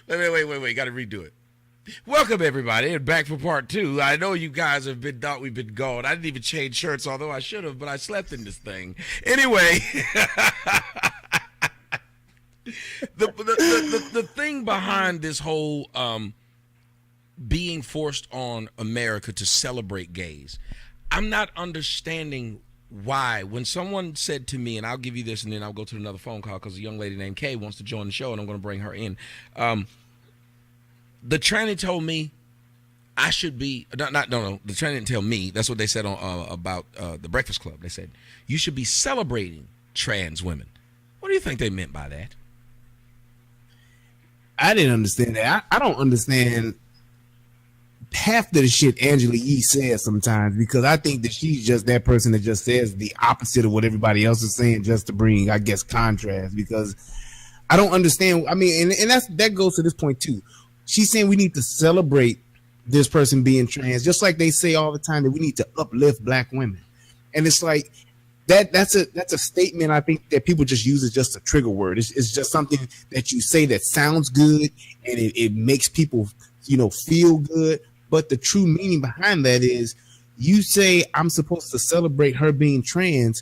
Wait. Got to redo it. Welcome, everybody, and back for part two. I know you guys have thought we've been gone. I didn't even change shirts, although I should have, but I slept in this thing. Anyway, the thing behind this whole being forced on America to celebrate gays, I'm not understanding why. When someone said to me, and I'll give you this and then I'll go to another phone call because a young lady named Kay wants to join the show and I'm going to bring her in. The tranny told me I should be no. The tranny didn't tell me. That's what they said on about the Breakfast Club. They said you should be celebrating trans women. What do you think they meant by that? I didn't understand that. I don't understand half of the shit Angela Yee says sometimes, because I think that she's just that person that just says the opposite of what everybody else is saying just to bring, I guess, contrast. Because I don't understand. I mean, and that goes to this point too. She's saying we need to celebrate this person being trans, just like they say all the time that we need to uplift black women. And it's like that's a statement I think that people just use as just a trigger word. It's just something that you say that sounds good and it makes people, feel good. But the true meaning behind that is you say I'm supposed to celebrate her being trans.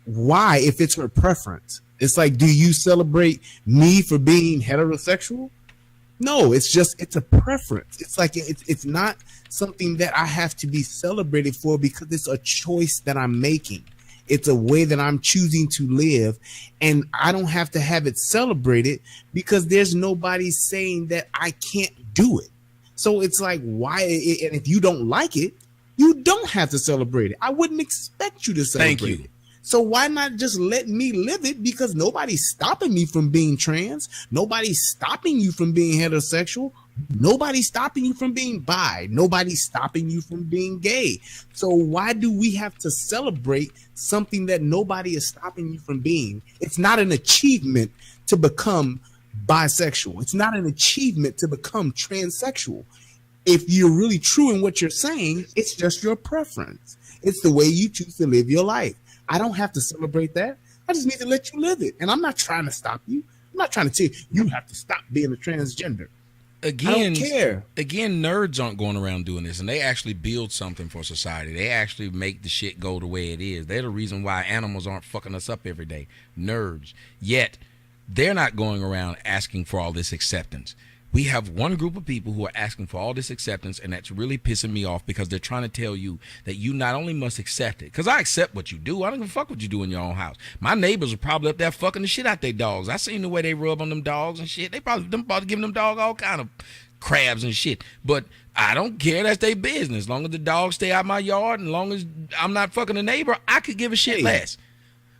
Why, if it's her preference? It's like, do you celebrate me for being heterosexual? No, it's a preference. It's like it's not something that I have to be celebrated for because it's a choice that I'm making. It's a way that I'm choosing to live, and I don't have to have it celebrated because there's nobody saying that I can't do it. So it's like, why? And if you don't like it, you don't have to celebrate it. I wouldn't expect you to celebrate it. So why not just let me live it? Because nobody's stopping me from being trans. Nobody's stopping you from being heterosexual. Nobody's stopping you from being bi. Nobody's stopping you from being gay. So why do we have to celebrate something that nobody is stopping you from being? It's not an achievement to become bisexual. It's not an achievement to become transsexual. If you're really true in what you're saying, it's just your preference. It's the way you choose to live your life. I don't have to celebrate that. I just need to let you live it. And I'm not trying to stop you. I'm not trying to tell you have to stop being a transgender. Again, I don't care. Again, nerds aren't going around doing this, and they actually build something for society. They actually make the shit go the way it is. They're the reason why animals aren't fucking us up every day. Nerds. Yet, they're not going around asking for all this acceptance. We have one group of people who are asking for all this acceptance, and that's really pissing me off because they're trying to tell you that you not only must accept it, because I accept what you do. I don't give a fuck what you do in your own house. My neighbors are probably up there fucking the shit out their dogs. I seen the way they rub on them dogs and shit. They probably giving them dog all kind of crabs and shit. But I don't care. That's their business. As long as the dogs stay out my yard and as long as I'm not fucking a neighbor, I could give a shit less.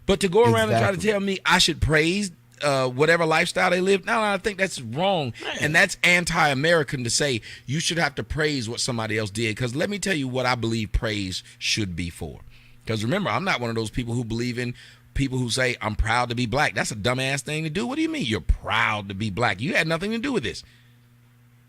But to go around and try to tell me I should praise whatever lifestyle they live. No, I think that's wrong. And that's anti-American to say you should have to praise what somebody else did. Because let me tell you what I believe praise should be for. Because remember, I'm not one of those people who believe in people who say, I'm proud to be black. That's a dumbass thing to do. What do you mean you're proud to be black? You had nothing to do with this.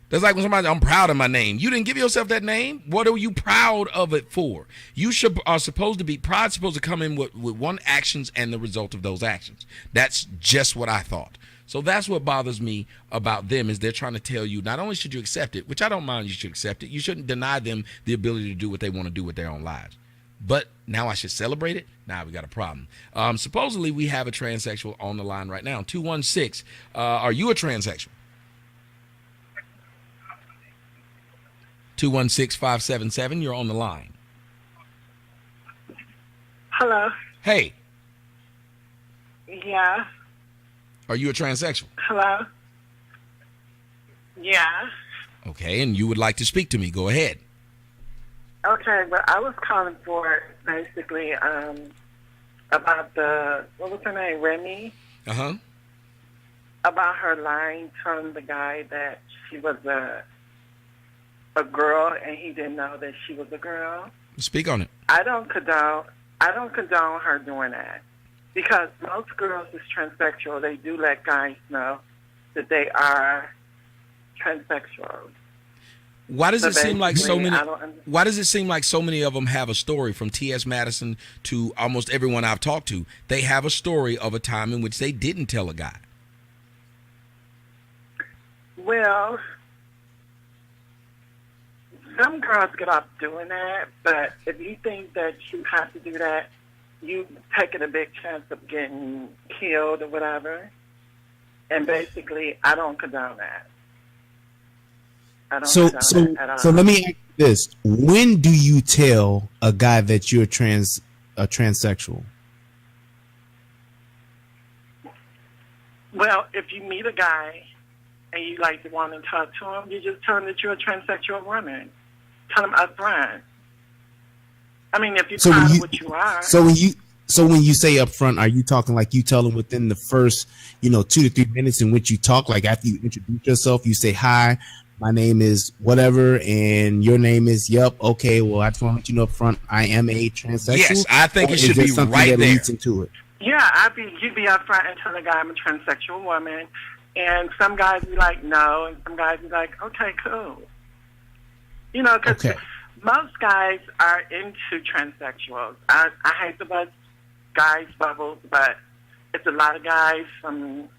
That's like when somebody, I'm proud of my name. You didn't give yourself that name. What are you proud of it for? You are supposed to be, pride's supposed to come in with one actions and the result of those actions. That's just what I thought. So that's what bothers me about them is they're trying to tell you not only should you accept it, which I don't mind you should accept it, you shouldn't deny them the ability to do what they want to do with their own lives. But now I should celebrate it? Now we got a problem. Supposedly we have a transsexual on the line right now. 216, are you a transsexual? 216-577, you're on the line. Hello. Hey. Yeah. Are you a transsexual? Hello. Yeah. Okay, and you would like to speak to me. Go ahead. Okay, well, I was calling for basically about what was her name, Remy? Uh-huh. About her lying, telling the guy that she was a girl and he didn't know that she was a girl. Speak on it. I don't condone her doing that because most girls is transsexual. They do let guys know that they are transsexual. Why does it seem like so many? Why does it seem like so many of them have a story, from T.S. Madison to almost everyone I've talked to? They have a story of a time in which they didn't tell a guy. Well, some girls get off doing that, but if you think that you have to do that, you taking a big chance of getting killed or whatever. And basically, I don't condone that. I don't condone that at all. So let me ask you this: when do you tell a guy that you're transsexual? Well, if you meet a guy and you like to want to talk to him, you just tell him that you're a transsexual woman. Tell him up front. I mean, if you're proud of what you are. So when you say up front, are you talking like you tell them within the first, 2 to 3 minutes in which you talk? Like after you introduce yourself, you say, "Hi, my name is whatever, and your name is okay. Well, I just want to let you know up front, I am a transsexual." Yes, I think it should be right there. Leads into it? Yeah, you'd be up front and tell the guy I'm a transsexual woman, and some guys be like, no, and some guys be like, okay, cool. Because most guys are into transsexuals. I hate to bust guys' bubbles, but it's a lot of guys from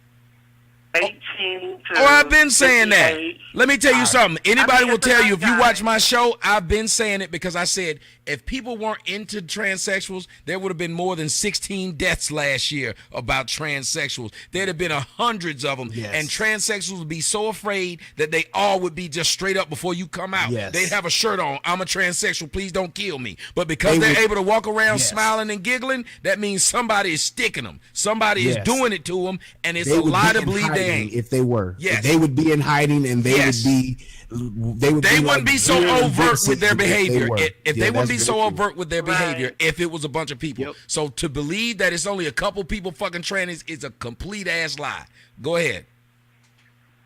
18 to I've been saying that. 58. Let me tell you something. Anybody will tell you, if you guy. watch my show, I've been saying it because I said if people weren't into transsexuals, there would have been more than 16 deaths last year about transsexuals. There'd have been hundreds of them, and transsexuals would be so afraid that they all would be just straight up before you come out. Yes. They'd have a shirt on, "I'm a transsexual, please don't kill me." But because they're able to walk around smiling and giggling, that means somebody is sticking them. Somebody is doing it to them, and it's a lie to believe they ain't. If they were, Yes. they would be in hiding, and they wouldn't be so overt with their behavior. If they wouldn't be so overt overt with their behavior, Right. if it was a bunch of people. Yep. So to believe that it's only a couple people fucking trannies is a complete ass lie. Go ahead.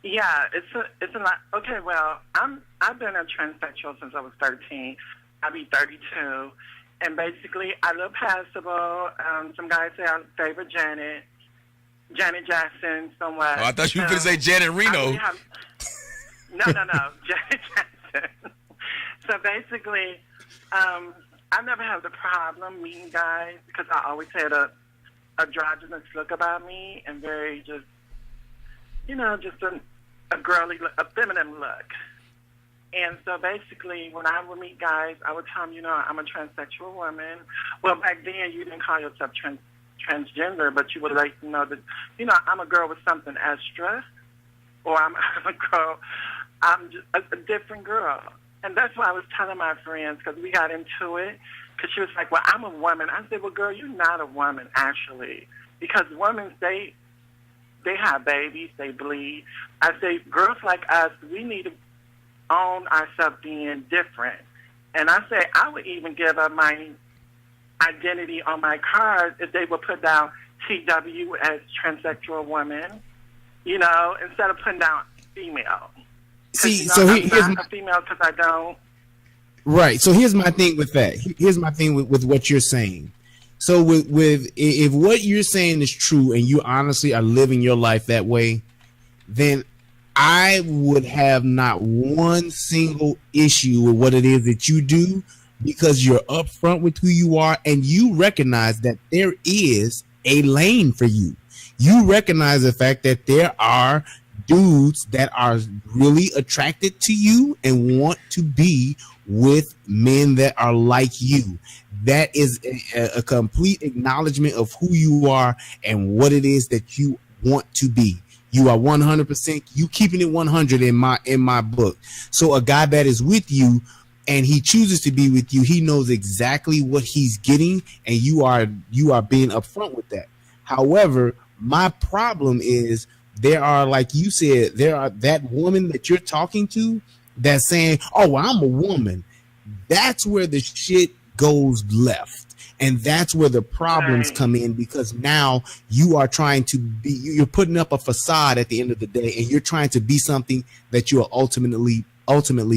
Yeah, it's a lot. Okay, well, I've been a transsexual since I was 13. I'll be 32, and basically I look passable. Some guys say I favor Janet Jackson somewhat. Oh, I thought you were going to say Janet Reno. No, Janet Jackson. So basically, I never had the problem meeting guys because I always had a androgynous look about me and very just a girly, a feminine look. And so basically, when I would meet guys, I would tell them, I'm a transsexual woman. Well, back then, you didn't call yourself transgender, but you would like to know that, I'm a girl with something extra, or I'm a girl, I'm just a different girl. And that's why I was telling my friends, because we got into it, because she was like, well, I'm a woman. I said, well, girl, you're not a woman, actually, because women, they have babies, they bleed. I say, girls like us, we need to own ourselves being different. And I say, I would even give up my identity on my card if they would put down TW as transsexual woman, instead of putting down female. See, I'm not a female because I don't. Right. So here's my thing with that. Here's my thing with what you're saying. So with if what you're saying is true and you honestly are living your life that way, then I would have not one single issue with what it is that you do, because you're upfront with who you are and you recognize that there is a lane for you. You recognize the fact that there are dudes that are really attracted to you and want to be with men that are like you. That is a complete acknowledgement of who you are and what it is that you want to be. You are 100%. You keeping it 100 in my book. So a guy that is with you and he chooses to be with you, he knows exactly what he's getting, and you are being upfront with that. However, my problem is there are, like you said, there are that woman that you're talking to that's saying, "Oh, well, I'm a woman." That's where the shit goes left. And that's where the problems come in, because now you are trying to be, you're putting up a facade at the end of the day, and you're trying to be something that you are ultimately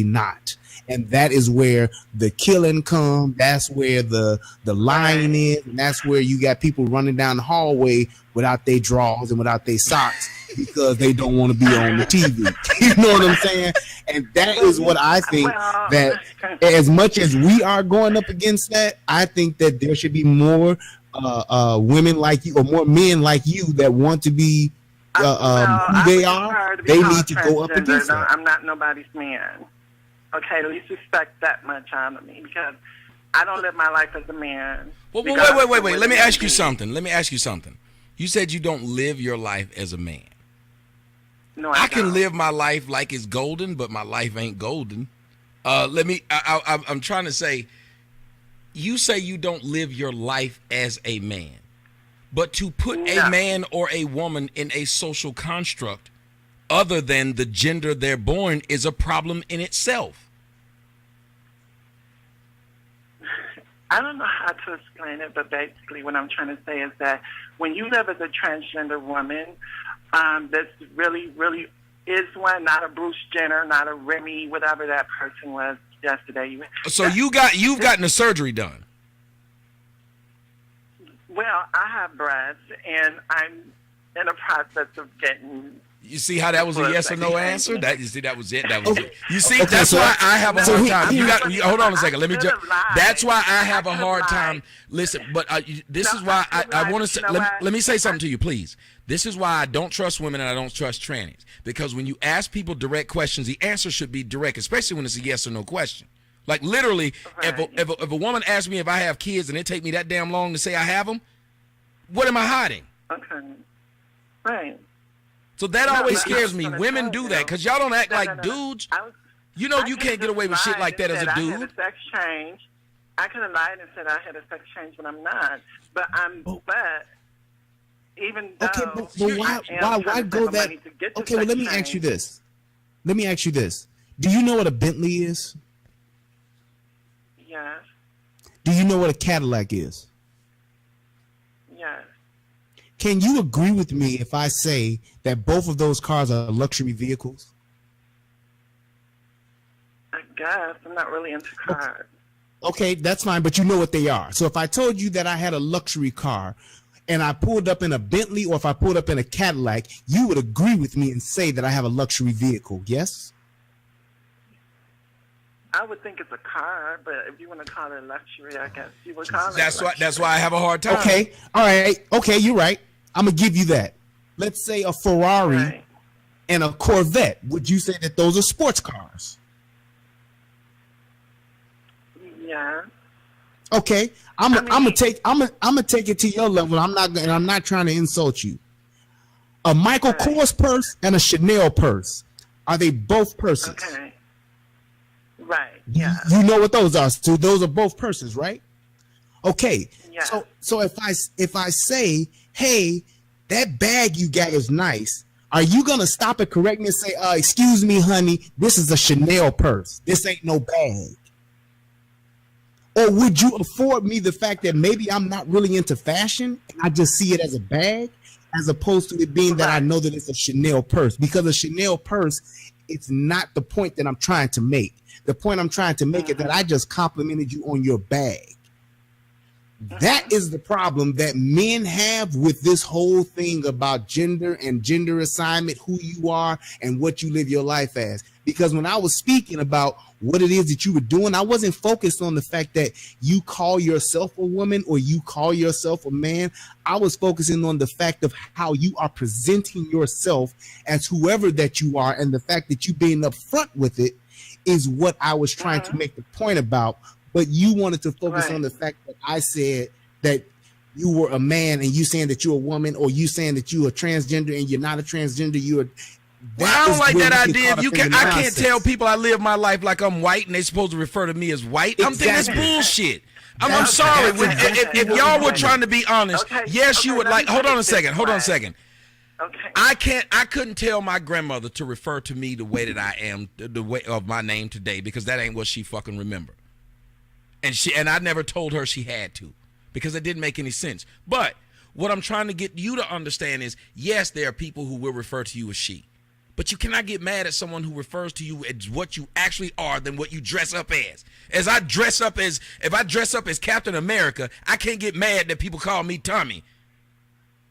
not. And that is where the killing comes. That's where the lying is. And that's where you got people running down the hallway without their drawers and without their socks because they don't want to be on the TV. You know what I'm saying? And that is what I think, that as much as we are going up against that, I think that there should be more women like you, or more men like you, that want to be who they are, they need to go up against that. I'm not nobody's man. Okay, at least respect that much out of me, because I don't live my life as a man. Well, wait. Let me ask you something. You said you don't live your life as a man. No, I can live my life like it's golden, but my life ain't golden. I'm trying to say, you say you don't live your life as a man, but to put a man or a woman in a social construct other than the gender they're born is a problem in itself. I don't know how to explain it, but basically what I'm trying to say is that when you live as a transgender woman, that's really, really is one, not a Bruce Jenner, not a Remy, whatever that person was yesterday. So you've gotten a surgery done. Well, I have breasts, and I'm in the process of getting. You see how that was a yes or no answer? That was it. You see, Okay, that's so why I have a hard time. Hold on a second. Let me just. could've lied. That's why I have a could've hard lied. time. Listen, but this No, is why I could've I lied. want to say. You know Let what? me say something to you, please. This is why I don't trust women and I don't trust trannies. Because when you ask people direct questions, the answer should be direct, especially when it's a yes or no question. Like literally, Right. if a woman asks me if I have kids and it take me that damn long to say I have them, what am I hiding? Okay. Right. So that No, always but I scares was me. gonna Women tell do you. that because y'all don't act No, like no, no. dudes. I was- You know I you could've can't get just away with shit lied like that and as a said I dude. had a sex change. I could have lied and said I had a sex change, but I'm not. But even though Okay, but I am why trying go to save that? money to get the Okay, well, sex let me ask change. you this. Do you know what a Bentley is? Yes. Do you know what a Cadillac is? Yes. Can you agree with me if I say that both of those cars are luxury vehicles? I guess I'm not really into cars. Okay, that's fine, but you know what they are. So if I told you that I had a luxury car and I pulled up in a Bentley or if I pulled up in a Cadillac, you would agree with me and say that I have a luxury vehicle, yes? I would think it's a car, but if you want to call it luxury, I guess you would call it. That's why I have a hard time. Okay, all right, okay, you're right. I'm going to give you that. Let's say a Ferrari Right. and a Corvette. Would you say that those are sports cars? Yeah. Okay, I'm gonna take it to your level. I'm not trying to insult you. A Michael Right. Kors purse and a Chanel purse, are they both purses? Okay. Right. Yeah. You know what those are. So those are both purses, right? Okay. Yeah. So if I say, hey, that bag you got is nice, are you gonna stop and correct me and say, excuse me, honey, this is a Chanel purse. This ain't no bag. Or would you afford me the fact that maybe I'm not really into fashion and I just see it as a bag, as opposed to it being that I know that it's a Chanel purse? Because a Chanel purse, it's not the point that I'm trying to make. The point I'm trying to make is that I just complimented you on your bag. That is the problem that men have with this whole thing about gender and gender assignment, who you are and what you live your life as. Because when I was speaking about what it is that you were doing, I wasn't focused on the fact that you call yourself a woman or you call yourself a man. I was focusing on the fact of how you are presenting yourself as whoever that you are, and the fact that you being upfront with it is what I was trying to make the point about. But you wanted to focus on the fact that I said that you were a man and you saying that you're a woman, or you saying that you're a transgender and you're not a transgender. I don't like that idea. I can't tell people I live my life like I'm white and they're supposed to refer to me as white. I'm thinking that's bullshit. I'm sorry. If y'all were trying to be honest, yes, you would like. Hold on a second. Okay. I couldn't tell my grandmother to refer to me the way that I am, the way of my name today, because that ain't what she fucking remembered. And I never told her she had to, because it didn't make any sense. But what I'm trying to get you to understand is, yes, there are people who will refer to you as she, but you cannot get mad at someone who refers to you as what you actually are than what you dress up as. If I dress up as Captain America, I can't get mad that people call me Tommy.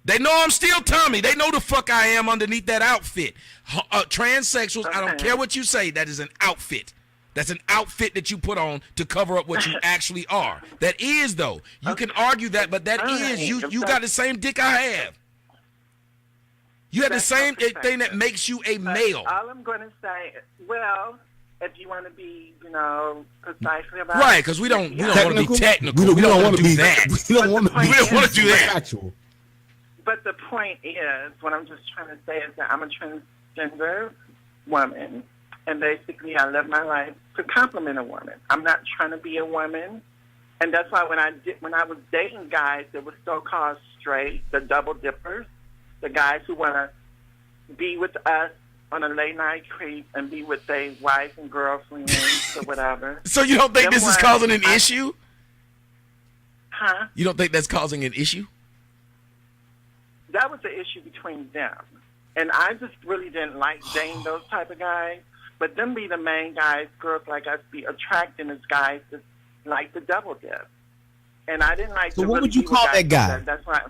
They know I'm still Tommy. They know the fuck I am underneath that outfit. Transsexuals, I don't care what you say, that is an outfit. That's an outfit that you put on to cover up what you actually are. That is, though. You can argue that, but that is. You got the same dick I have. You have the That's same your thing that perspective. makes you a But male. all I'm going to say, well, if you want to be, precisely about Right, because we don't want to be technical. We don't want to be that. We don't want to be. We don't want to do that. Factual. But the point is, what I'm just trying to say is that I'm a transgender woman, and basically I live my life to compliment a woman. I'm not trying to be a woman, and that's why when I was dating guys that were so-called straight, the double dippers, the guys who want to be with us on a late night creep and be with their wife and girlfriends or whatever. So you don't think this is causing an issue? Huh? You don't think that's causing an issue? That was the issue between them. And I just really didn't like dating those type of guys. But them be the main guys, girls like us be attracting as guys that like the double dip. And I didn't like So to what really would you be with call guys that guy? That's why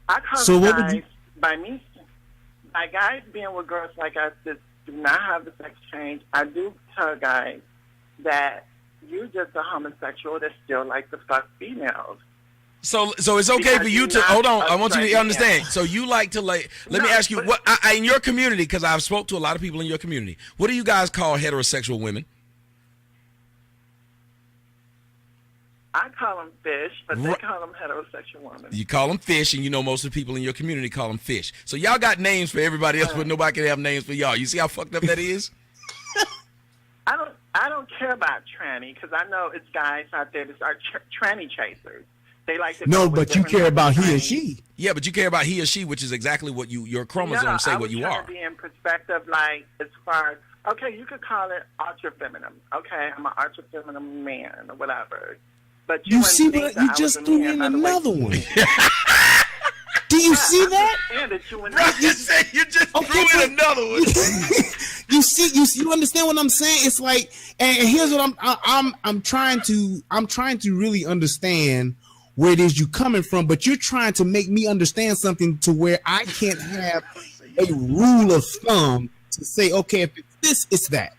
I call So the what would guys you- by guys being with girls like us that do not have the sex change. I do tell guys that you're just a homosexual that still like to fuck females. So it's okay Because for you you're to not hold on. I a want you to straight understand. man. So you like to let me No, ask you but- what in your community, because I've spoke to a lot of people in your community. What do you guys call heterosexual women? I call them fish, but they Right. call them heterosexual women. You call them fish, and you know most of the people in your community call them fish. So y'all got names for everybody else, but nobody can have names for y'all. You see how fucked up that is? I don't care about tranny because I know it's guys out there that are tranny chasers. They like to No, go with but you different care about types he of and trannies. she. Yeah, but you care about he or she, which is exactly what your chromosomes say what you I was are. trying to be in perspective, like as far as okay, you could call it ultra feminine. Okay, I'm an ultra feminine man or whatever. But You wouldn't see think what that you I was just a threw man in by the way another you- one. Do you see that? I understand that you and You just Okay, threw but- in another one. you understand what I'm saying? It's like, and here's what I'm trying to really understand where it is you coming from, but you're trying to make me understand something to where I can't have a rule of thumb to say, okay, if it's this, it's that.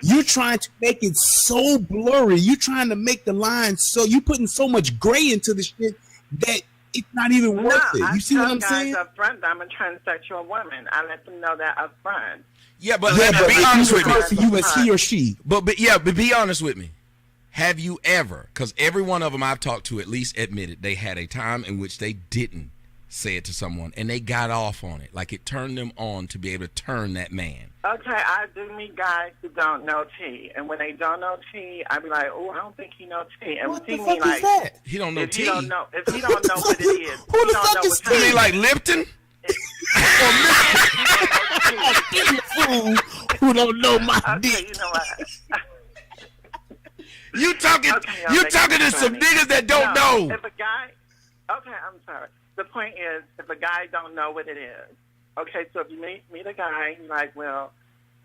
You're trying to make it so blurry. You're trying to make the line so you putting so much gray into the shit that it's not even worth it. I You see tell what I'm guys saying? up front that I'm a transsexual woman. I let them know that up front. Yeah, but Yeah, but be honest with me. refer to you as he or she. But be honest with me. Have you ever? Because every one of them I've talked to at least admitted they had a time in which they didn't say it to someone and they got off on it, like it turned them on to be able to turn that man. Okay, I do meet guys who don't know T, and when they don't know T, I be like, oh, I don't think he knows T. And What T the mean fuck like, is that? He don't know if T. he don't know, if he don't know what it is, Who he the don't fuck know is what T? You mean time like Lipton? Fool who don't know my Okay, dick. you know what? You talking? Okay, y'all You make talking it to some funny. niggas that don't No, know? If a guy, okay, I'm sorry. The point is, if a guy don't know what it is, okay, so if you meet a guy, you're like, well,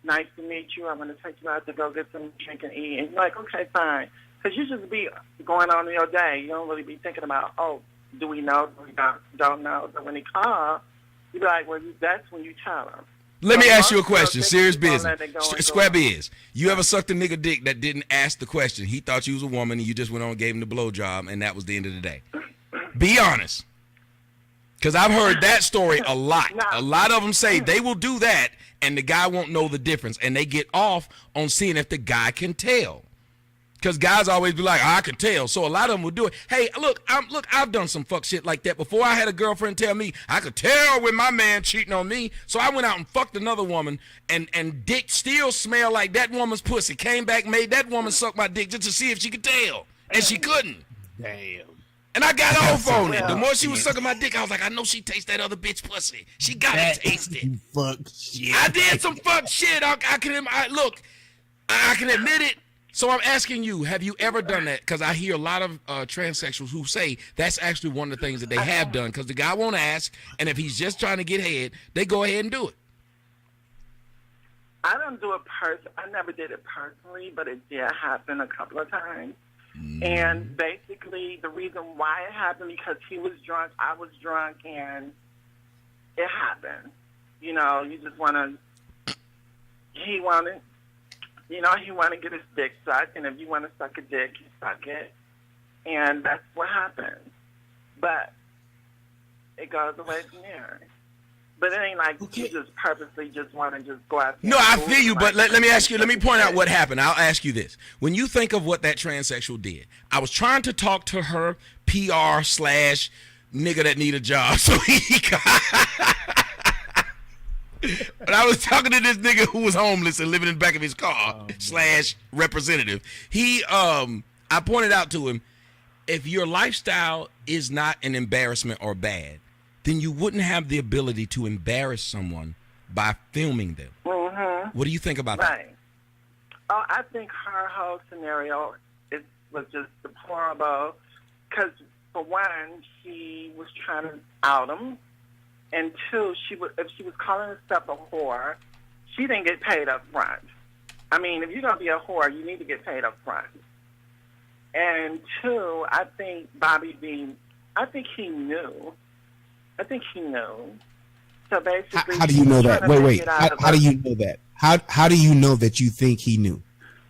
nice to meet you. I'm going to take you out to go get some drink and eat. And you're like, okay, fine. Because you just be going on in your day. You don't really be thinking about, oh, do we know? Do we don't know? But when he calls, you be like, well, that's when you tell him. Let me So ask you a most girls question. think Serious you gonna business. let it go and Square go on. biz. You ever sucked a nigga dick that didn't ask the question? He thought you was a woman and you just went on and gave him the blowjob and that was the end of the day. Be honest. Because I've heard that story a lot. No. A lot of them say they will do that and the guy won't know the difference. And they get off on seeing if the guy can tell. Because guys always be like, I can tell. So a lot of them will do it. Hey, look, I've done some fuck shit like that before. I had a girlfriend tell me I could tell when my man cheating on me. So I went out and fucked another woman, and dick still smelled like that woman's pussy. Came back, made that woman suck my dick just to see if she could tell, and she couldn't. Damn. And I got off on it. The more she was sucking my dick, I was like, I know she tastes that other bitch pussy. She gotta taste it. Fuck shit. I did some fuck shit. I can admit it. So I'm asking you, have you ever done that? Because I hear a lot of transsexuals who say that's actually one of the things that they have done. Because the guy won't ask, and if he's just trying to get head, they go ahead and do it. I don't do it I never did it personally, but it did happen a couple of times. And basically, the reason why it happened because he was drunk, I was drunk, and it happened. You know, you just want to. He wanted to get his dick sucked, and if you want to suck a dick, you suck it, and that's what happened. But it goes away from there. But it ain't like you just purposely just want to just go out there. No, I feel you, but let me ask you, let me point out what happened. I'll ask you this. When you think of what that transsexual did, I was trying to talk to her PR / nigga that need a job. So but I was talking to this nigga who was homeless and living in the back of his car / representative. I pointed out to him, if your lifestyle is not an embarrassment or bad, then you wouldn't have the ability to embarrass someone by filming them. Mm-hmm. What do you think about that? Oh, I think her whole scenario was just deplorable because, for one, she was trying to out him, and two, if she was calling herself a whore, she didn't get paid up front. I mean, if you're going to be a whore, you need to get paid up front. And two, I think Bobby Dean, I think he knew. So basically, how do you know that? Wait. How do you know that? How do you know that you think he knew?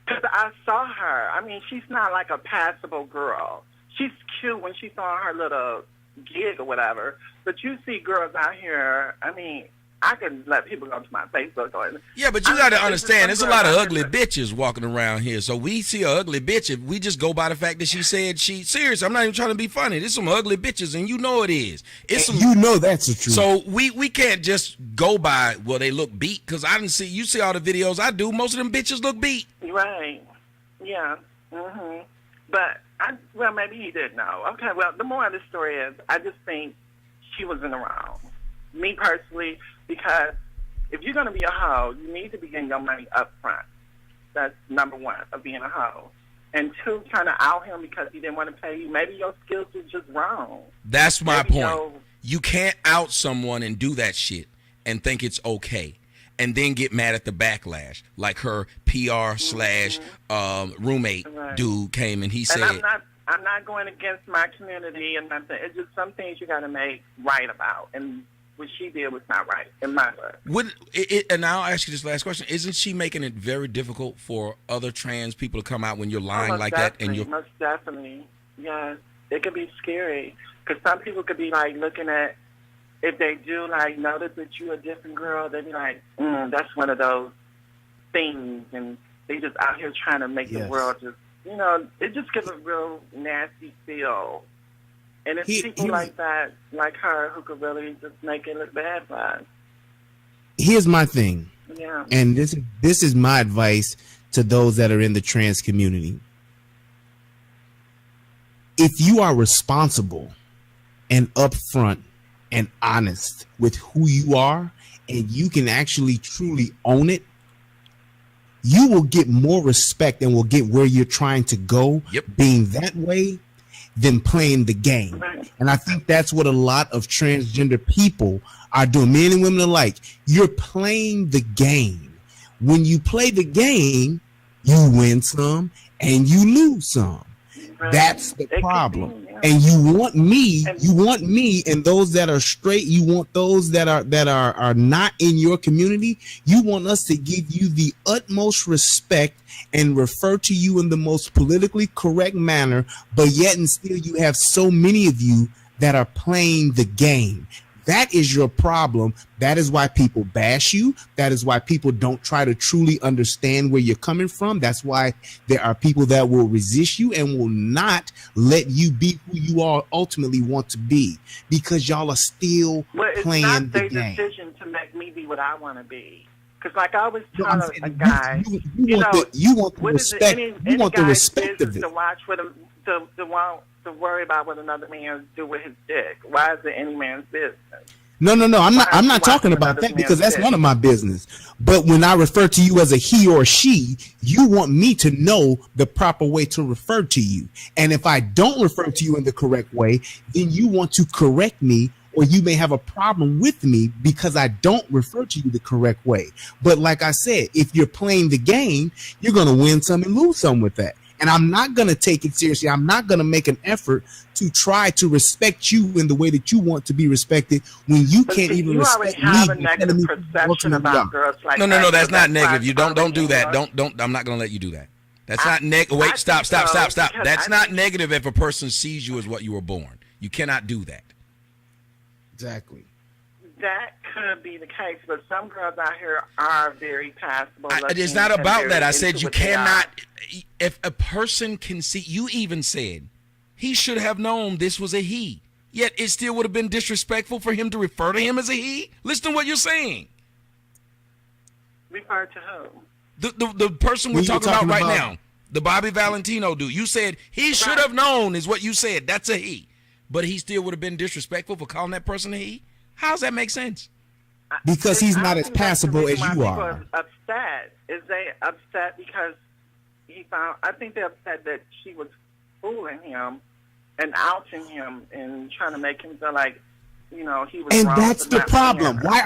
Because I saw her. I mean, she's not like a passable girl. She's cute when she's on her little gig or whatever. But you see girls out here. I mean, I can let people go to my Facebook. Yeah, but you got to understand, there's a lot of ugly bitches walking around here. So we see an ugly bitch. If we just go by the fact that she said serious, I'm not even trying to be funny. There's some ugly bitches, and you know it is. You know that's the truth. So we can't just go by, well, they look beat, because you see all the videos I do, most of them bitches look beat. Right. Yeah. Mm-hmm. But, maybe he did know. Okay, well, the more of the story is, I just think she wasn't around. Me personally, because if you're going to be a hoe, you need to be getting your money up front. That's number one of being a hoe. And two, trying to out him because he didn't want to pay you. Maybe your skills was just wrong. That's my point. You can't out someone and do that shit and think it's okay and then get mad at the backlash. Like her PR / roommate dude came and he said... I'm not going against my community and nothing. It's just some things you got to make right about. And what she did was not right in my book. And I'll ask you this last question. Isn't she making it very difficult for other trans people to come out when you're lying like that? Most definitely. Yes. It could be scary. Because some people could be like looking at, if they do like notice that you're a different girl, they be like, that's one of those things. And they just out here trying to make the world just, it just gives a real nasty feel. And it's people like that, like her, who could really just make it look bad for us. Here's my thing. Yeah. And this is my advice to those that are in the trans community. If you are responsible and upfront and honest with who you are, and you can actually truly own it, you will get more respect and will get where you're trying to go being that way than playing the game. And I think that's what a lot of transgender people are doing, men and women alike. You're playing the game. When you play the game, you win some and you lose some. That's the problem. And you want me and those that are straight, you want those that are not in your community, you want us to give you the utmost respect and refer to you in the most politically correct manner, but yet and still you have so many of you that are playing the game. That is your problem. That is why people bash you. That is why people don't try to truly understand where you're coming from. That's why there are people that will resist you and will not let you be who you all ultimately want to be, because y'all are still playing the game. It's not their decision to make me be what I want to be. Because like I was telling a guy, you want the respect. You want the respect of it. To watch what to worry about what another man do with his dick. Why is it any man's business? No. I'm not talking about that, because that's none of my business. But when I refer to you as a he or she, you want me to know the proper way to refer to you. And if I don't refer to you in the correct way, then you want to correct me, or you may have a problem with me because I don't refer to you the correct way. But like I said, if you're playing the game, you're going to win some and lose some with that. And I'm not going to take it seriously. I'm not going to make an effort to try to respect you in the way that you want to be respected when you can't even respect me. You already have a negative perception about girls like that. No, that's not negative. You don't do that. Don't. I'm not going to let you do that. That's not negative. Wait, stop. That's not negative if a person sees you as what you were born. You cannot do that. Exactly. that could be the case, but some girls out here are very passable. It's not about that. I said you cannot. If a person can see, you even said he should have known this was a he. Yet it still would have been disrespectful for him to refer to him as a he. Listen to what you're saying. Refer to who? The person we're talking about right now, the Bobby Valentino dude. You said he should have known is what you said. That's a he. But he still would have been disrespectful for calling that person a he? How does that make sense? Because he's not as passable as you are. Upset. Is they upset because he found? I think they're upset that she was fooling him and outing him and trying to make him feel like, you know, he was and wrong. That's the problem. Why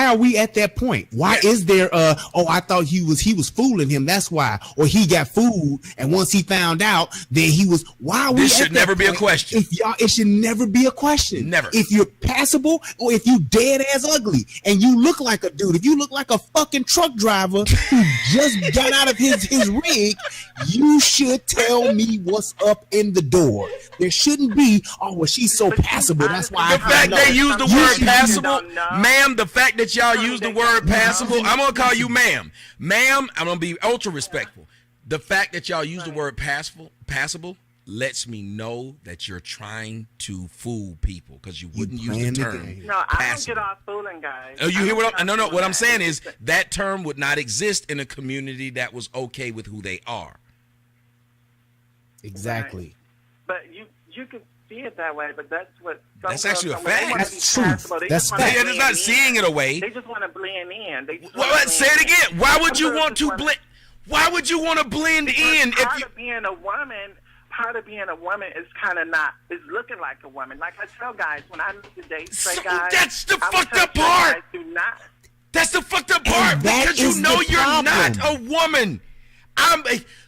are we at that point? Why is there I thought he was fooling him, that's why. Or he got fooled, and once he found out, then he was why are we? This should never be a question. It should never be a question. Never. If you're passable or if you dead ass ugly and you look like a dude, if you look like a fucking truck driver who just got out of his rig, you should tell me what's up in the door. There shouldn't be, she's so passable, that's why the fact they use the word passable, ma'am, the fact that y'all use the word passable, I'm going to call you ma'am. Ma'am, I'm going to be ultra respectful. The fact that y'all use the word passable lets me know that you're trying to fool people because you wouldn't use the term. No, I don't get off fooling, guys. Oh, you hear what what I'm saying is that term would not exist in a community that was okay with who they are. Exactly. Right. But you could see it that way, but that's what. That's actually a fact. That's true. That's fact. They're not seeing it away. They just want to blend in. Say it again. Why would you want to blend? Why would you want to blend in? Part of being a woman is kind of is looking like a woman. Like I tell guys when I meet to date straight guys. That's the fucked up part. That's the fucked up part because you know you're not a woman.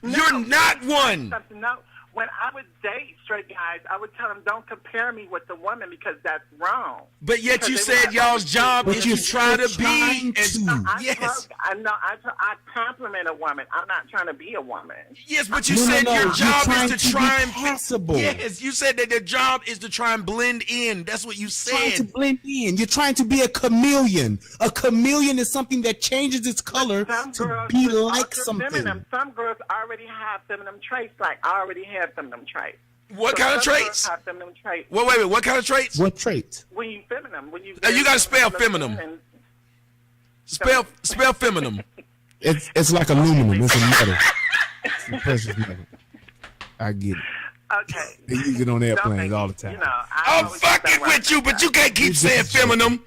You're not one. No. When I would date straight guys, I would tell them, don't compare me with the woman because that's wrong. But yet you said y'all's job is to try to be. Yes. I compliment a woman. I'm not trying to be a woman. Yes, but you said your job is to try and passable. Yes, you said that their job is to try and blend in. That's what you said. Trying to blend in. You're trying to be a chameleon. A chameleon is something that changes its color to be like something. Feminine. Some girls already have feminine traits. Like I already have feminine traits. What kind of traits? Have feminine traits. Well, wait. What kind of traits? What traits? When you feminine. When you gotta spell feminine. Spell feminine. It's like aluminum. It's a metal. It's a precious metal. I get it. Okay. They use it on airplanes all the time. You know, I'm fucking with you, but you can't keep saying feminine.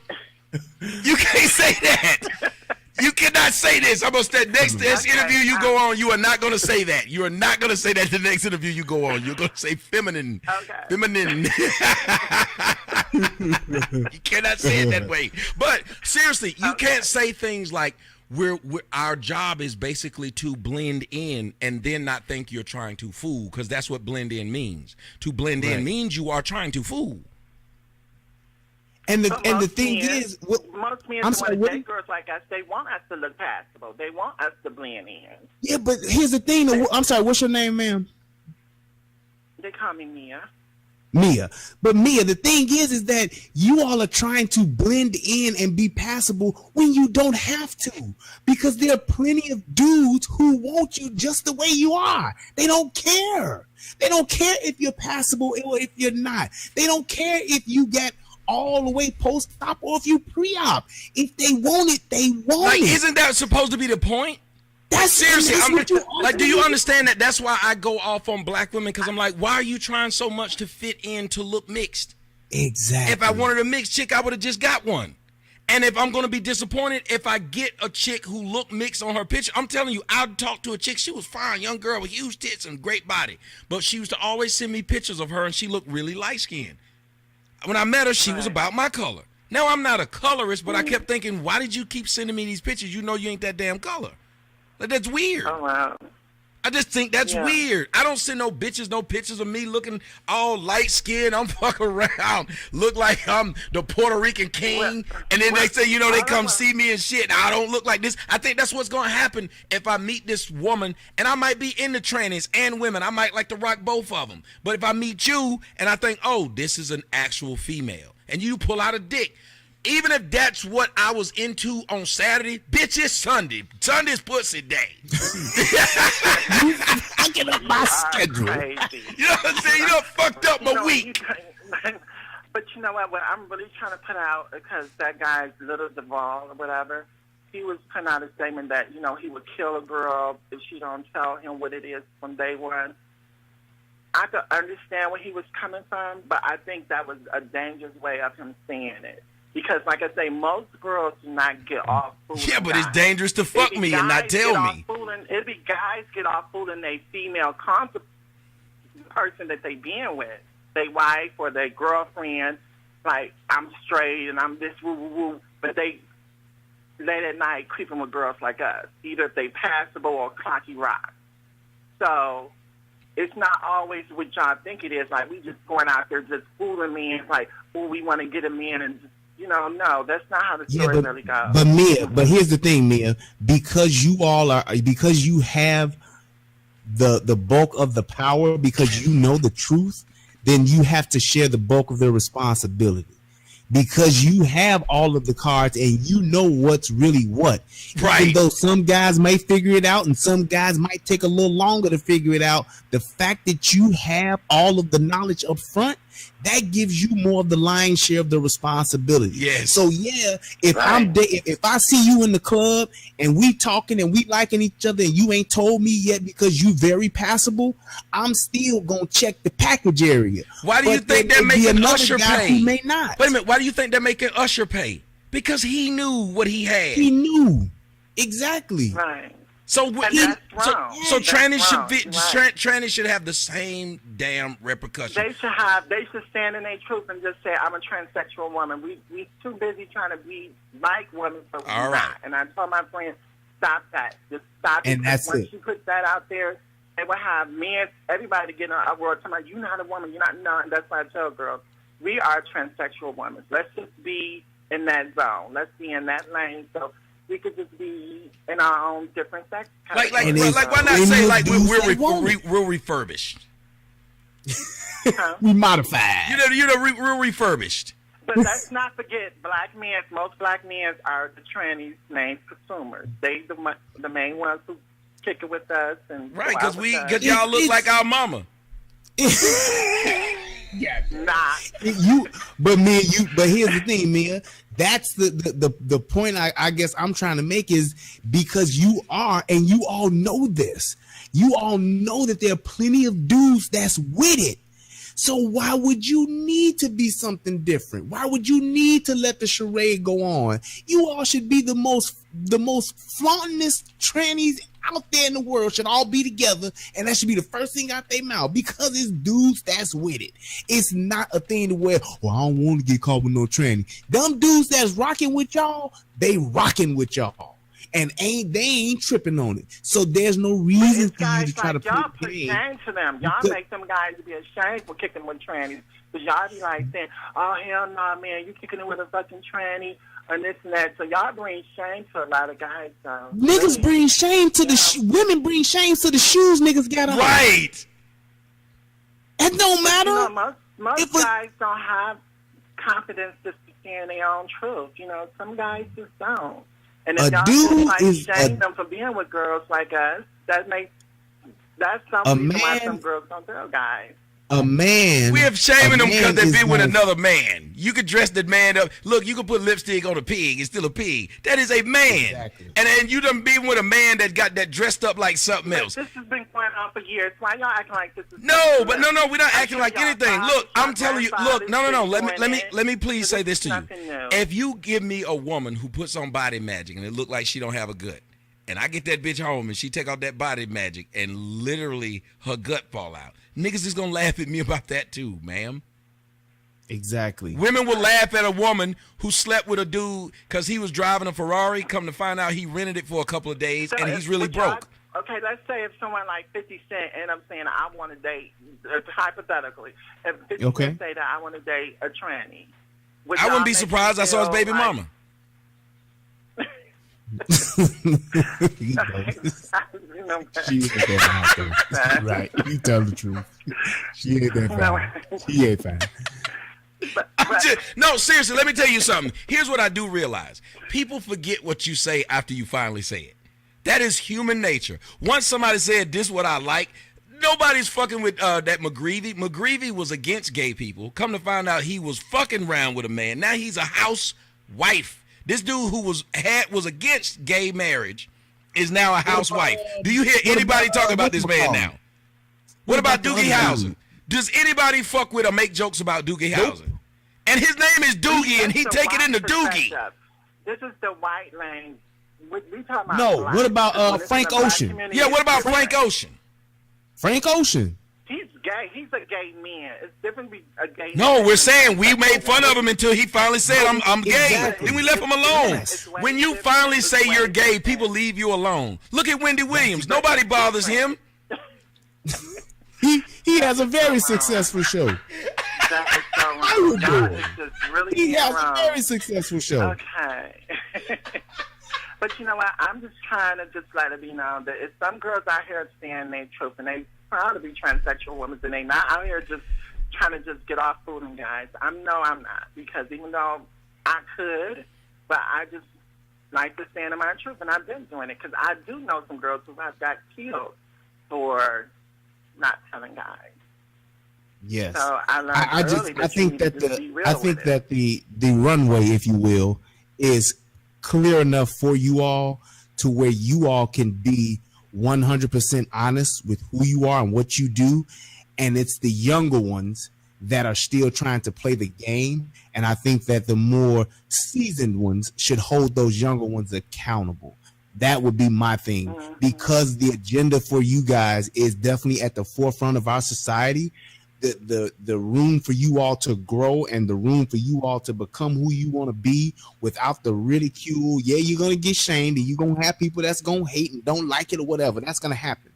You can't say that. You cannot say this. I'm gonna say next interview you go on. You are not gonna say that. You are not gonna say that the next interview you go on. You're gonna say feminine. Okay. Feminine. You cannot say it that way. But seriously, you can't say things like our job is basically to blend in and then not think you're trying to fool, because that's what blend in means. To blend in means you are trying to fool. And the thing is, most men want to date girls like us. They want us to look passable. They want us to blend in. Yeah, but here's the thing. I'm sorry. What's your name, ma'am? They call me Mia. Mia. But Mia, the thing is that you all are trying to blend in and be passable when you don't have to, because there are plenty of dudes who want you just the way you are. They don't care. They don't care if you're passable or if you're not. They don't care if you get all the way post-op or if you pre-op. If they want it, they want it. Isn't that supposed to be the point? That's seriously. Do you understand that? That's why I go off on black women, because I'm like, why are you trying so much to fit in to look mixed? Exactly. If I wanted a mixed chick, I would have just got one. And if I'm going to be disappointed if I get a chick who look mixed on her picture, I'm telling you, I talked to a chick. She was fine, young girl with huge tits and great body. But she used to always send me pictures of her, and she looked really light-skinned. When I met her, she was about my color. Now, I'm not a colorist, but I kept thinking, why did you keep sending me these pictures? You know you ain't that damn color. Like, that's weird. Oh, wow. I just think that's weird. I don't send no pictures of me looking all light-skinned. I'm fucking around, look like I'm the Puerto Rican king. And then they say, they come see me and shit. And I don't look like this. I think that's what's going to happen if I meet this woman. And I might be into trannies and women. I might like to rock both of them. But if I meet you and I think, oh, this is an actual female, and you pull out a dick, even if that's what I was into on Saturday, bitch, it's Sunday. Sunday's pussy day. Fucking up my schedule. Crazy. You know what I'm saying? You done fucked up my week. But you know what I'm really trying to put out, because that guy's Little Duval or whatever, he was putting out a statement that, you know, he would kill a girl if she don't tell him what it is from day one. I could understand where he was coming from, but I think that was a dangerous way of him saying it. Because, like I say, most girls do not get off fooling. Yeah, but guys. it's dangerous to fuck me and not tell me. It'd be guys get off fooling a female person that they being with, their wife or their girlfriend. Like, I'm straight and I'm this woo woo woo, but they late at night creeping with girls like us, either if they passable or cocky rock. So it's not always what y'all think it is. Like, we just going out there just fooling men, like, oh, we want to get a man and just, you know, no, that's not how the story really goes. But Mia, but here's the thing, Mia, because you have the bulk of the power, because you know the truth, then you have to share the bulk of the responsibility. Because you have all of the cards and you know what's really what. Right. Even though some guys may figure it out and some guys might take a little longer to figure it out, the fact that you have all of the knowledge up front, that gives you more of the lion's share of the responsibility. Yes. So yeah, if I see you in the club and we talking and we liking each other and you ain't told me yet because you very passable, I'm still gonna check the package area. Why do you think they're making Usher pay? Who may not. Wait a minute. Why do you think they're making Usher pay? Because he knew what he had. He knew exactly. Right. So trannies should have the same damn repercussions. They should stand in their truth and just say, I'm a transsexual woman. We too busy trying to be like women, but we're not. And I told my friend, stop that. Just stop it. And that's once it. you put that out there, they will have men, everybody getting a world talking about, you're not a woman, you're not none. That's why I tell girls, we are transsexual women. Let's just be in that zone. Let's be in that lane. So we could just be in our own different sex. Like why not say like we're refurbished? We modified. We're refurbished. But let's not forget, most black men are the trannies' main consumers. They the main ones who kick it with us and right, because y'all look like our mama. Yeah, nah. But here's the thing, Mia. That's the point I guess I'm trying to make is because you are, and you all know this. You all know that there are plenty of dudes that's with it. So why would you need to be something different? Why would you need to let the charade go on? You all should be the most flauntingest trannies out there in the world, should all be together, and that should be the first thing out their mouth, because it's dudes that's with it. It's not a thing to where, well, I don't want to get caught with no tranny. Them dudes that's rocking with y'all, they rocking with y'all. And they ain't tripping on it. So there's no reason for you to try to y'all put shame to them. Y'all make them guys to be ashamed for kicking with trannies. Because y'all be like saying, oh, hell no, man, you kicking it with a fucking tranny and this and that. So y'all bring shame to a lot of guys. Niggas bring shame to the women bring shame to the shoes niggas got on. Right. It don't matter. You know, most guys don't have confidence just to stand their own truth. You know, some guys just don't. And if y'all just shame them for being with girls like us, that's some reason why some girls don't tell guys. A man. We have shaming them because they've been with another man. You could dress that man up. Look, you can put lipstick on a pig. It's still a pig. That is a man. Exactly. And you done been with a man that got that dressed up like something else. This has been going on for years. Why y'all acting like this is No, we're not acting like anything. Look, I'm telling you. Look, no. Let me please say this to you. If you give me a woman who puts on body magic and it look like she don't have a gut, and I get that bitch home and she take out that body magic and literally her gut fall out, niggas is gonna laugh at me about that too, ma'am. Exactly. Women will laugh at a woman who slept with a dude because he was driving a Ferrari. Come to find out, he rented it for a couple of days and he's really broke. Okay, let's say if someone like 50 Cent and I'm saying I want to date, hypothetically, if 50 Cent say that I want to date a tranny, I wouldn't be surprised I saw his baby mama. She ain't that fine. Right. You tell the truth. She ain't that fine. She ain't fine. No, seriously, let me tell you something. Here's what I do realize. People forget what you say after you finally say it. That is human nature. Once somebody said, this is what I like, nobody's fucking with that McGreevy. McGreevy was against gay people. Come to find out he was fucking around with a man. Now he's a housewife. This dude who was against gay marriage is now a housewife. Do you hear anybody talking about this man now? What about Doogie Howser? Does anybody fuck with or make jokes about Doogie Howser? And his name is Doogie, and he take it into Doogie. This is the white lane. We talking about no, what about Frank Ocean? Yeah, what about Frank Ocean? Frank Ocean. He's gay. He's a gay man. It's different to be a gay No, man. we're saying we made fun of him until he finally said, I'm gay. Exactly. Then we left him alone. Yes. When you finally say you're gay, people leave you alone. Look at Wendy Williams. Nobody bothers him. He has a very successful show. That is so wrong. I would do God it. is just really He has wrong. a very successful show. Okay. But you know what? I'm just trying to just let it be known that it's some girls out here saying their truth and they proud to be transsexual women and they not out here just trying to just get off fooling guys. I'm not, because even though I could, but I just like to stand in my truth, and I've been doing it because I do know some girls who have got killed for not telling guys. Yes. So I learned early I think that the the runway, if you will, is clear enough for you all to where you all can be 100% honest with who you are and what you do, and it's the younger ones that are still trying to play the game, and I think that the more seasoned ones should hold those younger ones accountable. That would be my thing, because the agenda for you guys is definitely at the forefront of our society. The room for you all to grow and the room for you all to become who you want to be without the ridicule. Yeah, you're going to get shamed and you're going to have people that's going to hate and don't like it or whatever. That's going to happen.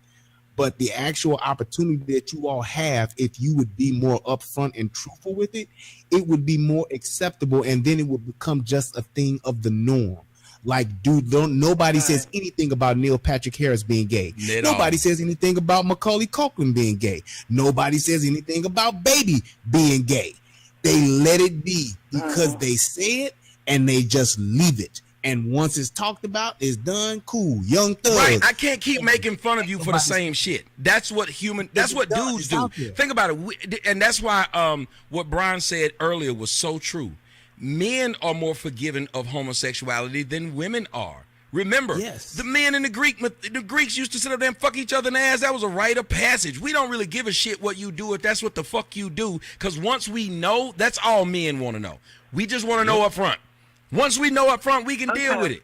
But the actual opportunity that you all have, if you would be more upfront and truthful with it, it would be more acceptable, and then it would become just a thing of the norm. Like, dude, nobody says anything about Neil Patrick Harris being gay. Nobody says anything about Macaulay Culkin being gay. Nobody says anything about Baby being gay. They let it be because they say it and they just leave it. And once it's talked about, it's done. Cool. Young Thug. Right. I can't keep making fun of you for the same shit. That's what dudes do. Think about it. And that's why what Brian said earlier was so true. Men are more forgiving of homosexuality than women are. Remember, the men in the Greeks used to sit up there and fuck each other in the ass. That was a rite of passage. We don't really give a shit what you do if that's what the fuck you do, because once we know, that's all men want to know. We just want to know up front. Once we know up front, we can deal with it.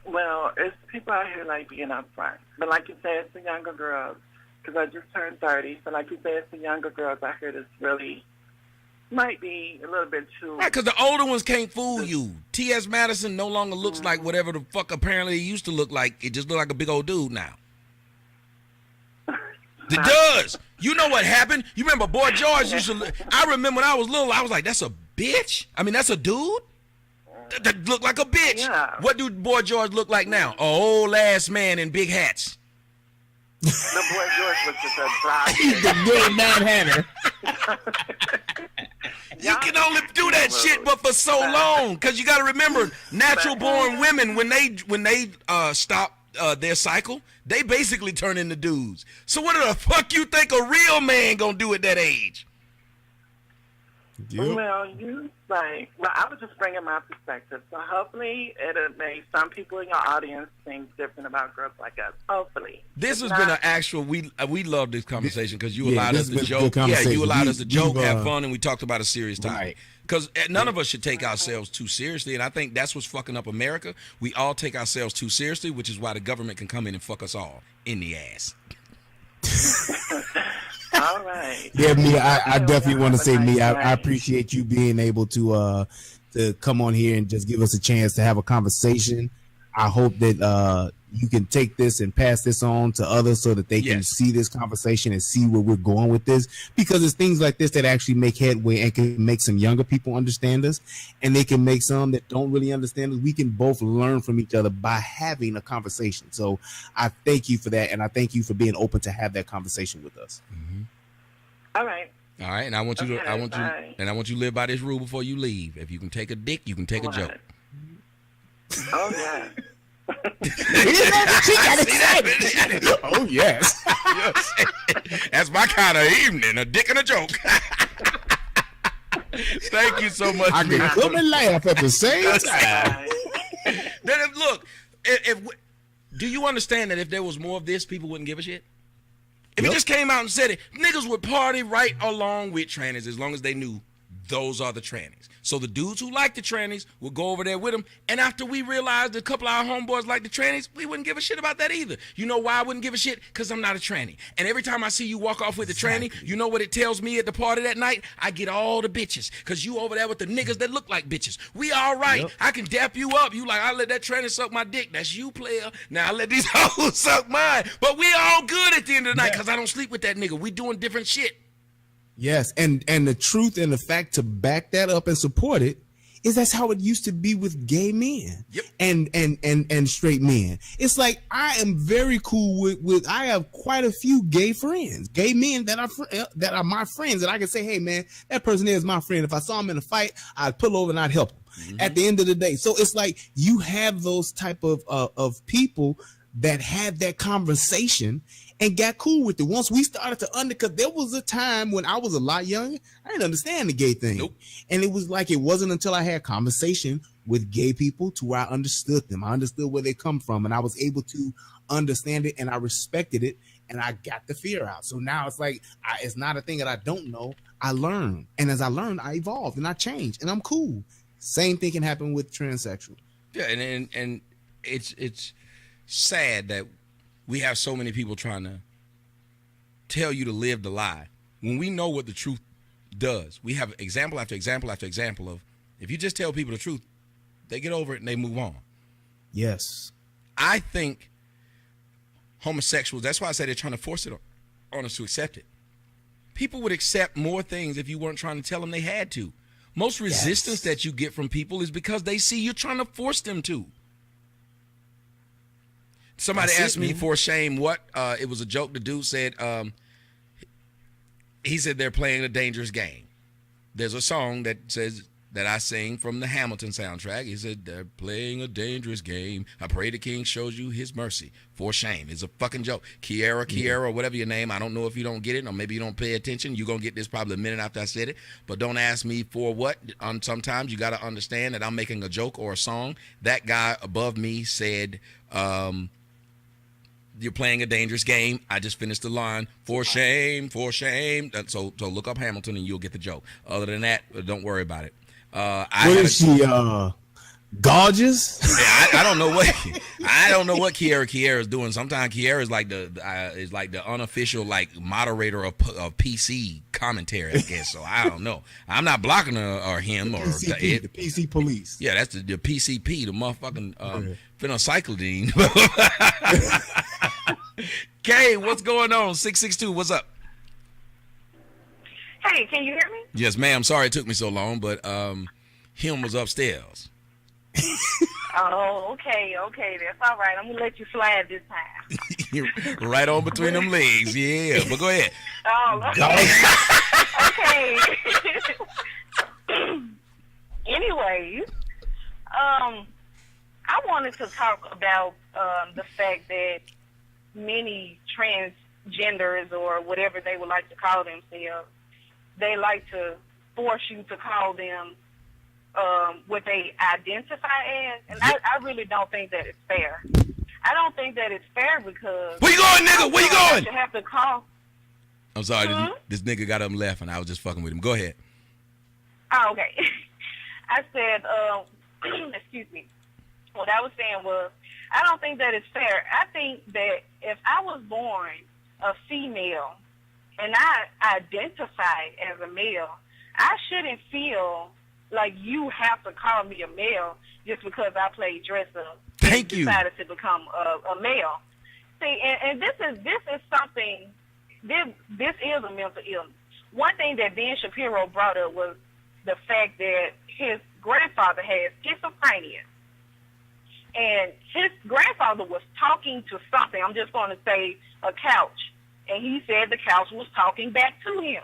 Well, it's people out here like being up front. But like you said, it's the younger girls, because I just turned 30. So like you said, it's the younger girls out here that's really might be a little bit too... Right, because the older ones can't fool you. T.S. Madison no longer looks like whatever the fuck apparently he used to look like. It just look like a big old dude now. It does. You know what happened? You remember Boy George used to... I remember when I was little, I was like, that's a bitch? I mean, that's a dude? That look like a bitch. Yeah. What do Boy George look like now? A old ass man in big hats. The Boy George was just a dry... He's the good Mad Hatter. You can only do that shit but for so long, because you got to remember, natural born women, when they stop their cycle, they basically turn into dudes. So what the fuck you think a real man gonna do at that age? Yep. Well, I was just bringing my perspective. So hopefully it'll make some people in your audience think different about girls like us. Hopefully. This has been an actual, we love this conversation because you allowed us to joke. Yeah, you allowed us to joke, have fun, and we talked about a serious topic. Because none of us should take ourselves too seriously, and I think that's what's fucking up America. We all take ourselves too seriously, which is why the government can come in and fuck us all in the ass. All right. Yeah, Mia, I definitely want to say, Mia, I appreciate you being able to come on here and just give us a chance to have a conversation. I hope that you can take this and pass this on to others so that they can see this conversation and see where we're going with this, because it's things like this that actually make headway and can make some younger people understand us, and they can make some that don't really understand us. We can both learn from each other by having a conversation. So I thank you for that, and I thank you for being open to have that conversation with us. All right. All right, and I want you to, bye. I want you to live by this rule before you leave. If you can take a dick, you can take a joke. Oh yeah. She got excited. Oh yes. That's my kind of evening, a dick and a joke. Thank you so much. I can come and laugh at the same time. Then look, do you understand that if there was more of this, people wouldn't give a shit? If he just came out and said it, niggas would party right along with trannies as long as they knew those are the trannies. So the dudes who like the trannies would go over there with them. And after we realized a couple of our homeboys like the trannies, we wouldn't give a shit about that either. You know why I wouldn't give a shit? Because I'm not a tranny. And every time I see you walk off with the tranny, you know what it tells me at the party that night? I get all the bitches. Because you over there with the niggas that look like bitches. We all right. Yep. I can dap you up. You like, I let that tranny suck my dick. That's you, player. Now I let these hoes suck mine. But we all good at the end of the night because I don't sleep with that nigga. We doing different shit. Yes, and the truth and the fact to back that up and support it is that's how it used to be with gay men and straight men. It's like I am very cool with I have quite a few gay friends, gay men that are my friends, and I can say, hey man, that person is my friend. If I saw him in a fight, I'd pull over and I'd help him. At the end of the day. So it's like you have those type of people that had that conversation and got cool with it. Once we started to because there was a time when I was a lot younger, I didn't understand the gay thing. Nope. And it was like, it wasn't until I had conversation with gay people to where I understood them. I understood where they come from, and I was able to understand it, and I respected it, and I got the fear out. So now it's like, it's not a thing that I don't know. I learn. And as I learn, I evolve and I change, and I'm cool. Same thing can happen with transsexual. Yeah. And it's sad that we have so many people trying to tell you to live the lie when we know what the truth does. We have example after example after example of, if you just tell people the truth, they get over it and they move on. Yes. I think homosexuals, that's why I say they're trying to force it on us to accept it. People would accept more things if you weren't trying to tell them they had to. Most resistance that you get from people is because they see you're trying to force them to. Somebody asked me for shame what it was a joke. The dude said he said they're playing a dangerous game. There's a song that says that I sing from the Hamilton soundtrack. He said they're playing a dangerous game. I pray the king shows you his mercy. For shame. It's a fucking joke. Kiara, whatever your name. I don't know if you don't get it or maybe you don't pay attention. You're going to get this probably a minute after I said it. But don't ask me for what. Sometimes you got to understand that I'm making a joke or a song. That guy above me said, you're playing a dangerous game. I just finished the line. For shame, for shame. So look up Hamilton and you'll get the joke. Other than that, don't worry about it. What is she? Gorgeous? Yeah, I don't know what Kiara is doing. Sometimes Kiara is like the unofficial like moderator of PC commentary, I guess. So I don't know. I'm not blocking her or him or the PC police. Yeah, that's the PCP, the motherfucking phencyclidine. Kay, what's going on? 662, what's up? Hey, can you hear me? Yes, ma'am. Sorry it took me so long, but him was upstairs. Oh, okay. That's all right. I'm going to let you slide this time. Right on between them legs, yeah. But go ahead. Oh, okay. Anyways, I wanted to talk about the fact that many transgenders or whatever they would like to call themselves, they like to force you to call them what they identify as, and I really don't think that it's fair. I don't think that it's fair because... Where you going, nigga? Where you going? You have to call... I'm sorry, this nigga got up and left, and I was just fucking with him. Go ahead. Oh, okay. I said, excuse me. What I was saying was, I don't think that it's fair. I think that if I was born a female and I identify as a male, I shouldn't feel like you have to call me a male just because I played dress up. Thank you. Decided to become a male. See, and this is something. This is a mental illness. One thing that Ben Shapiro brought up was the fact that his grandfather had schizophrenia, and his grandfather was talking to something. I'm just going to say a couch, and he said the couch was talking back to him.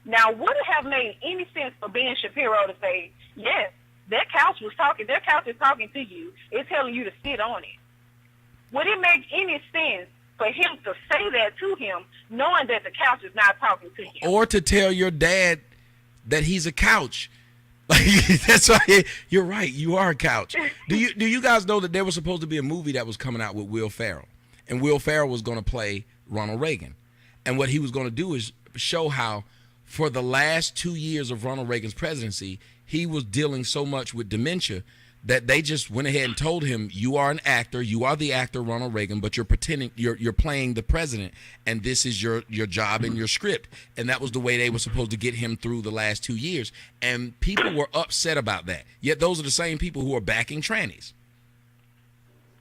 Now, would it have made any sense for Ben Shapiro to say, yes, that couch is talking to you. It's telling you to sit on it. Would it make any sense for him to say that to him, knowing that the couch is not talking to him? Or to tell your dad that he's a couch. Like, that's why you're right. You are a couch. Do you guys know that there was supposed to be a movie that was coming out with Will Ferrell, and Will Ferrell was going to play Ronald Reagan, and what he was going to do is show how for the last 2 years of Ronald Reagan's presidency, he was dealing so much with dementia that they just went ahead and told him, you are an actor, you are the actor Ronald Reagan, but you're pretending you're playing the president, and this is your job in your script. And that was the way they were supposed to get him through the last 2 years. And people were upset about that. Yet those are the same people who are backing trannies.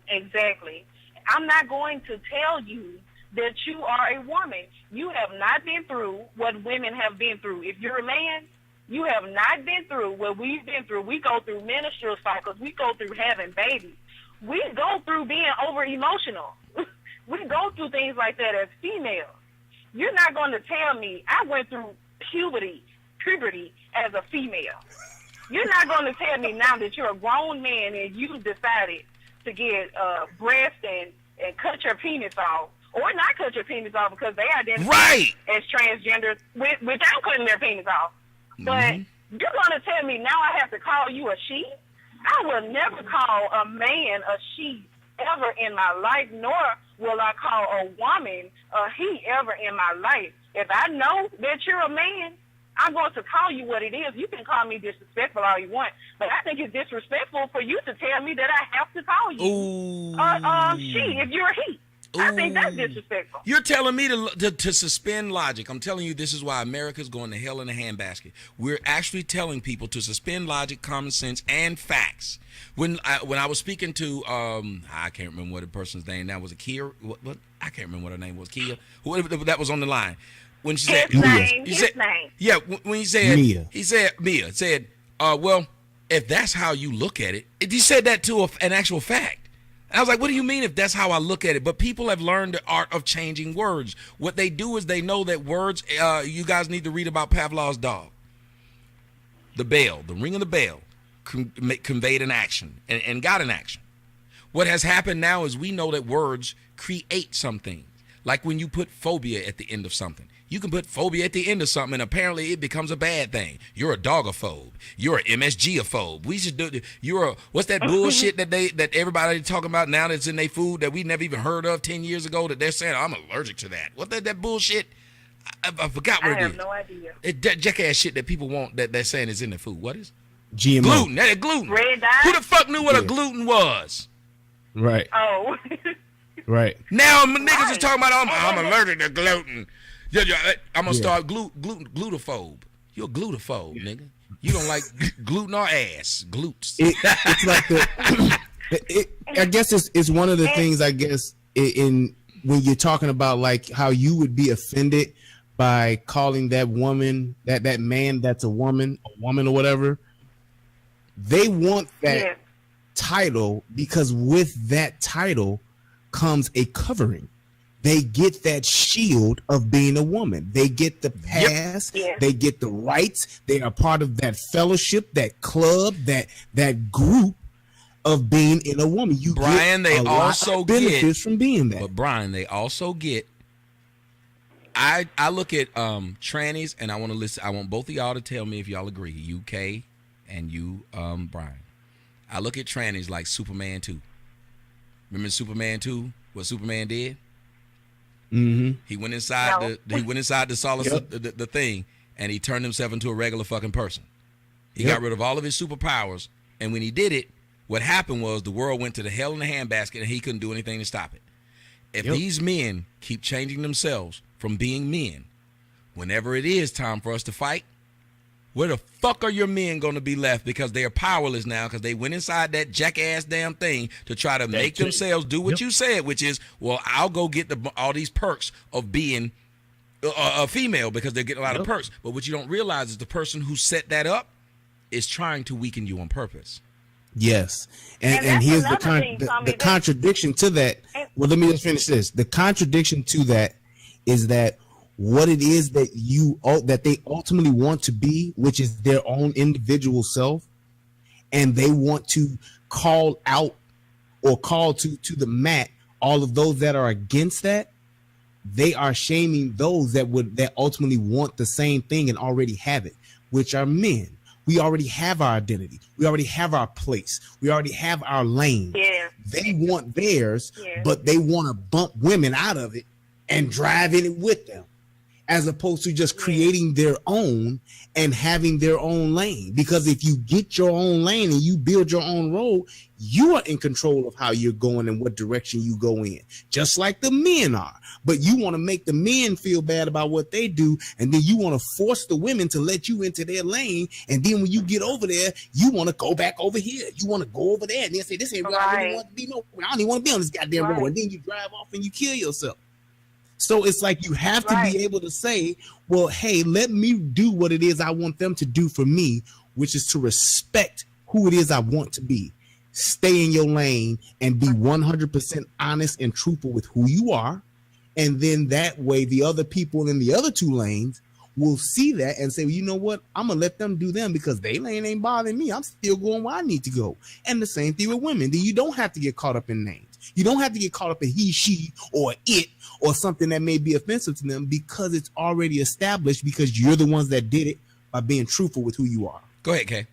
Exactly. I'm not going to tell you that you are a woman. You have not been through what women have been through. If you're a man, you have not been through what we've been through. We go through menstrual cycles. We go through having babies. We go through being over-emotional. We go through things like that as females. You're not going to tell me I went through puberty as a female. You're not going to tell me now that you're a grown man and you decided to get breast and cut your penis off, or not cut your penis off because they identify as transgender without cutting their penis off. But you're going to tell me now I have to call you a she? I will never call a man a she ever in my life, nor will I call a woman a he ever in my life. If I know that you're a man, I'm going to call you what it is. You can call me disrespectful all you want, but I think it's disrespectful for you to tell me that I have to call you she if you're a he. I think that's disrespectful. You're telling me to suspend logic. I'm telling you, this is why America's going to hell in a handbasket. We're actually telling people to suspend logic, common sense, and facts. When I was speaking to I can't remember what the person's name now was. Kia? What? I can't remember what her name was. Kia? Whoever that was on the line. When she said his name. Yeah, when he said Mia. He said Mia said, well, if that's how you look at it, he said that to an actual fact. I was like, what do you mean if that's how I look at it? But people have learned the art of changing words. What they do is they know that words, you guys need to read about Pavlov's dog. The bell, the ring of the bell conveyed an action and got an action. What has happened now is we know that words create something. Like when you put phobia at the end of something. You can put phobia at the end of something, and apparently it becomes a bad thing. You're a dogophobe. You're an MSG-ophobe. We should do. What's that bullshit that everybody talking about now that's in their food that we never even heard of 10 years ago that they're saying I'm allergic to that. What that bullshit? I forgot what it is. I have no idea. That jackass shit that people want that they're saying is in their food. What is? GMO. Gluten. That gluten. Red dye? Who the fuck knew what a gluten was? Right. Oh. Right. Now niggas is talking about I'm allergic to gluten. I'm gonna start glutaphobe. You're a glutaphobe, nigga. You don't like gluten or ass. Glutes. It's like I guess it's one of the things. I guess in when you're talking about like how you would be offended by calling that woman that man that's a woman or whatever. They want that title because with that title comes a covering. They get that shield of being a woman. They get the pass. Yep. They get the rights. They are part of that fellowship, that club, that group of being in a woman. You Brian, get they a also lot of benefits from being that. But Brian, they also get. I look at trannies, and I want to listen. I want both of y'all to tell me if y'all agree. UK and you, Brian. I look at trannies like Superman 2. Remember Superman 2? What Superman did? Mm-hmm. He went inside the solace the thing, and he turned himself into a regular fucking person. He got rid of all of his superpowers, and when he did it, what happened was the world went to the hell in a handbasket, and he couldn't do anything to stop it. If these men keep changing themselves from being men, whenever it is time for us to fight, where the fuck are your men going to be left? Because they are powerless now because they went inside that jackass damn thing to try to make themselves do what you said, which is, well, I'll go get all these perks of being a female because they're getting a lot of perks. But what you don't realize is the person who set that up is trying to weaken you on purpose. Yes. And here's the contradiction to that. Well, let me just finish this. The contradiction to that is that what it is that they ultimately want to be, which is their own individual self, and they want to call out or call to the mat all of those that are against that, they are shaming those that ultimately want the same thing and already have it, which are men. We already have our identity. We already have our place. We already have our lane. Yeah. They want theirs, Yeah. but they want to bump women out of it and drive in it with them, as opposed to just creating their own and having their own lane. Because if you get your own lane and you build your own road, you are in control of how you're going and what direction you go in, just like the men are. But you want to make the men feel bad about what they do, and then you want to force the women to let you into their lane. And then when you get over there, you want to go back over here. You want to go over there and then say, this ain't where I really want to be. No, I don't even want to be on this goddamn road. And then you drive off and you kill yourself. So it's like you have to be able to say, well, hey, let me do what it is I want them to do for me, which is to respect who it is I want to be. Stay in your lane and be 100% honest and truthful with who you are. And then that way, the other people in the other two lanes will see that and say, well, you know what? I'm going to let them do them because they lane ain't bothering me. I'm still going where I need to go. And the same thing with women. Then you don't have to get caught up in names. You don't have to get caught up in he, she, or it, or something that may be offensive to them, because it's already established, because you're the ones that did it by being truthful with who you are. Go ahead, Kay.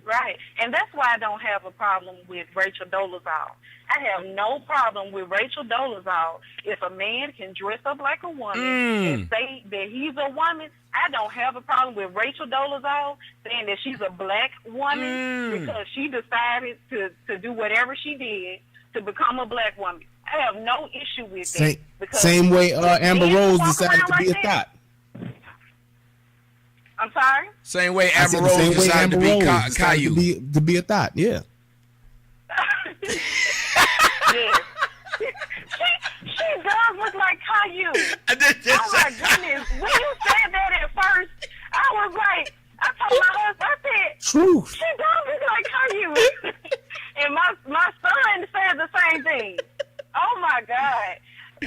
Right. And that's why I don't have a problem with Rachel Dolezal. I have no problem with Rachel Dolezal. If a man can dress up like a woman and say that he's a woman, I don't have a problem with Rachel Dolezal saying that she's a black woman because she decided to do whatever she did to become a black woman. I have no issue with that. Same way Amber Rose decided to be a thought. I'm sorry? Same way Amber Rose decided to be Caillou. To be a thought, yeah. Yeah. She does look like Caillou. Oh my goodness. When you said that at first, I was like, I told my husband, I said, truth. She does look like Caillou. And my son said the same thing. Oh my God.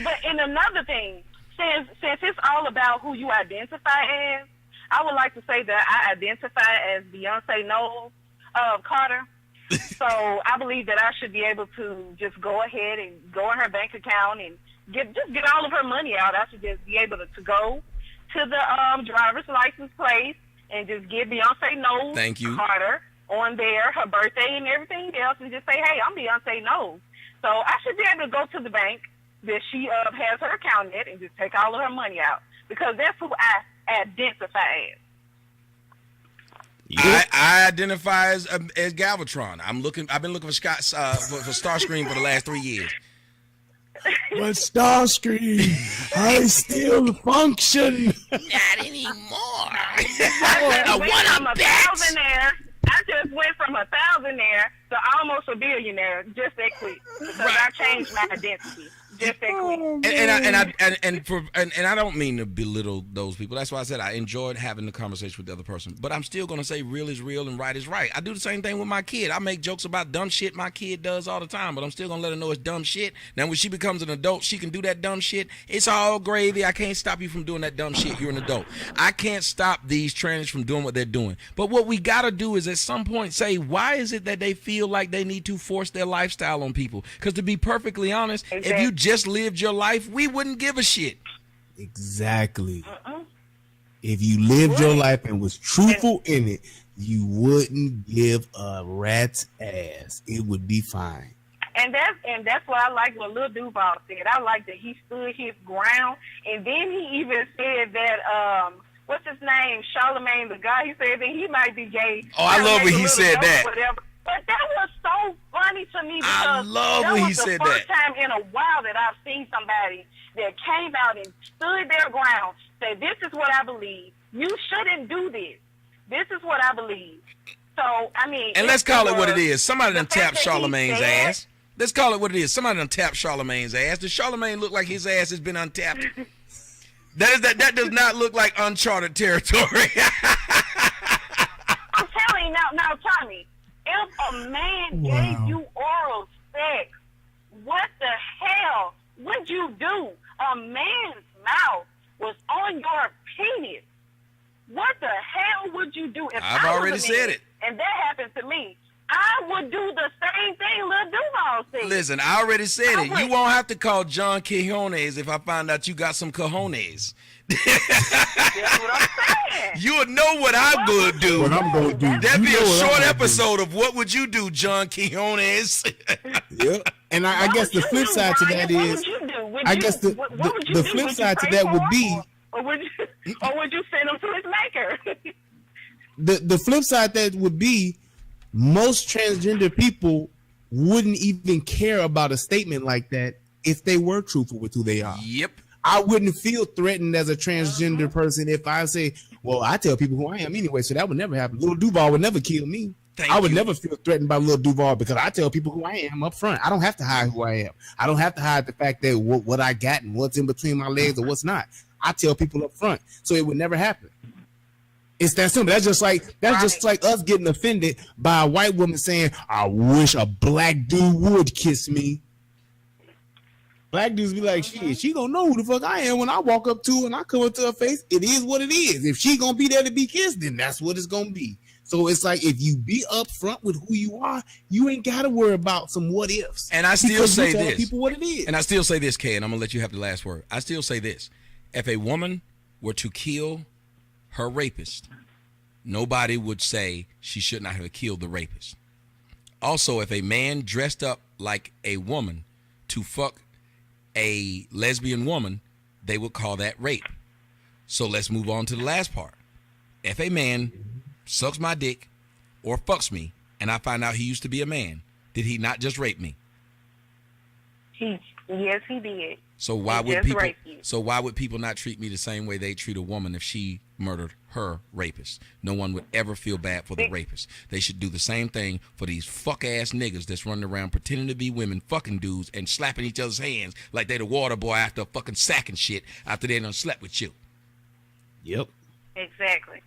But in another thing, since it's all about who you identify as, I would like to say that I identify as Beyonce Knowles Carter. So I believe that I should be able to just go ahead and go in her bank account and get all of her money out. I should just be able to go to the driver's license place and just get Beyonce Knowles Carter on there, her birthday and everything else, and just say, hey, I'm Beyonce Knowles. So I should be able to go to the bank that she has her account at and just take all of her money out, because that's who I identify as. I identify as Galvatron. I've been looking for for Starscream for the last 3 years. But Starscream, I still function. Not anymore. I just went from a thousandaire to almost a billionaire just that quick, because I changed my identity just that quick. And I don't mean to belittle those people. That's why I said I enjoyed having the conversation with the other person. But I'm still gonna say real is real and right is right. I do the same thing with my kid. I make jokes about dumb shit my kid does all the time, but I'm still gonna let her know it's dumb shit. Now when she becomes an adult, she can do that dumb shit. It's all gravy. I can't stop you from doing that dumb shit. You're an adult. I can't stop these trans from doing what they're doing. But what we gotta do is at some point say, why is it that they feel like they need to force their lifestyle on people? Because to be perfectly honest, if you just lived your life, we wouldn't give a shit. Exactly. If you lived your life and was truthful in it, you wouldn't give a rat's ass. It would be fine. And that's what I like what Lil Duval said. I like that he stood his ground, and then he even said that what's his name, Charlamagne the guy. He said that he might be gay. Oh, I love when he said that. But that was so funny to me, because I love when he said that. That was the first time in a while that I've seen somebody that came out and stood their ground, said, this is what I believe. You shouldn't do this. This is what I believe. So, I mean... And let's call it what it is. Somebody done tapped Charlamagne's ass. Let's call it what it is. Somebody done tapped Charlamagne's ass. Does Charlamagne look like his ass has been untapped? That does not look like uncharted territory. I'm telling you now, Tommy, if a man gave you oral sex, what the hell would you do? A man's mouth was on your penis, what the hell would you do if I've I was already a said man it. and that happened to me? I would do the same thing Lil Duval said. Listen, I already said it. I You would- won't have to call John Quijones if I find out you got some cojones. That's what I'm saying. You would know what I'm going to do. What I'm gonna do? That'd You be know a what I'm short gonna do. episode of What Would You Do, John Quijones? Yep. And I What guess would the you flip do, side to Brian? that What is, would you do? Would I you- guess what would you the do? flip Would you side to pray that for would him, be or would you send him to his maker? the flip side that would be most transgender people wouldn't even care about a statement like that if they were truthful with who they are. Yep. I wouldn't feel threatened as a transgender person if I say, well, I tell people who I am anyway, so that would never happen. Lil Duval would never kill me. Thank I would you. never feel threatened by Lil Duval because I tell people who I am up front. I don't have to hide who I am. I don't have to hide the fact that what I got and what's in between my legs or what's not. I tell people up front, so it would never happen. It's that simple. That's just like us getting offended by a white woman saying, "I wish a black dude would kiss me." Black dudes be like, "Shit, she gonna know who the fuck I am when I walk up to her and I come up to her face. It is what it is. If she gonna be there to be kissed, then that's what it's gonna be." So it's like if you be upfront with who you are, you ain't gotta worry about some what ifs. And I still Because you say tell this. people what it is. And I still say this, Kay, and I'm going to let you have the last word. I still say this. If a woman were to kill her rapist, nobody would say she should not have killed the rapist. Also, if a man dressed up like a woman to fuck a lesbian woman, they would call that rape. So let's move on to the last part. If a man sucks my dick or fucks me and I find out he used to be a man, did he not just rape me? Yes, he did. So why He would just people? raped you. So why would people not treat me the same way they treat a woman if she murdered her rapist? No one would ever feel bad for the rapist. They should do the same thing for these fuck ass niggas that's running around pretending to be women, fucking dudes, and slapping each other's hands like they the water boy after a fucking sack and shit after they done slept with you. Yep. Exactly.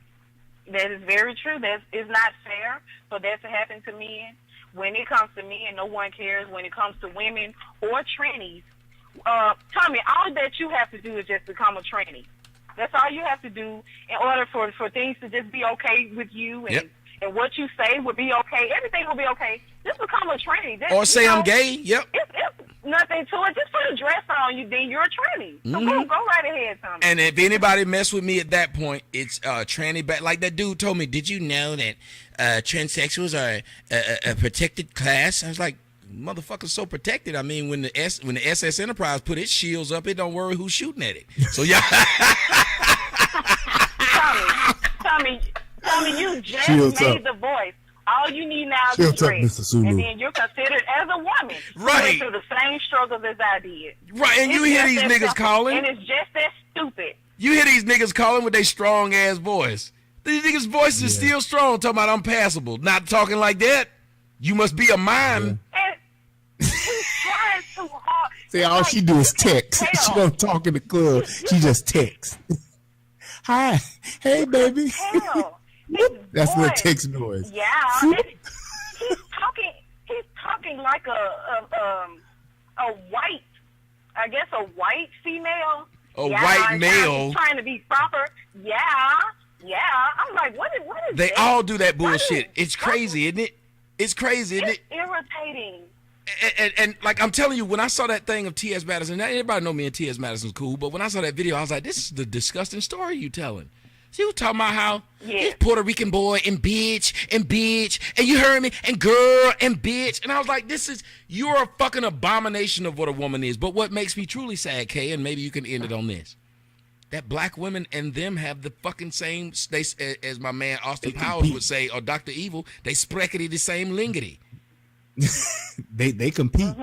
That is very true. That is not fair for that to happen to men. When it comes to men, no one cares. When it comes to women or trannies, Tommy, all that you have to do is just become a tranny. That's all you have to do in order for things to just be okay with you, and, Yep. and what you say will be okay. Everything will be okay. Just become a tranny. Or say I'm gay. Yep. It's nothing to it. Just put a dress on you, then you're a tranny. So go right ahead, Tommy. And if anybody mess with me at that point, it's tranny back. Like that dude told me, did you know that transsexuals are a protected class? I was like, motherfucker's so protected. I mean, when the SS Enterprise put its shields up, it don't worry who's shooting at it. So yeah. Tommy, you just Shields made up. the voice. All you need now is Shields a up, dress. Mr. Sulu. And then you're considered as a woman. Right. You went through the same struggles as I did. Right, and you It's hear just these that niggas simple. calling. And it's just that stupid. You hear these niggas calling with their strong ass voice. These niggas' voices is still strong, talking about I'm passable. Not talking like that. You must be a mime. And he's trying too hard. Say It's all like, she do is you can text. She tell. don't talk in the club. She just texts. Hi, hey baby. Hell, his That's what voice- text noise. Yeah, and he's talking like a white, I guess a white female. A white and male. trying to be proper. Yeah. I'm like, what is They that? all do that What bullshit. is- It's crazy, isn't it? It's crazy, isn't It's it? irritating. And like I'm telling you, when I saw that thing of T.S. Madison, now everybody know me and T.S. Madison's cool, but when I saw that video, I was like, this is the disgusting story you telling. She was talking about how this Puerto Rican boy and bitch, and you heard me, and girl, and bitch. And I was like, you're a fucking abomination of what a woman is. But what makes me truly sad, Kay, and maybe you can end it on this, that black women and them have the fucking same, as my man Austin Powers would say, or Dr. Evil, they spreckety the same lingity. They compete.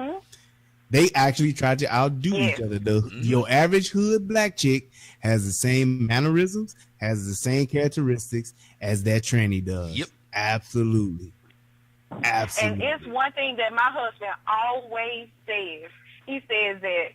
They actually try to outdo each other. Your average hood black chick has the same mannerisms, has the same characteristics as that tranny does. Yep. Absolutely. And it's one thing that my husband always says. He says that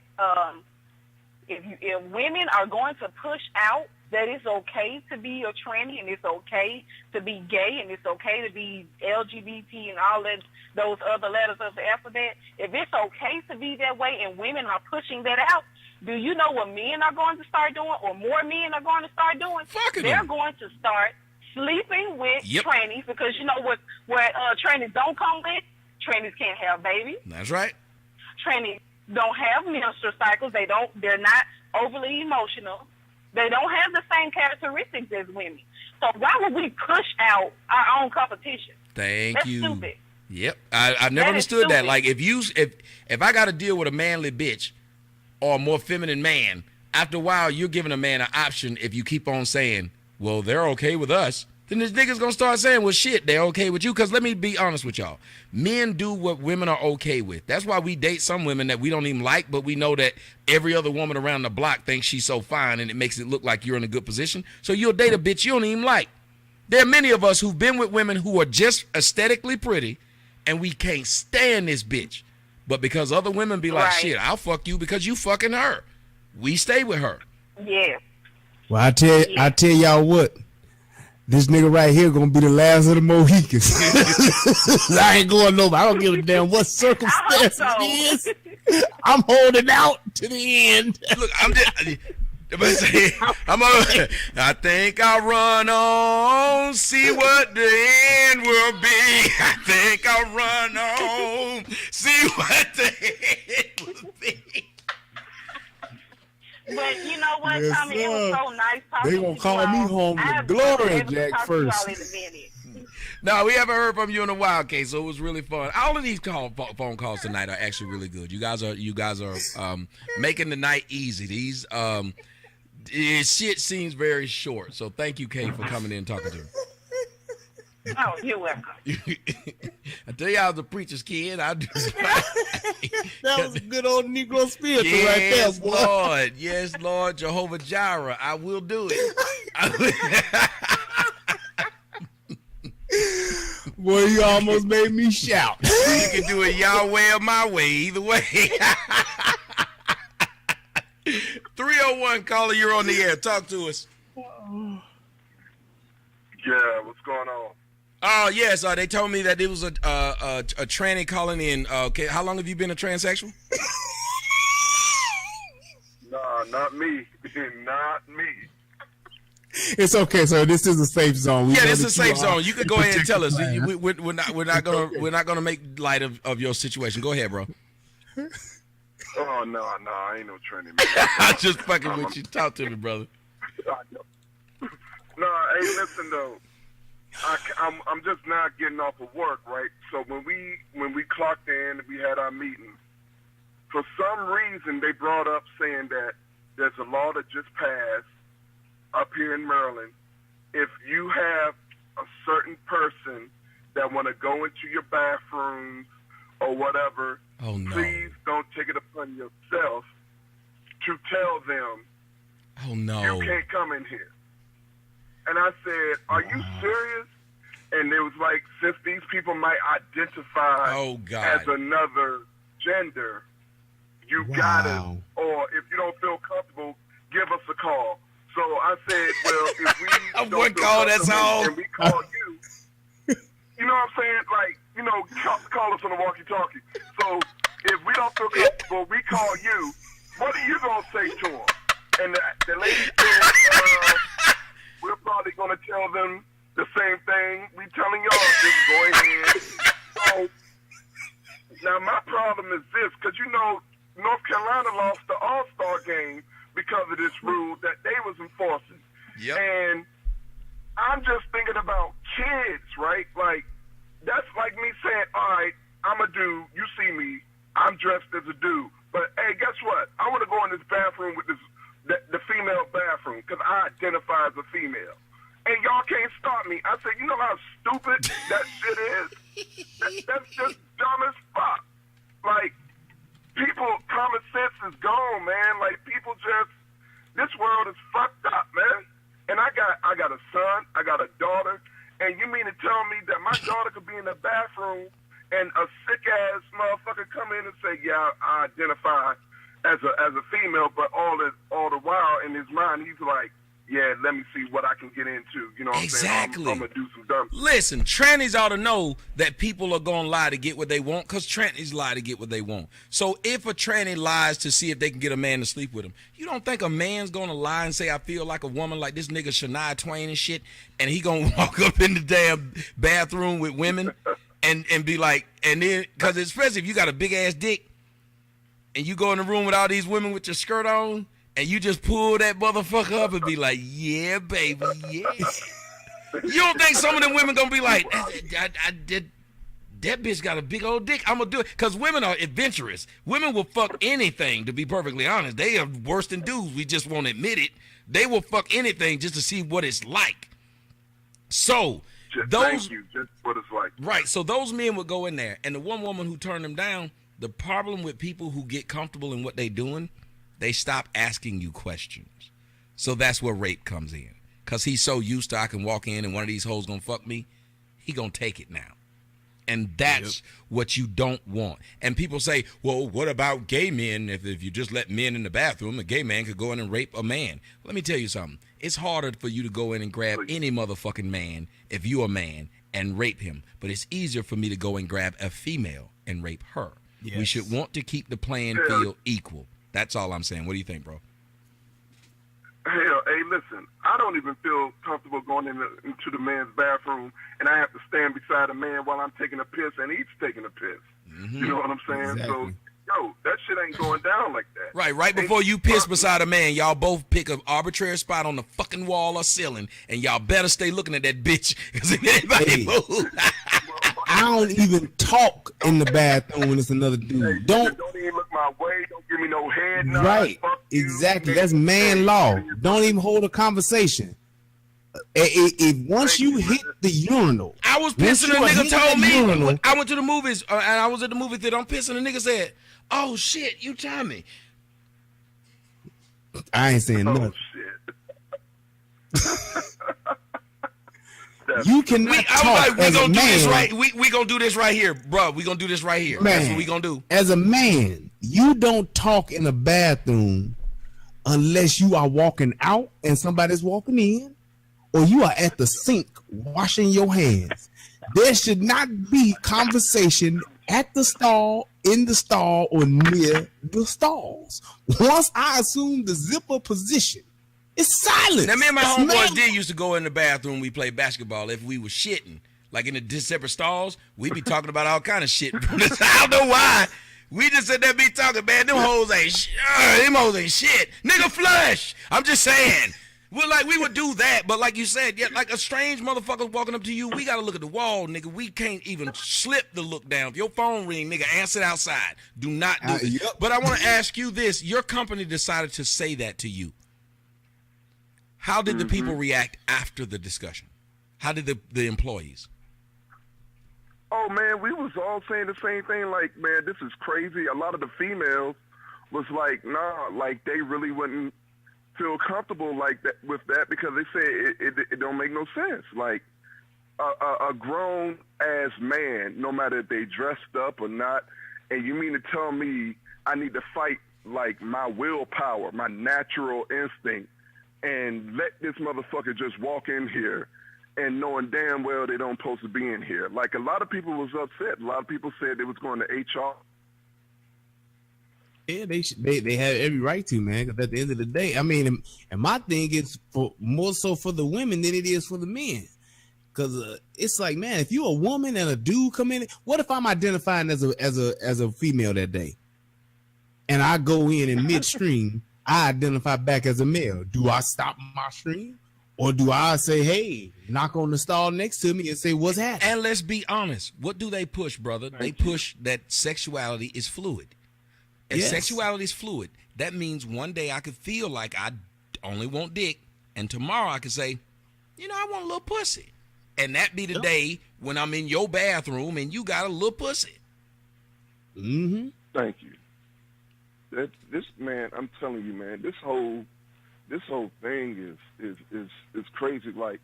if women are going to push out that it's okay to be a tranny and it's okay to be gay and it's okay to be LGBT and all that, those other letters of the alphabet, if it's okay to be that way and women are pushing that out, do you know what men are going to start doing, or more men are going to start doing? Fucking They're them. going to start sleeping with trannies, because you know what trannies don't come with? Trannies can't have babies. That's right. Trannies don't have menstrual cycles. They're not overly emotional. They don't have the same characteristics as women. So why would we push out our own competition? Thank you. That's stupid. Yep. I never understood that. Like if I got to deal with a manly bitch or a more feminine man, after a while you're giving a man an option. If you keep on saying, well, they're okay with us, then this nigga's gonna start saying, well, shit, they're okay with you. Because let me be honest with y'all. Men do what women are okay with. That's why we date some women that we don't even like, but we know that every other woman around the block thinks she's so fine, and it makes it look like you're in a good position. So you'll date a bitch you don't even like. There are many of us who've been with women who are just aesthetically pretty, and we can't stand this bitch. But because other women be like, shit, I'll fuck you because you fucking her, we stay with her. Yeah. Well, I tell y'all what. This nigga right here gonna be the last of the Mohicans. I ain't going nowhere. I don't give a damn what circumstance it is. I'm holding out to the end. Look, I think I'll run on, see what the end will be. I think I'll run on, see what the end will be. But you know what, yes, Tommy? It was so nice talking to you. They gonna call me home to Glory Jack first. No, we haven't heard from you in a while, Kay, so it was really fun. All of these phone calls tonight are actually really good. You guys are making the night easy. These shit seems very short. So thank you, Kay, for coming in and talking to me. Oh, you're welcome. I tell you, I was a preacher's kid. That was a good old Negro spiritual right there, boy. Lord. Yes, Lord. Jehovah Jireh. I will do it. Boy, you almost made me shout. You can do it Yahweh or my way. Either way. 301 caller, you're on the air. Talk to us. Yeah, what's going on? Oh, yes. They told me that it was a tranny calling in. Okay, how long have you been a transsexual? Nah, not me. Not me. It's okay, sir. This is a safe zone. This is a safe zone. You can go ahead and tell us. We're not gonna make light of your situation. Go ahead, bro. Oh no, I ain't no tranny man. I'm just fucking with you. Talk to me, brother. No, hey, listen though. I'm just now getting off of work, right? So when we clocked in, we had our meeting. For some reason, they brought up saying that there's a law that just passed up here in Maryland. If you have a certain person that want to go into your bathrooms or whatever, please don't take it upon yourself to tell them, you can't come in here. And I said, are you serious? And it was like, since these people might identify as another gender, you gotta, or if you don't feel comfortable, give us a call. So I said, well, if we don't feel comfortable and we call you, you know what I'm saying? Like, you know, call us on the walkie-talkie. So if we don't feel comfortable, we call you. What are you gonna say to them? And the lady said, we're probably going to tell them the same thing we telling y'all. Just go ahead. So, now, my problem is this, because, you know, North Carolina lost the All-Star game because of this rule that they was enforcing. Yep. And I'm just thinking about kids, right? Like, that's like me saying, all right, I'm a dude. You see me. I'm dressed as a dude. But, hey, guess what? I want to go in this bathroom with the female bathroom because I identify as a female. And y'all can't stop me. I said, you know how stupid that shit is? That's just dumb as fuck. Like, people, common sense is gone, man. Like, people just, this world is fucked up, man. And I got a son, I got a daughter, and you mean to tell me that my daughter could be in the bathroom and a sick-ass motherfucker come in and say, yeah, I identify as a female, but all the while in his mind he's like, yeah, let me see what I can get into. You know what Exactly. I'm saying? I'm gonna do some dumb shit. Listen, trannies ought to know that people are gonna lie to get what they want, because trannies lie to get what they want. So if a tranny lies to see if they can get a man to sleep with him, you don't think a man's gonna lie and say, I feel like a woman like this nigga Shania Twain and shit, and he gonna walk up in the damn bathroom with women and be like, and then, because especially if you got a big ass dick and you go in the room with all these women with your skirt on, and you just pull that motherfucker up and be like, yeah, baby, yeah. You don't think some of them women gonna be like, that bitch got a big old dick, I'm gonna do it? Because women are adventurous. Women will fuck anything, to be perfectly honest. They are worse than dudes. We just won't admit it. They will fuck anything just to see what it's like. So, Thank you. Just what it's like. Right, so those men would go in there, and the one woman who turned them down, the problem with people who get comfortable in what they doing, they stop asking you questions. So that's where rape comes in. Because he's so used to, I can walk in and one of these hoes gonna fuck me, he gonna take it now. And that's what you don't want. And people say, well, what about gay men? If you just let men in the bathroom, a gay man could go in and rape a man. Let me tell you something. It's harder for you to go in and grab any motherfucking man, if you're a man, and rape him. But it's easier for me to go and grab a female and rape her. Yes. We should want to keep the playing field equal. That's all I'm saying. What do you think, bro? Hell, hey, listen, I don't even feel comfortable going into the man's bathroom and I have to stand beside a man while I'm taking a piss and he's taking a piss. Mm-hmm. You know what I'm saying? Exactly. So, yo, that shit ain't going down like that. Right before you piss beside a man, y'all both pick an arbitrary spot on the fucking wall or ceiling, and y'all better stay looking at that bitch, because if anybody move... I don't even talk in the bathroom when it's another dude. Hey, don't even look my way. Don't give me no head nod. Right. Fuck Exactly. You. That's man law. Don't even hold a conversation. If once you hit the urinal, I was pissing. A nigga told me. Urinal, I went to the movies and I was at the movie theater. I'm pissing. The nigga said, "Oh shit, you Tommy." I ain't saying nothing. Shit. You cannot talk as a man. We gonna do this right here, bro. We gonna do this right here. Man, that's what we gonna do. As a man, you don't talk in a bathroom unless you are walking out and somebody's walking in, or you are at the sink washing your hands. There should not be conversation at the stall, in the stall, or near the stalls. Once I assume the zipper position, it's silent. Now, me and my homeboys used to go in the bathroom. We play basketball. If we were shitting, like in the separate stalls, we'd be talking about all kind of shit. I don't know why. We just said that be talking, man. Them hoes ain't shit. Nigga, flush. I'm just saying. Well, like, we would do that, but like you said, yeah, like a strange motherfucker walking up to you, we gotta look at the wall, nigga. We can't even slip the look down. If your phone ring, nigga, answer it outside. Do not do this. Yep. But I want to ask you this. Your company decided to say that to you. How did the people react after the discussion? How did the employees? Oh, man, we was all saying the same thing, like, man, this is crazy. A lot of the females was like, nah, like, they really wouldn't feel comfortable like that with that, because they say it don't make no sense. Like, a grown-ass man, no matter if they dressed up or not, and you mean to tell me I need to fight, like, my willpower, my natural instinct, and let this motherfucker just walk in here and knowing damn well they don't supposed to be in here. Like, a lot of people was upset. A lot of people said they was going to HR. Yeah, they have every right to, man, because at the end of the day, I mean, and my thing is more so for the women than it is for the men. Because it's like, man, if you a woman and a dude come in, what if I'm identifying as a female that day? And I go in midstream, I identify back as a male. Do I stop my stream? Or do I say, hey, knock on the stall next to me and say, what's happening? And let's be honest. What do they push, brother? They push that sexuality is fluid. If sexuality is fluid, that means one day I could feel like I only want dick, and tomorrow I could say, you know, I want a little pussy. And that be the day when I'm in your bathroom and you got a little pussy. Mm-hmm. Thank you. This man, I'm telling you, man, this whole thing is crazy. Like,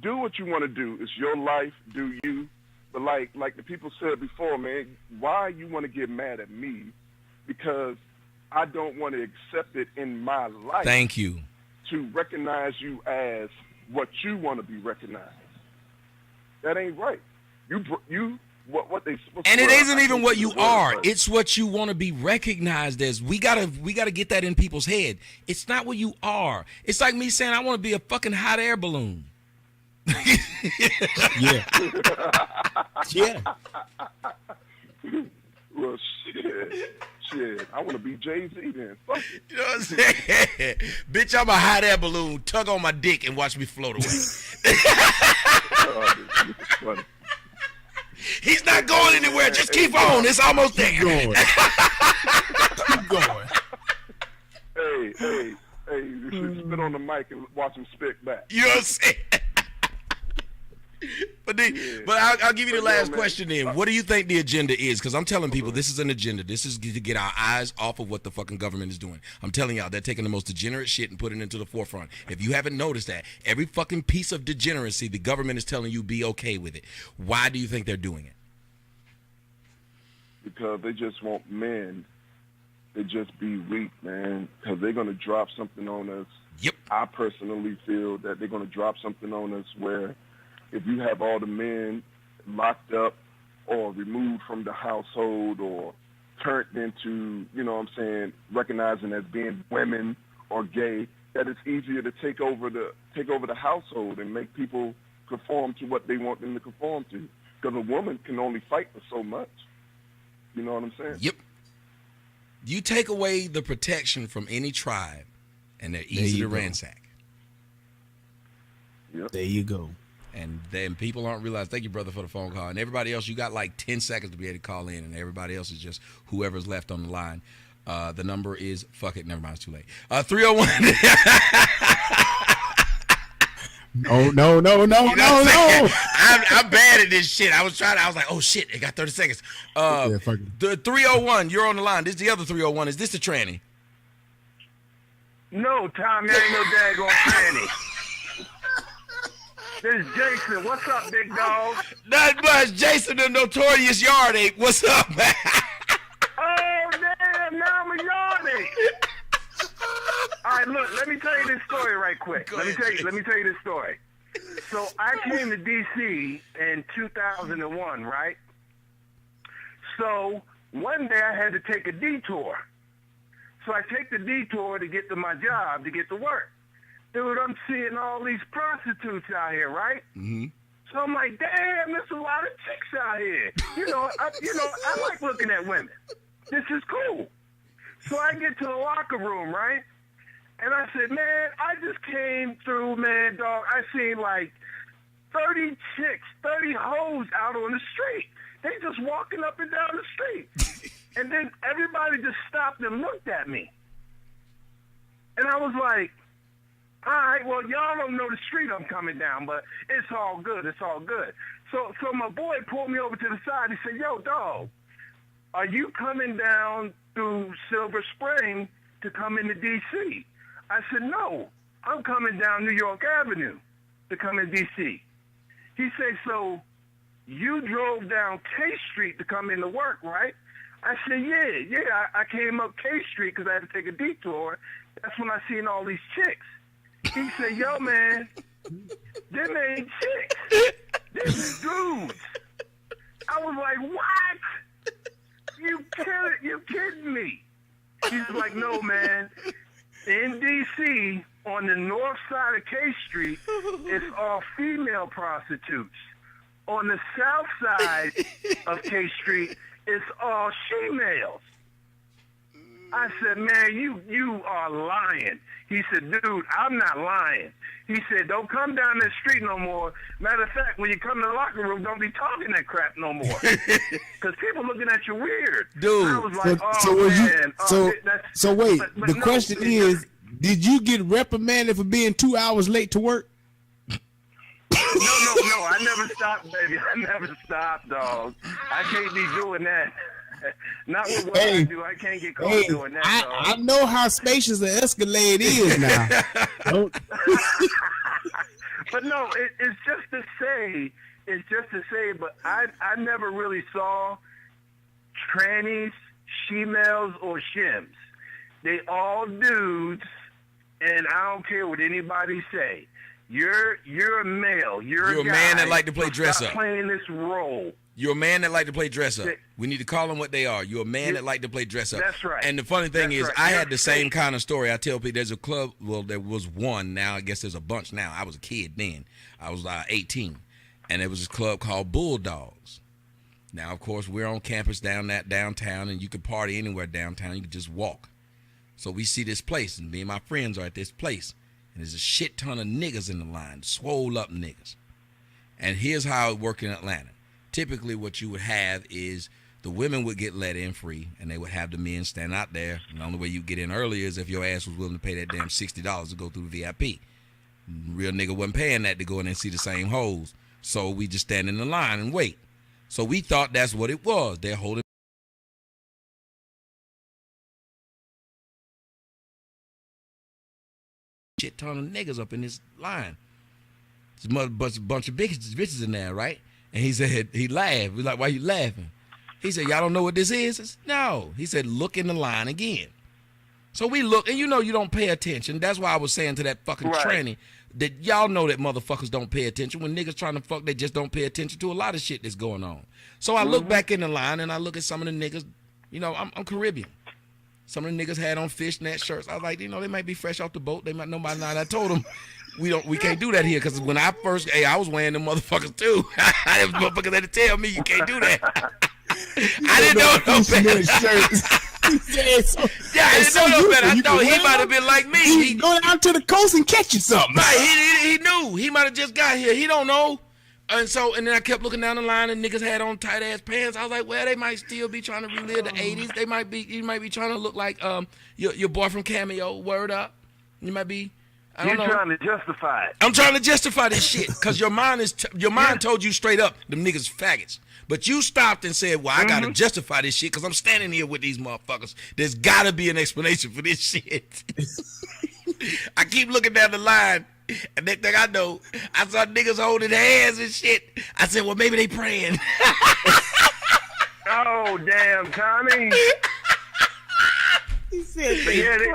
do what you want to do. It's your life. Do you? But like the people said before, man, why you want to get mad at me? Because I don't want to accept it in my life. Thank you. To recognize you as what you want to be recognized. That ain't right. What they supposed and to. it isn't even what you are. It's what you want to be recognized as. We gotta get that in people's head. It's not what you are. It's like me saying I want to be a fucking hot air balloon. Yeah. Yeah. Well, shit. I want to be Jay-Z then. Fuck it. You know what I'm saying? Bitch, I'm a hot air balloon. Tug on my dick and watch me float away. Oh, this is funny. He's not going anywhere. Just keep on. It's almost there. Keep going. Keep going. Hey, you should spit on the mic and watch him spit back. You know what I'm saying? But I'll give you the last question then. What do you think the agenda is? Because I'm telling people this is an agenda. This is to get our eyes off of what the fucking government is doing. I'm telling y'all, they're taking the most degenerate shit and putting it into the forefront. If you haven't noticed that, every fucking piece of degeneracy, the government is telling you be okay with it. Why do you think they're doing it? Because they just want men to just be weak, man. Because they're going to drop something on us. Yep. I personally feel that they're going to drop something on us where if you have all the men locked up or removed from the household or turned into, you know what I'm saying, recognizing as being women or gay, that it's easier to take over the household and make people conform to what they want them to conform to. Because a woman can only fight for so much. You know what I'm saying? Yep. You take away the protection from any tribe, and they're easy to ransack. Yep. There you go. And then people aren't realizing. Thank you, brother, for the phone call. And everybody else, you got like 10 seconds to be able to call in, and everybody else is just whoever's left on the line. The number is, fuck it, never mind, it's too late. 301. No. I'm bad at this shit. I was like, oh shit, it got 30 seconds. The 301, you're on the line. This is the other 301. Is this the tranny? No, Tom, there ain't no daggone tranny. This is Jason. What's up, big dog? Not much. Jason, the notorious yard ape. What's up, man? Oh, damn, now I'm a yard ape. All right, look, let me tell you this story right quick. Let me tell you this story. So I came to D.C. in 2001, right? So one day I had to take a detour. So I take the detour to get to my job, to get to work. Dude, I'm seeing all these prostitutes out here, right? Mm-hmm. So I'm like, damn, there's a lot of chicks out here. I like looking at women. This is cool. So I get to the locker room, right? And I said, man, I just came through, man, dog. I seen like 30 chicks, 30 hoes out on the street. They just walking up and down the street. And then everybody just stopped and looked at me. And I was like, all right, well, y'all don't know the street I'm coming down, but it's all good. It's all good. So my boy pulled me over to the side. He said, yo, dog, are you coming down through Silver Spring to come into D.C.? I said, no, I'm coming down New York Avenue to come in D.C. He said, so you drove down K Street to come into work, right? I said, yeah, I came up K Street because I had to take a detour. That's when I seen all these chicks. He said, yo, man, them ain't chicks. Them dudes. I was like, what? You kidding me? He's like, no, man. In D.C., on the north side of K Street, it's all female prostitutes. On the south side of K Street, it's all she-males. I said, man, you are lying. He said, dude, I'm not lying. He said, don't come down the street no more. Matter of fact, when you come to the locker room, don't be talking that crap no more. Because people looking at you weird. Dude, I was like, man. So wait, but the question is, did you get reprimanded for being 2 hours late to work? No, I never stopped, baby. I never stopped, dog. I can't be doing that. Not with what I do. I can't get caught doing that. I know how spacious the Escalade is now. But no, it's just to say. But I never really saw trannies, she-males, or shims. They all dudes, and I don't care what anybody say. You're a male. You're a guy, man that like to play dress stop up. Playing this role. You're a man that like to play dress up. We need to call them what they are. You're a man that like to play dress up. That's right. And the funny thing is, right. I had the same kind of story. I tell people there's a club. Well, there was one. Now I guess there's a bunch now. I was a kid then. I was 18, and there was this club called Bulldogs. Now, of course, we're on campus downtown, and you can party anywhere downtown. You can just walk. So we see this place, and me and my friends are at this place, and there's a shit ton of niggas in the line, swole up niggas. And here's how it worked in Atlanta. Typically what you would have is the women would get let in free, and they would have the men stand out there. And the only way you get in earlier is if your ass was willing to pay that damn $60 to go through the VIP. Real nigga wasn't paying that to go in and see the same hoes. So we just stand in the line and wait. So we thought that's what it was. They're holding shit ton of niggas up in this line. There's a bunch of bitches in there, right? And he said, he laughed. We're like, why you laughing? He said, y'all don't know what this is? I said, no. He said, look in the line again. So we look, and you know you don't pay attention. That's why I was saying to that fucking tranny that y'all know that motherfuckers don't pay attention. When niggas trying to fuck, they just don't pay attention to a lot of shit that's going on. So I look back in the line, and I look at some of the niggas. You know, I'm Caribbean. Some of the niggas had on fishnet shirts. I was like, you know, they might be fresh off the boat. They might know by now. I told them, we can't do that here, because when I first, I was wearing them motherfuckers too. I was motherfuckers had to tell me you can't do that. I didn't know no better. I didn't know no better. I thought he might have been like me. He go down to the coast and catch you something. Right, he knew. He might have just got here. He don't know. And then I kept looking down the line, and niggas had on tight ass pants. I was like, well, they might still be trying to relive the '80s. You might be trying to look like your boy from Cameo. Word up. You might be. I don't know. You're trying to justify it. I'm trying to justify this shit because your mind told you straight up them niggas faggots. But you stopped and said, well, I got to justify this shit because I'm standing here with these motherfuckers. There's got to be an explanation for this shit. I keep looking down the line, and next thing I know, I saw niggas holding hands and shit. I said, well, maybe they praying. Oh, damn, Tommy. He said,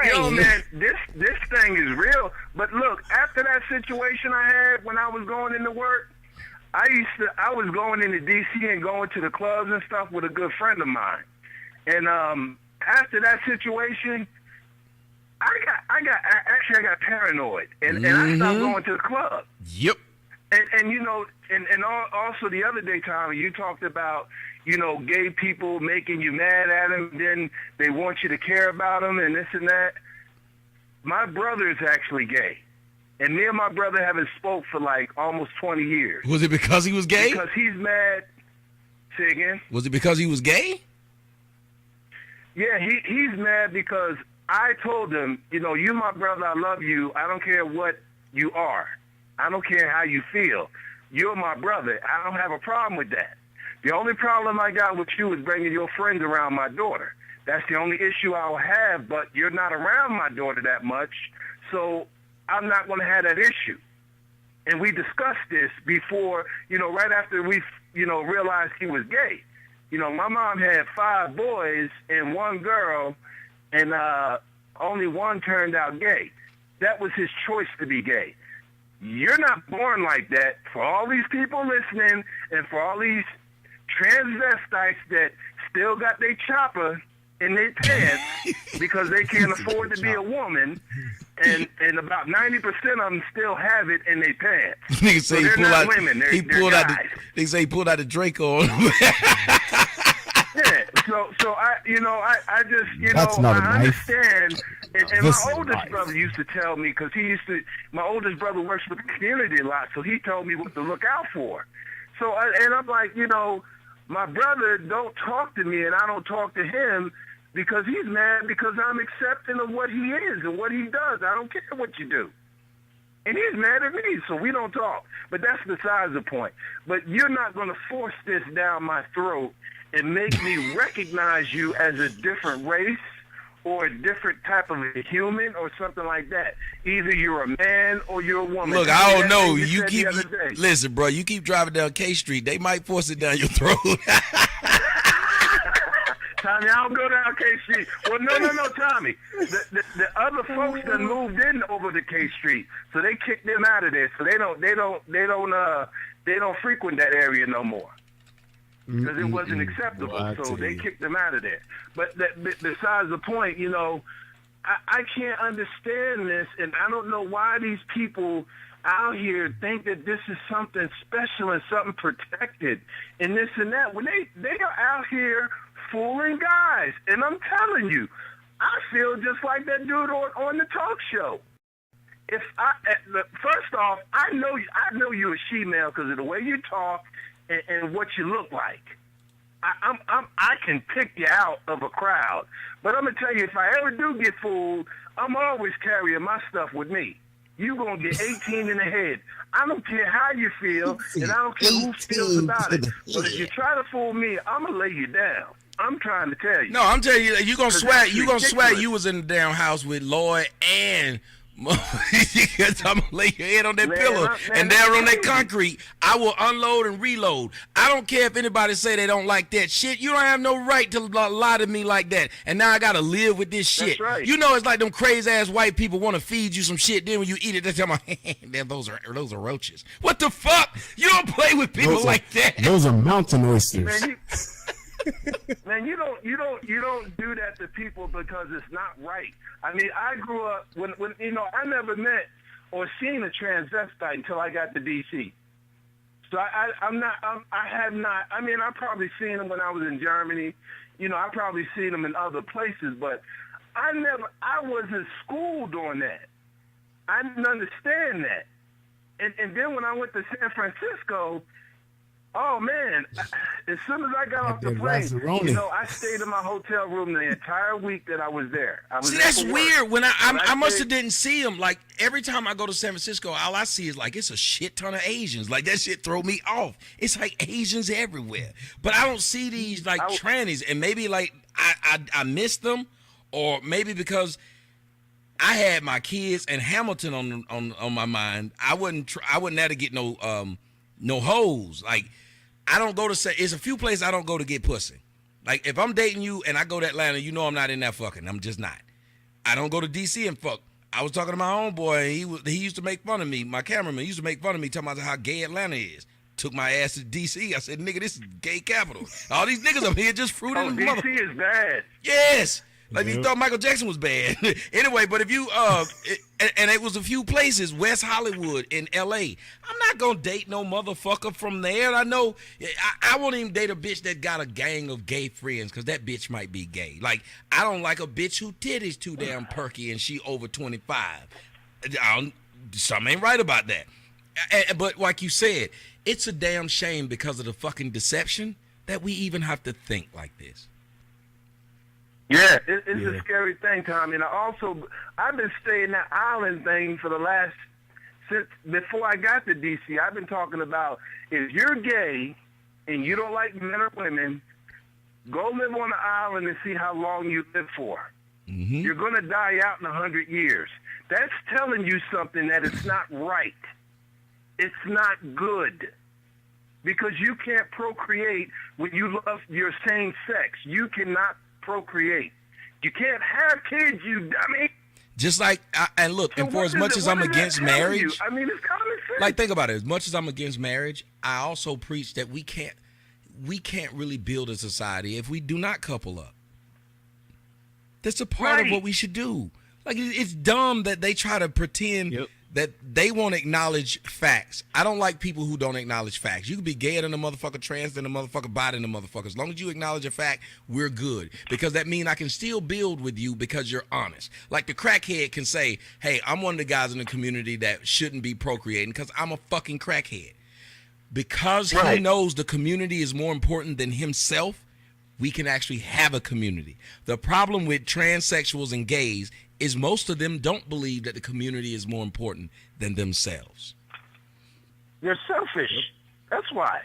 yo, man, this thing is real. But look, after that situation I had when I was going into work, I was going into DC and going to the clubs and stuff with a good friend of mine. And after that situation, I got paranoid, and I stopped going to the club. Yep. And you know, and also the other day, Tommy, you talked about, you know, gay people making you mad at them, then they want you to care about them and this and that. My brother is actually gay. And me and my brother haven't spoke for like almost 20 years. Was it because he was gay? Because he's mad. Say again? Was it because he was gay? Yeah, he's mad because I told him, you know, you're my brother, I love you. I don't care what you are. I don't care how you feel. You're my brother. I don't have a problem with that. The only problem I got with you is bringing your friends around my daughter. That's the only issue I'll have, but you're not around my daughter that much, so I'm not going to have that issue. And we discussed this before, you know, right after we, you know, realized he was gay. You know, my mom had 5 boys and 1 girl, and only 1 turned out gay. That was his choice to be gay. You're not born like that. For all these people listening and for all these transvestites that still got their chopper in their pants because they can't afford to be a woman, and about 90% of them still have it in their pants. Nigga say so they're not women, they're guys. They say he pulled out the Draco on him. Yeah, so I just, you That's know, not a I knife. understand. And This my is oldest life. brother used to tell me, because my oldest brother works with the community a lot, so he told me what to look out for. So, and I'm like, you know, my brother don't talk to me and I don't talk to him because he's mad because I'm accepting of what he is and what he does. I don't care what you do. And he's mad at me, so we don't talk. But that's besides the point. But you're not going to force this down my throat and make me recognize you as a different race or a different type of a human or something like that. Either you're a man or you're a woman. Look, I don't know. You Listen, bro, you keep driving down K Street, they might force it down your throat. Tommy, I don't go down K Street. Well, no, Tommy. The other folks that moved in over to K Street, so they kicked them out of there. So they don't frequent that area no more because it wasn't acceptable. Well, so they kicked them out of there. But besides the point, you know, I can't understand this, and I don't know why these people out here think that this is something special and something protected and this and that when they are out here fooling guys. And I'm telling you, I feel just like that dude on the talk show. First off, I know you're a she-male because of the way you talk and what you look like. I can pick you out of a crowd. But I'm gonna tell you, if I ever do get fooled, I'm always carrying my stuff with me. You gonna get 18 in the head. I don't care how you feel, and I don't care who feels about it. But if you try to fool me, I'm gonna lay you down. I'm trying to tell you. No, I'm telling you, you gonna swear you was in the damn house with Lloyd and because I'm gonna lay your head on that pillow and there on that concrete. I will unload and reload. I don't care if anybody say they don't like that shit. You don't have no right to lie to me like that. And now I gotta live with this shit. That's right. You know, it's like them crazy ass white people want to feed you some shit. Then when you eat it, they tell me, those are roaches. What the fuck? You don't play with people like that. Those are mountain oysters. Man, you don't do that to people because it's not right. I mean, I grew up when you know, I never met or seen a transvestite until I got to DC. So I have not. I mean, I probably seen them when I was in Germany. You know, I probably seen them in other places, but I was in school doing that. I didn't understand that. And then when I went to San Francisco, oh man! As soon as I got off the plane, you know, I stayed in my hotel room the entire week that I was there. See, that's weird. When I must have didn't see them. Like every time I go to San Francisco, all I see is like it's a shit ton of Asians. Like that shit throw me off. It's like Asians everywhere, but I don't see these like trannies. And maybe like I missed them, or maybe because I had my kids and Hamilton on my mind. I wouldn't there to get no hoes. Like I don't go to it's a few places I don't go to get pussy. Like if I'm dating you and I go to Atlanta, you know I'm not in that fucking. I'm just not. I don't go to DC and fuck. I was talking to my homeboy and he used to make fun of me. My cameraman used to make fun of me talking about how gay Atlanta is. Took my ass to DC. I said, nigga, this is gay capital. All these niggas up here just fruited. DC is bad. Yes. Like you thought Michael Jackson was bad. Anyway, but if you and it was a few places, West Hollywood in LA. I'm not gonna date no motherfucker from there. I know I won't even date a bitch that got a gang of gay friends because that bitch might be gay. Like I don't like a bitch who titties too damn perky and she over 25. Something ain't right about that. But like you said, it's a damn shame because of the fucking deception that we even have to think like this. Yeah, it's a scary thing, Tommy. And I've been staying that island thing for since before I got to DC. I've been talking about if you're gay and you don't like men or women, go live on the island and see how long you live for. Mm-hmm. You're going to die out in 100 years. That's telling you something that it's not right. It's not good. Because you can't procreate when you love your same sex. You cannot procreate. You can't have kids, you dummy. Just like, and look, so and for as much as I'm against marriage, I mean, it's common sense. Like, think about it. As much as I'm against marriage, I also preach that we can't really build a society if we do not couple up. That's a part of what we should do. Like, it's dumb that they try to pretend that they won't acknowledge facts. I don't like people who don't acknowledge facts. You can be gayer than a motherfucker, trans than a motherfucker, bi than a motherfucker. As long as you acknowledge a fact, we're good. Because that means I can still build with you because you're honest. Like the crackhead can say, hey, I'm one of the guys in the community that shouldn't be procreating because I'm a fucking crackhead. Because he knows the community is more important than himself, we can actually have a community. The problem with transsexuals and gays is most of them don't believe that the community is more important than themselves. They're selfish. That's why.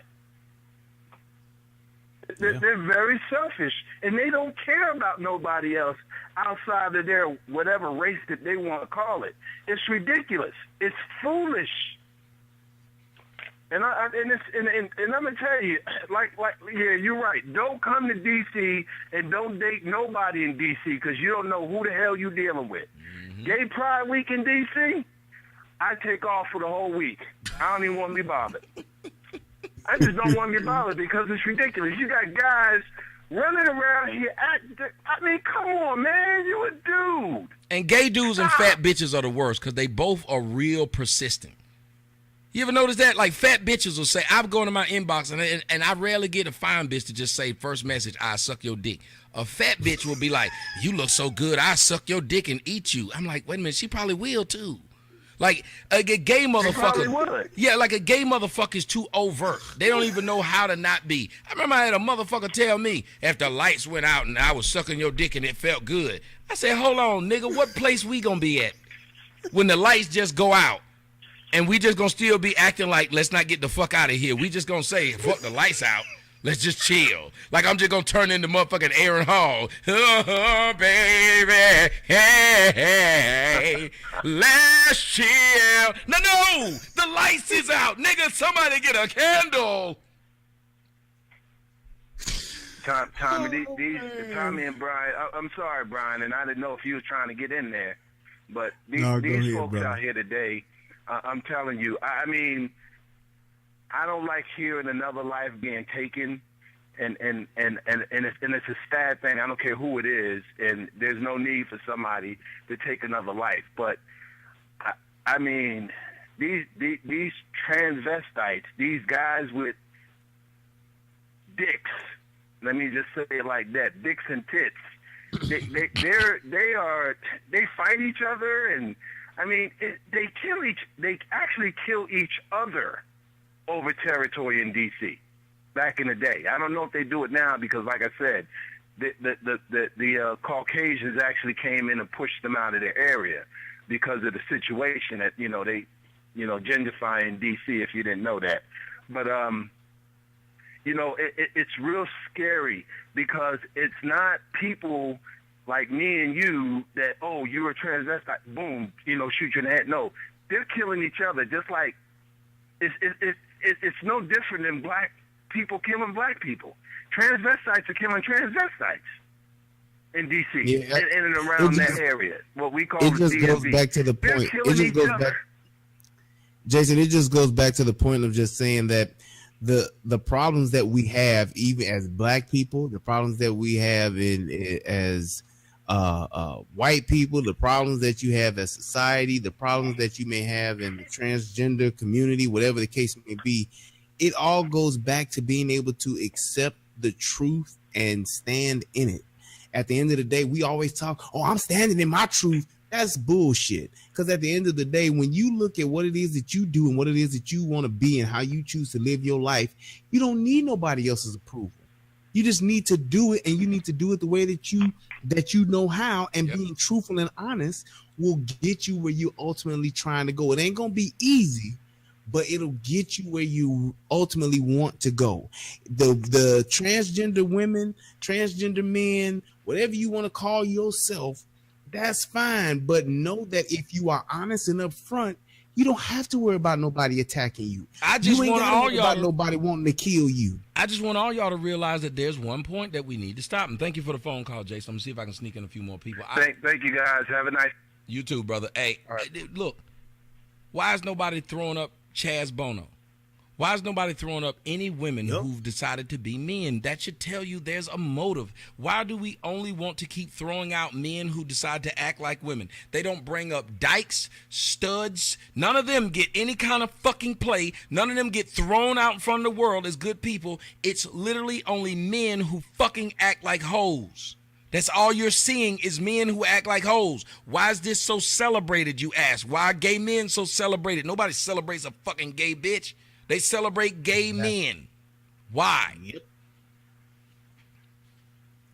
They're very selfish, and they don't care about nobody else outside of their whatever race that they want to call it. It's ridiculous. It's foolish. And I'm gonna tell you, like, yeah, you're right. Don't come to DC and don't date nobody in DC because you don't know who the hell you dealing with. Mm-hmm. Gay Pride Week in DC, I take off for the whole week. I don't even want to be bothered. I just don't want to be bothered because it's ridiculous. You got guys running around here. I mean, come on, man, you a dude. And gay dudes and fat bitches are the worst because they both are real persistent. You ever notice that? Like, fat bitches will say, I'm going to my inbox, and I rarely get a fine bitch to just say, first message, I suck your dick. A fat bitch will be like, you look so good, I suck your dick and eat you. I'm like, wait a minute, she probably will too. Like, a gay motherfucker. Yeah, like a gay motherfucker is too overt. They don't even know how to not be. I remember I had a motherfucker tell me, after the lights went out and I was sucking your dick and it felt good. I said, hold on, nigga, what place we gonna be at when the lights just go out? And we just gonna still be acting like, let's not get the fuck out of here. We just gonna say, fuck the lights out. Let's just chill. Like I'm just gonna turn into motherfucking Aaron Hall. Oh, baby, hey, let's chill. No, the lights is out. Nigga, somebody get a candle. Tommy and Brian, I'm sorry, Brian, and I didn't know if you was trying to get in there. But these folks out here today, I'm telling you, I mean, I don't like hearing another life being taken, and it's a sad thing. I don't care who it is, and there's no need for somebody to take another life. But I mean, these transvestites, these guys with dicks. Let me just say it like that: dicks and tits. They fight each other, and I mean, they actually kill each other over territory in D.C. back in the day. I don't know if they do it now because, like I said, the Caucasians actually came in and pushed them out of their area because of the situation that they gentrifying D.C. If you didn't know that, but it's real scary because it's not people like me and you that, oh, you're a transvestite, boom, shoot you in the head. No, they're killing each other just like it's no different than black people killing black people. Transvestites are killing transvestites in D.C. and around that area. What we call it just DMV. Goes back to the point. It just goes back, Jason. It just goes back to the point of just saying that the problems that we have, even as black people, the problems that we have as white people, the problems that you have as society, the problems that you may have in the transgender community, whatever the case may be, it all goes back to being able to accept the truth and stand in it. At the end of the day, we always talk, oh, I'm standing in my truth. That's bullshit. Because at the end of the day, when you look at what it is that you do and what it is that you want to be and how you choose to live your life, you don't need nobody else's approval. You just need to do it, and you need to do it the way that you know how, and being truthful and honest will get you where you're ultimately trying to go. It ain't going to be easy, but it'll get you where you ultimately want to go. The transgender women, transgender men, whatever you want to call yourself, that's fine. But know that if you are honest and upfront, you don't have to worry about nobody attacking you. I just want all y'all nobody wanting to kill you. I just want all y'all to realize that there's one point that we need to stop. And thank you for the phone call, Jason. I'm gonna see if I can sneak in a few more people. Thank you guys. Have a nice. You too, brother. Hey, look, why is nobody throwing up Chaz Bono? Why is nobody throwing up any women who've decided to be men? That should tell you there's a motive. Why do we only want to keep throwing out men who decide to act like women? They don't bring up dykes, studs. None of them get any kind of fucking play. None of them get thrown out in front of the world as good people. It's literally only men who fucking act like hoes. That's all you're seeing is men who act like hoes. Why is this so celebrated, you ask? Why are gay men so celebrated? Nobody celebrates a fucking gay bitch. They celebrate gay men. Why?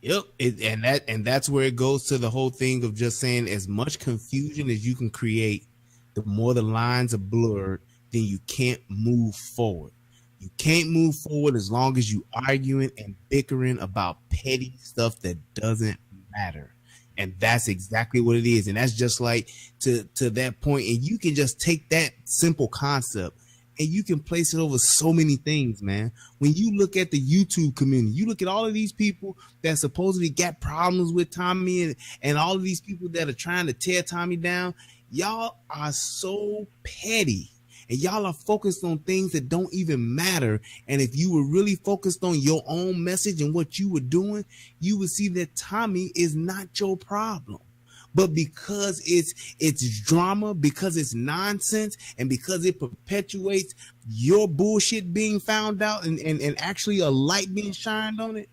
Yep. And that's where it goes to the whole thing of just saying as much confusion as you can create, the more the lines are blurred, then you can't move forward. You can't move forward as long as you arguing and bickering about petty stuff that doesn't matter. And that's exactly what it is. And that's just like to that point. And you can just take that simple concept and you can place it over so many things, man. When you look at the YouTube community, you look at all of these people that supposedly got problems with Tommy and all of these people that are trying to tear Tommy down. Y'all are so petty. And y'all are focused on things that don't even matter. And if you were really focused on your own message and what you were doing, you would see that Tommy is not your problem. But because it's drama, because it's nonsense, and because it perpetuates your bullshit being found out and actually a light being shined on it,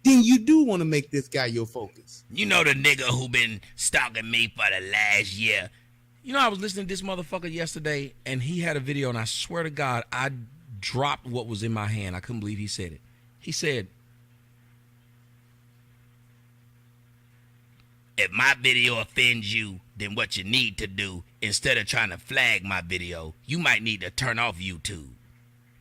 then you do want to make this guy your focus. You know the nigga who been stalking me for the last year. You know, I was listening to this motherfucker yesterday, and he had a video, and I swear to God, I dropped what was in my hand. I couldn't believe he said it. He said, if my video offends you, then what you need to do, instead of trying to flag my video, you might need to turn off YouTube.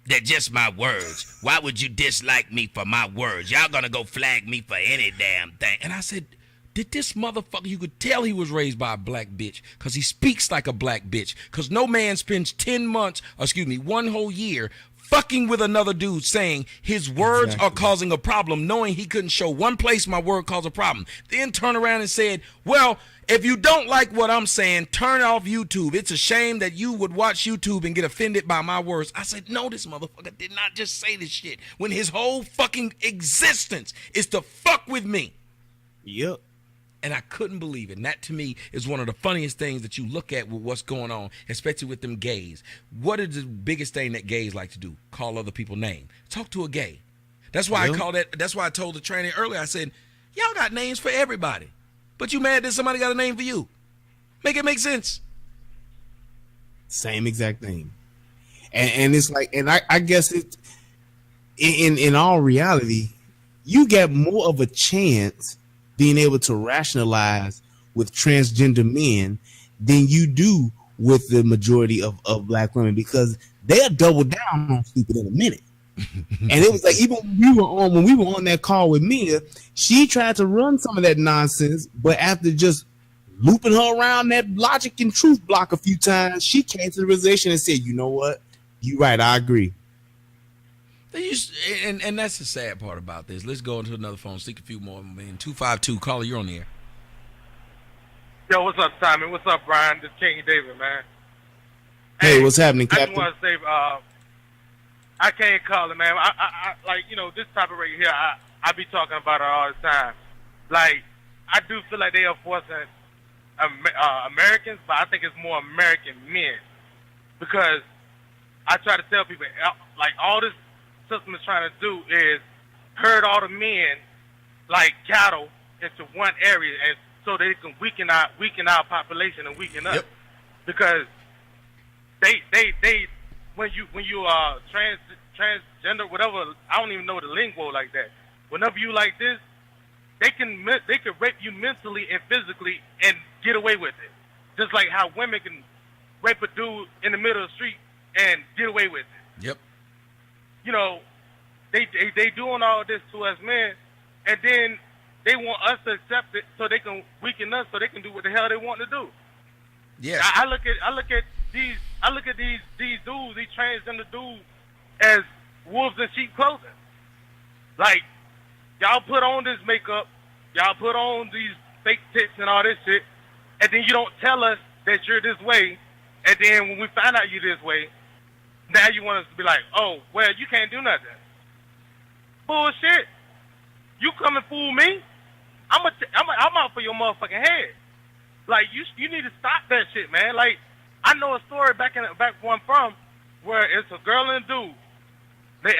They're just my words. Why would you dislike me for my words? Y'all gonna go flag me for any damn thing. And I said, did this motherfucker, you could tell he was raised by a black bitch because he speaks like a black bitch. Because no man spends 1 whole year fucking with another dude saying his words are causing a problem, knowing he couldn't show one place my word caused a problem. Then turn around and said, well, if you don't like what I'm saying, turn off YouTube. It's a shame that you would watch YouTube and get offended by my words. I said, no, this motherfucker did not just say this shit when his whole fucking existence is to fuck with me. Yep. And I couldn't believe it. And that, to me, is one of the funniest things that you look at with what's going on, especially with them gays. What is the biggest thing that gays like to do? Call other people names. Talk to a gay. That's why that's why I told the trainer earlier, I said, y'all got names for everybody. But you mad that somebody got a name for you. Make it make sense. Same exact thing. And it's like, and I guess it, in all reality, you get more of a chance being able to rationalize with transgender men than you do with the majority of black women, because they'll double down on stupid in a minute. And it was like, even when we were on that call with Mia, she tried to run some of that nonsense, but after just looping her around that logic and truth block a few times, she came to the realization and said, you know what? You're right, I agree. And that's the sad part about this. Let's go into another phone. Stick a few more, man. 252, caller, you're on the air. Yo, what's up, Simon? What's up, Brian? This is King David, man. Hey, what's happening, I Captain? just want to say, I can't call it, man. I like, you know, this topic right here, I be talking about it all the time. Like, I do feel like they are forcing Americans, but I think it's more American men. Because I try to tell people, like, all this system is trying to do is herd all the men like cattle into one area, and so they can weaken our population and weaken us. Yep. Because they when you are transgender, whatever, I don't even know the lingo like that. Whenever you like this, they can rape you mentally and physically and get away with it. Just like how women can rape a dude in the middle of the street and get away with it. Yep. You know, they doing all this to us men, and then they want us to accept it so they can weaken us, so they can do what the hell they want to do. Yeah. I look at these dudes, these transgender dudes, as wolves in sheep clothing. Like, y'all put on this makeup, y'all put on these fake tits and all this shit, and then you don't tell us that you're this way, and then when we find out you're this way, now you want us to be like, oh, well, you can't do nothing. Bullshit. You come and fool me, I'm out for your motherfucking head. Like, you need to stop that shit, man. Like, I know a story back where I'm from, where it's a girl and a dude. They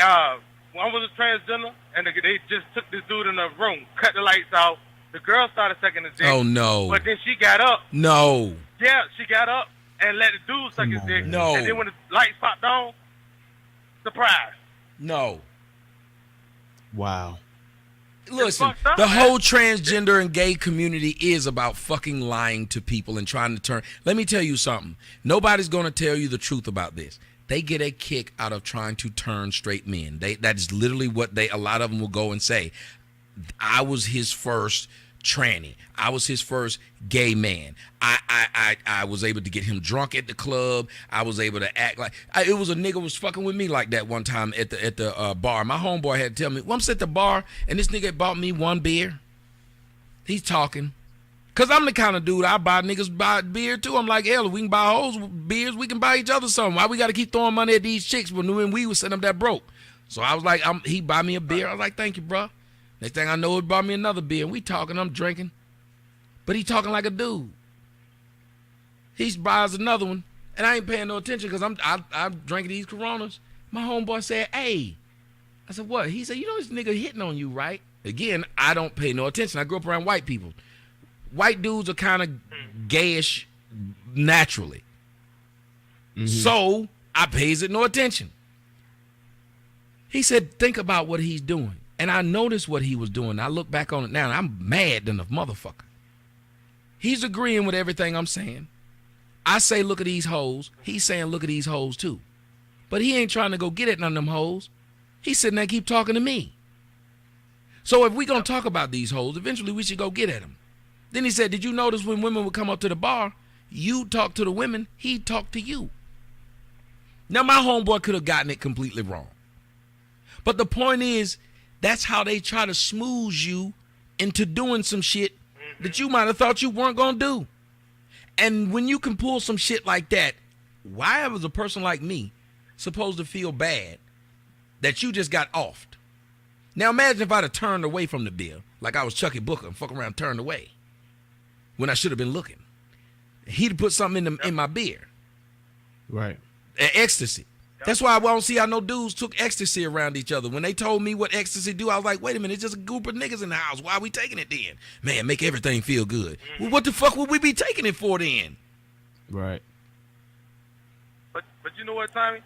one was a transgender, and they just took this dude in the room, cut the lights out. The girl started sucking his dick. Oh no! But then she got up. No. Yeah, she got up and let the dude suck his dick. No. And then when the lights popped on, surprise. No. Wow. Listen, the whole transgender and gay community is about fucking lying to people and trying to turn. Let me tell you something. Nobody's going to tell you the truth about this. They get a kick out of trying to turn straight men. That is literally what a lot of them will go and say. I was his first tranny. I was his first gay man. I was able to get him drunk at the club. I was able to act like it was a nigga was fucking with me like that one time at the bar. My homeboy had to tell me, well, I'm sitting at the bar and this nigga bought me one beer. He's talking. Cause I'm the kind of dude I buy niggas buy beer too. I'm like, hell, if we can buy hoes beers, we can buy each other something. Why we got to keep throwing money at these chicks when we was sitting up that broke? So I was like, he buy me a beer. I was like, thank you, bro. Next thing I know, he bought me another beer. And we talking, I'm drinking, but he talking like a dude. He buys another one, and I ain't paying no attention because I'm drinking these Coronas. My homeboy said, "Hey," I said, "What?" He said, "You know this nigga hitting on you, right?" Again, I don't pay no attention. I grew up around white people. White dudes are kind of gayish naturally. Mm-hmm. So I pays it no attention. He said, think about what he's doing. And I noticed what he was doing. I look back on it now, and I'm mad than a motherfucker. He's agreeing with everything I'm saying. I say, look at these hoes. He's saying, look at these hoes too. But he ain't trying to go get at none of them hoes. He's sitting there and keep talking to me. So if we going to talk about these hoes, eventually we should go get at them. Then he said, did you notice when women would come up to the bar, you talk to the women, he talk to you. Now, my homeboy could have gotten it completely wrong. But the point is, that's how they try to smooth you into doing some shit that you might have thought you weren't going to do. And when you can pull some shit like that, why was a person like me supposed to feel bad that you just got offed? Now, imagine if I'd have turned away from the beer, like I was Chucky Booker and fuck around turned away when I should have been looking. He'd have put something in my beer. Right. Ecstasy. That's why I don't see how no dudes took ecstasy around each other. When they told me what ecstasy do, I was like, wait a minute, it's just a group of niggas in the house. Why are we taking it then? Man, make everything feel good. Well, what the fuck would we be taking it for then? Right. But you know what, Tommy?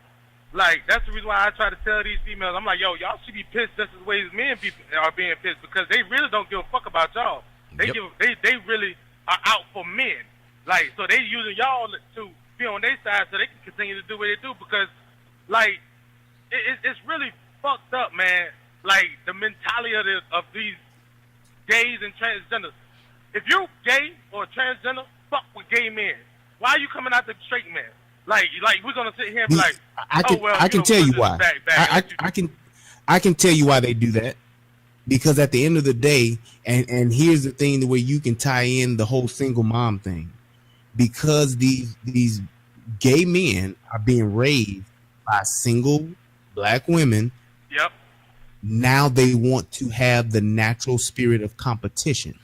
Like, that's the reason why I try to tell these females, I'm like, yo, y'all should be pissed just as way as men people are being pissed because they really don't give a fuck about y'all. They they really are out for men. Like, so they using y'all to be on their side so they can continue to do what they do because, like, it's really fucked up, man. Like, the mentality of these gays and transgenders. If you're gay or transgender, fuck with gay men. Why are you coming out the straight men? Like we're gonna sit here and be like, I can tell you why. I can tell you why they do that. Because at the end of the day, and here's the thing, the way you can tie in the whole single mom thing, because these gay men are being raised by single black women. Yep. Now they want to have the natural spirit of competition.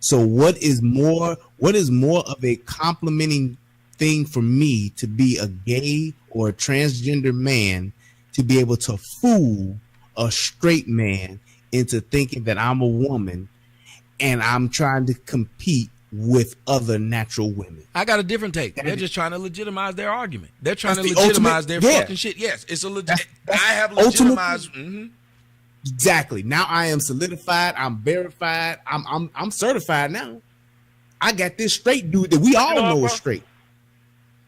So what is more of a complimenting thing for me to be a gay or a transgender man to be able to fool a straight man into thinking that I'm a woman and I'm trying to compete with other natural women? I got a different take. They're just trying to legitimize their argument. They're trying to legitimize their fucking shit. Yes, it's a legit. I have legitimized. Exactly. Now I am solidified. I'm verified. I'm certified now. I got this straight dude that we all know is straight.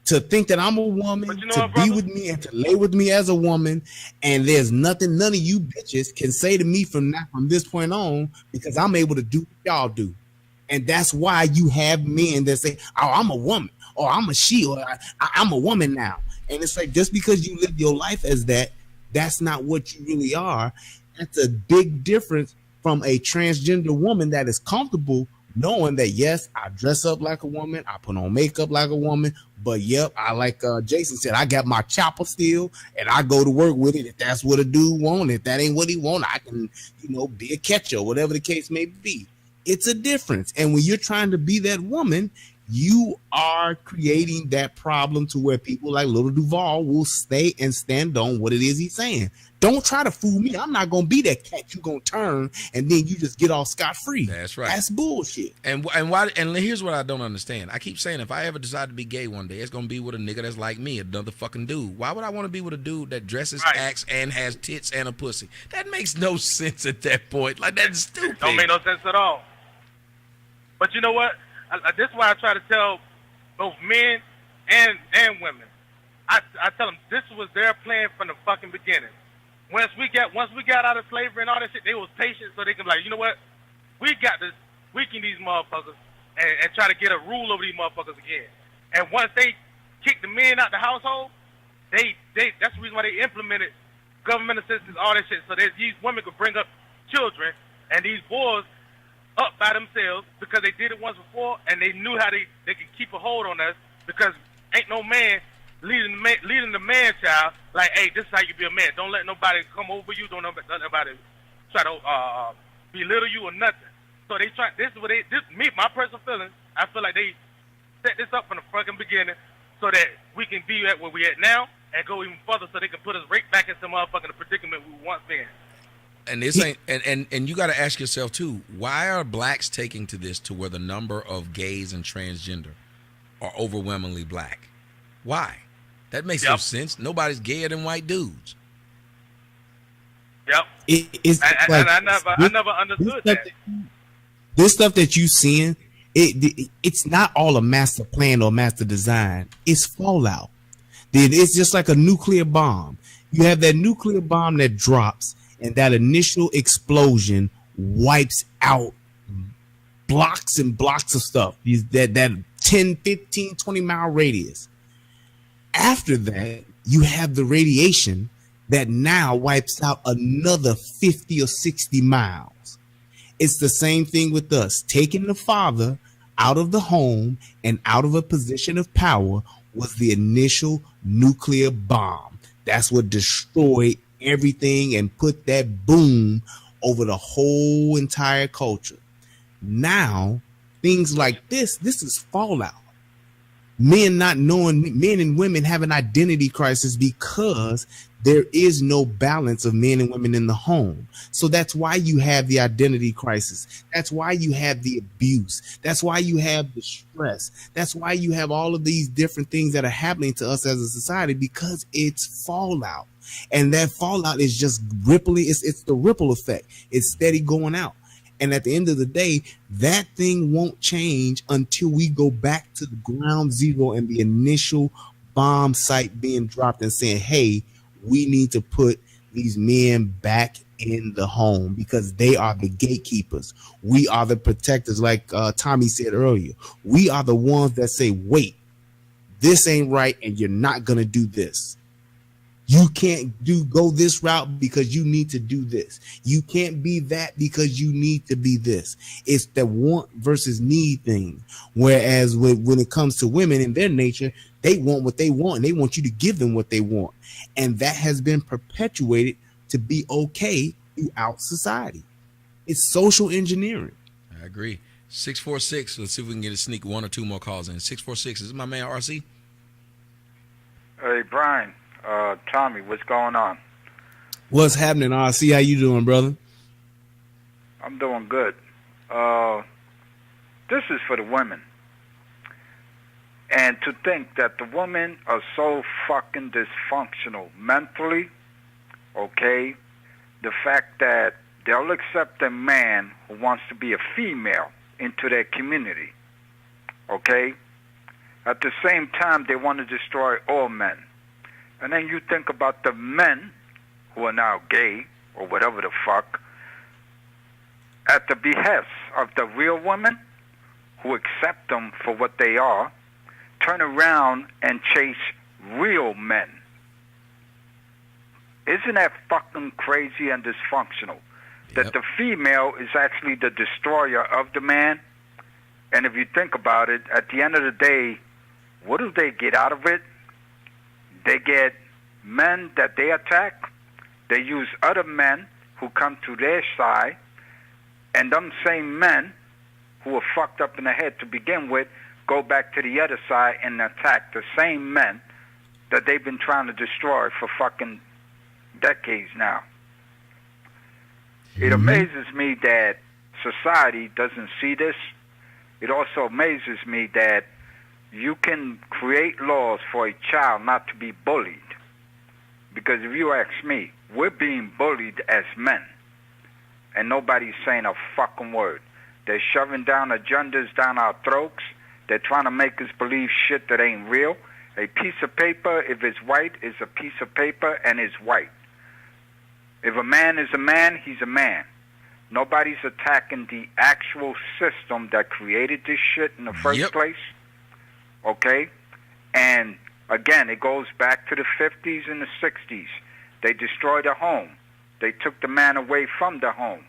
To think that I'm a woman, to be with me and to lay with me as a woman, and there's nothing none of you bitches can say to me from this point on, because I'm able to do what y'all do. And that's why you have men that say, oh, I'm a woman, or I'm a she, or I'm a woman now. And it's like, just because you live your life as that, that's not what you really are. That's a big difference from a transgender woman that is comfortable knowing that, yes, I dress up like a woman, I put on makeup like a woman, but yep, I like Jason said, I got my chopper still, and I go to work with it. If that's what a dude want, if that ain't what he want, I can, be a catcher, whatever the case may be. It's a difference. And when you're trying to be that woman, you are creating that problem to where people like Little Duval will stay and stand on what it is he's saying. Don't try to fool me. I'm not going to be that cat you going to turn and then you just get off scot-free. That's right. That's bullshit. And why? And here's what I don't understand. I keep saying if I ever decide to be gay one day, it's going to be with a nigga that's like me, another fucking dude. Why would I want to be with a dude that dresses, acts, and has tits and a pussy? That makes no sense at that point. Like, that's stupid. Don't make no sense at all. But you know what? This is why I try to tell both men and women. I tell them this was their plan from the fucking beginning. Once we got out of slavery and all that shit, they was patient so they can be like, you know what? We weaken these motherfuckers and try to get a rule over these motherfuckers again. And once they kick the men out the household, that's the reason why they implemented government assistance, all that shit, so that these women could bring up children and these boys up by themselves because they did it once before and they knew how they could keep a hold on us because ain't no man leading the man child like, hey, this is how you be a man. Don't let nobody come over you. Don't let nobody try to belittle you or nothing. So they try. This is what me, my personal feeling. I feel like they set this up from the fucking beginning so that we can be at where we at now and go even further so they can put us right back into motherfucking the predicament we once been. And this ain't and you got to ask yourself too, why are blacks taking to this to where the number of gays and transgender are overwhelmingly black? Why? That makes no sense. Nobody's gayer than white dudes. Yep. I never understood that. This stuff that you seeing, it's not all a master plan or master design. It's fallout. It's just like a nuclear bomb. You have that nuclear bomb that drops, and that initial explosion wipes out blocks and blocks of stuff. That 10, 15, 20-mile radius. After that, you have the radiation that now wipes out another 50 or 60 miles. It's the same thing with us. Taking the father out of the home and out of a position of power was the initial nuclear bomb. That's what destroyed everything and put that boom over the whole entire culture. Now, things like this is fallout. Men not knowing, men and women have an identity crisis because there is no balance of men and women in the home. So that's why you have the identity crisis. That's why you have the abuse. That's why you have the stress. That's why you have all of these different things that are happening to us as a society, because it's fallout. And that fallout is just rippling. It's the ripple effect. It's steady going out. And at the end of the day, that thing won't change until we go back to the ground zero and the initial bomb site being dropped and saying, hey, we need to put these men back in the home because they are the gatekeepers. We are the protectors, like Tommy said earlier. We are the ones that say, wait, this ain't right and you're not going to do this. You can't go this route because you need to do this. You can't be that because you need to be this. It's the want versus need thing. Whereas when it comes to women in their nature, they want what they want. And they want you to give them what they want. And that has been perpetuated to be okay throughout society. It's social engineering. I agree. 646. Let's see if we can get a sneak one or two more calls in. 646. Is this my man RC? Hey, Brian. Tommy, what's going on? What's happening, RC? How you doing, brother? I'm doing good. This is for the women. And to think that the women are so fucking dysfunctional mentally, okay? The fact that they'll accept a man who wants to be a female into their community, okay? At the same time, they want to destroy all men. And then you think about the men who are now gay or whatever the fuck, at the behest of the real women who accept them for what they are, turn around and chase real men. Isn't that fucking crazy and dysfunctional? Yep. That the female is actually the destroyer of the man? And if you think about it, at the end of the day, what do they get out of it? They get men that they attack. They use other men who come to their side. And them same men who are fucked up in the head to begin with go back to the other side and attack the same men that they've been trying to destroy for fucking decades now. It amazes me that society doesn't see this. It also amazes me that you can create laws for a child not to be bullied. Because if you ask me, we're being bullied as men. And nobody's saying a fucking word. They're shoving down agendas down our throats. They're trying to make us believe shit that ain't real. A piece of paper, if it's white, is a piece of paper and it's white. If a man is a man, he's a man. Nobody's attacking the actual system that created this shit in the first place. Okay? And again, it goes back to the 50s and the 60s. They destroyed a home. They took the man away from the home.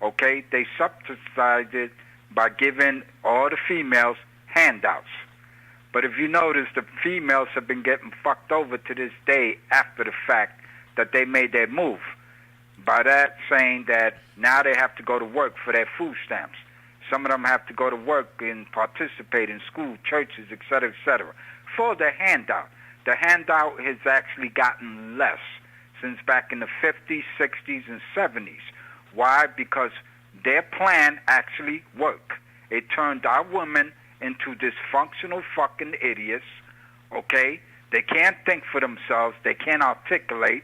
Okay? They subsidized it by giving all the females handouts. But if you notice, the females have been getting fucked over to this day after the fact that they made their move. By that saying that now they have to go to work for their food stamps. Some of them have to go to work and participate in school, churches, etc., etc. For the handout. The handout has actually gotten less since back in the 50s, 60s, and 70s. Why? Because their plan actually worked. It turned our women into dysfunctional fucking idiots, okay? They can't think for themselves. They can't articulate.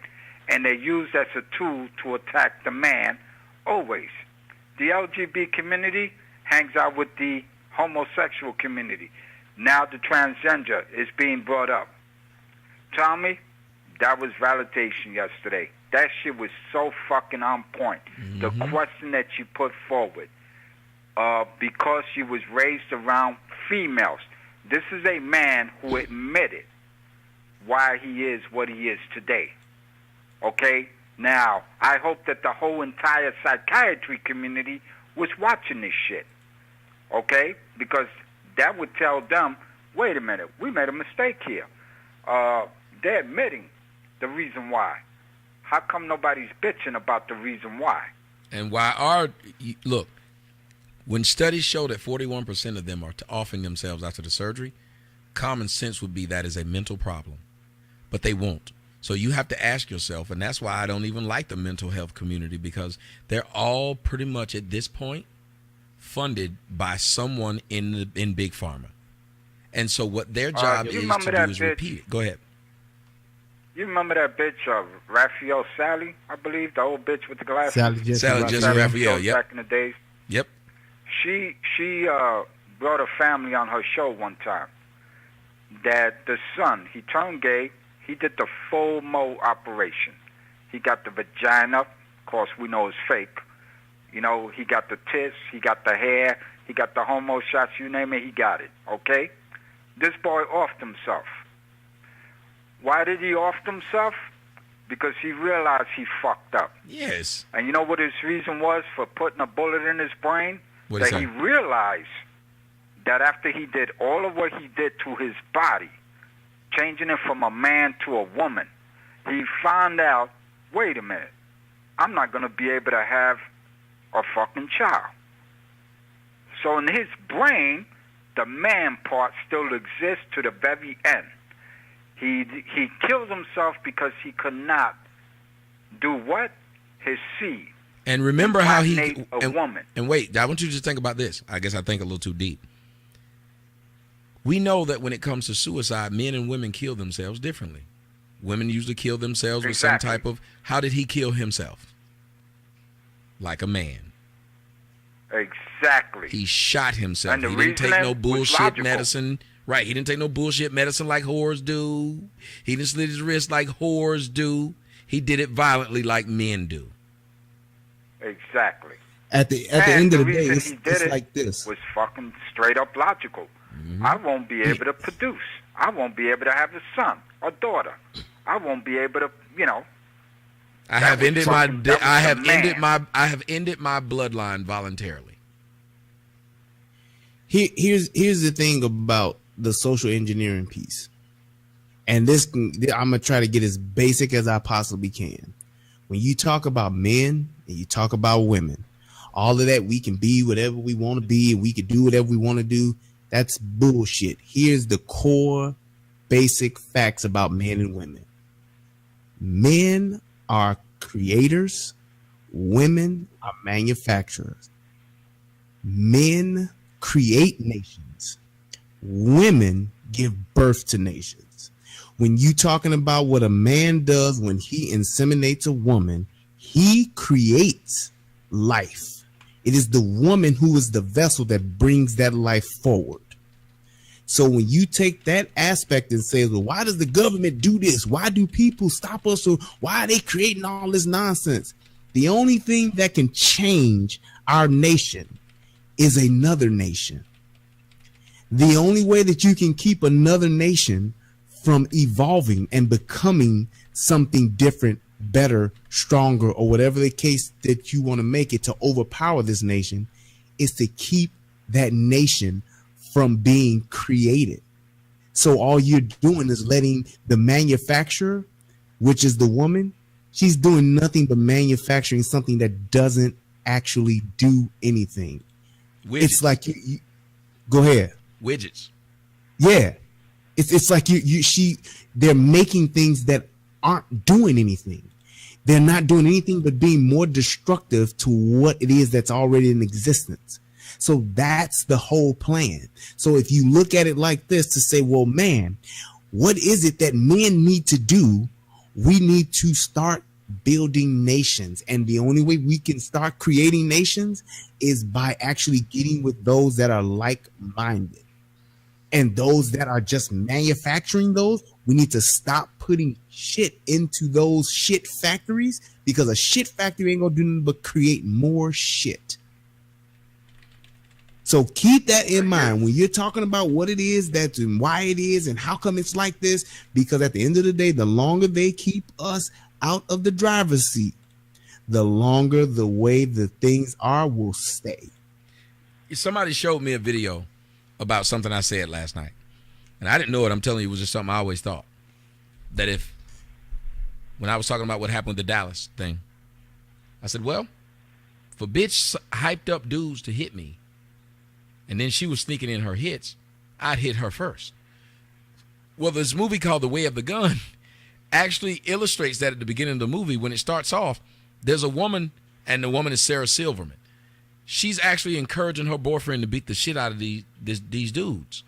And they're used as a tool to attack the man always. The LGBT community hangs out with the homosexual community. Now the transgender is being brought up. Tommy, that was validation yesterday. That shit was so fucking on point. The question that you put forward, because she was raised around females. This is a man who admitted why he is what he is today. Okay? Now, I hope that the whole entire psychiatry community was watching this shit. Okay? Because that would tell them, wait a minute, we made a mistake here. They're admitting the reason why. How come nobody's bitching about the reason why? And look, when studies show that 41% of them are offing themselves after the surgery, common sense would be that is a mental problem. But they won't. So you have to ask yourself, and that's why I don't even like the mental health community, because they're all pretty much at this point funded by someone in Big Pharma. And so what their job is to do is repeat it. Go ahead. You remember that bitch, Raphael Sally, I believe, the old bitch with the glasses? Sally Jesse Raphael, yep. Back in the days. Yep. She brought her family on her show one time. That the son, he turned gay. He did the full Mo operation. He got the vagina. Of course, we know it's fake. You know, he got the tits. He got the hair. He got the homo shots. You name it, he got it. Okay? This boy offed himself. Why did he off himself? Because he realized he fucked up. Yes. And you know what his reason was for putting a bullet in his brain? That he realized that after he did all of what he did to his body, changing it from a man to a woman, he found out, wait a minute, I'm not going to be able to have a fucking child. So in his brain, the man part still exists to the very end. He killed himself because he could not do what? His seed. And remember how a woman. And wait, I want you to just think about this. I guess I think a little too deep. We know that when it comes to suicide, men and women kill themselves differently. Women usually kill themselves with some type of, how did he kill himself? Like a man. Exactly. He shot himself. And he didn't take no bullshit medicine. Right. He didn't take no bullshit medicine like whores do. He didn't slit his wrist like whores do. He did it violently like men do. Exactly. At the end of the day, it's like this. Was fucking straight up logical. I won't be able to produce. I won't be able to have a son or daughter. I won't be able to, you know. I have ended my bloodline voluntarily. Here's the thing about the social engineering piece. And I'm going to try to get as basic as I possibly can. When you talk about men and you talk about women, all of that, we can be whatever we want to be and we can do whatever we want to do. That's bullshit. Here's the core basic facts about men and women. Men are creators. Women are manufacturers. Men create nations. Women give birth to nations. When you talking about what a man does when he inseminates a woman, he creates life. It is the woman who is the vessel that brings that life forward. So when you take that aspect and say, well, why does the government do this? Why do people stop us? Or why are they creating all this nonsense? The only thing that can change our nation is another nation. The only way that you can keep another nation from evolving and becoming something different, better, stronger, or whatever the case that you want to make it to overpower this nation is to keep that nation from being created. So all you're doing is letting the manufacturer, which is the woman, she's doing nothing but manufacturing something that doesn't actually do anything. Widgets. It's like you go ahead. Widgets. Yeah. It's like they're making things that aren't doing anything. They're not doing anything but being more destructive to what it is that's already in existence. So that's the whole plan. So if you look at it like this to say, well, man, what is it that men need to do? We need to start building nations. And the only way we can start creating nations is by actually getting with those that are like-minded. And those that are just manufacturing those, we need to stop putting shit into those shit factories, because a shit factory ain't gonna do nothing but create more shit. So keep that in mind when you're talking about what it is that's and why it is and how come it's like this, because at the end of the day, the longer they keep us out of the driver's seat, the longer the way the things are will stay. Somebody showed me a video about something I said last night, and I didn't know it. I'm telling you, it was just something I always thought, that when I was talking about what happened with the Dallas thing, I said, well, if a bitch hyped up dudes to hit me, and then she was sneaking in her hits, I'd hit her first. Well, this movie called The Way of the Gun actually illustrates that at the beginning of the movie. When it starts off, there's a woman, and the woman is Sarah Silverman. She's actually encouraging her boyfriend to beat the shit out of these dudes.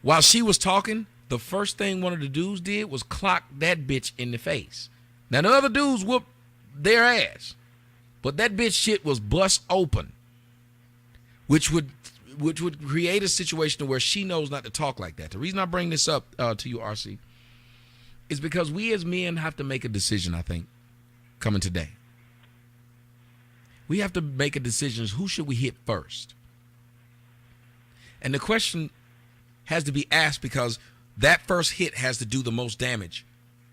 While she was talking, the first thing one of the dudes did was clock that bitch in the face. Now, the other dudes whooped their ass, but that bitch shit was bust open, which would create a situation where she knows not to talk like that. The reason I bring this up to you, RC, is because we as men have to make a decision, I think, coming today. We have to make a decision. Who should we hit first? And the question has to be asked because that first hit has to do the most damage.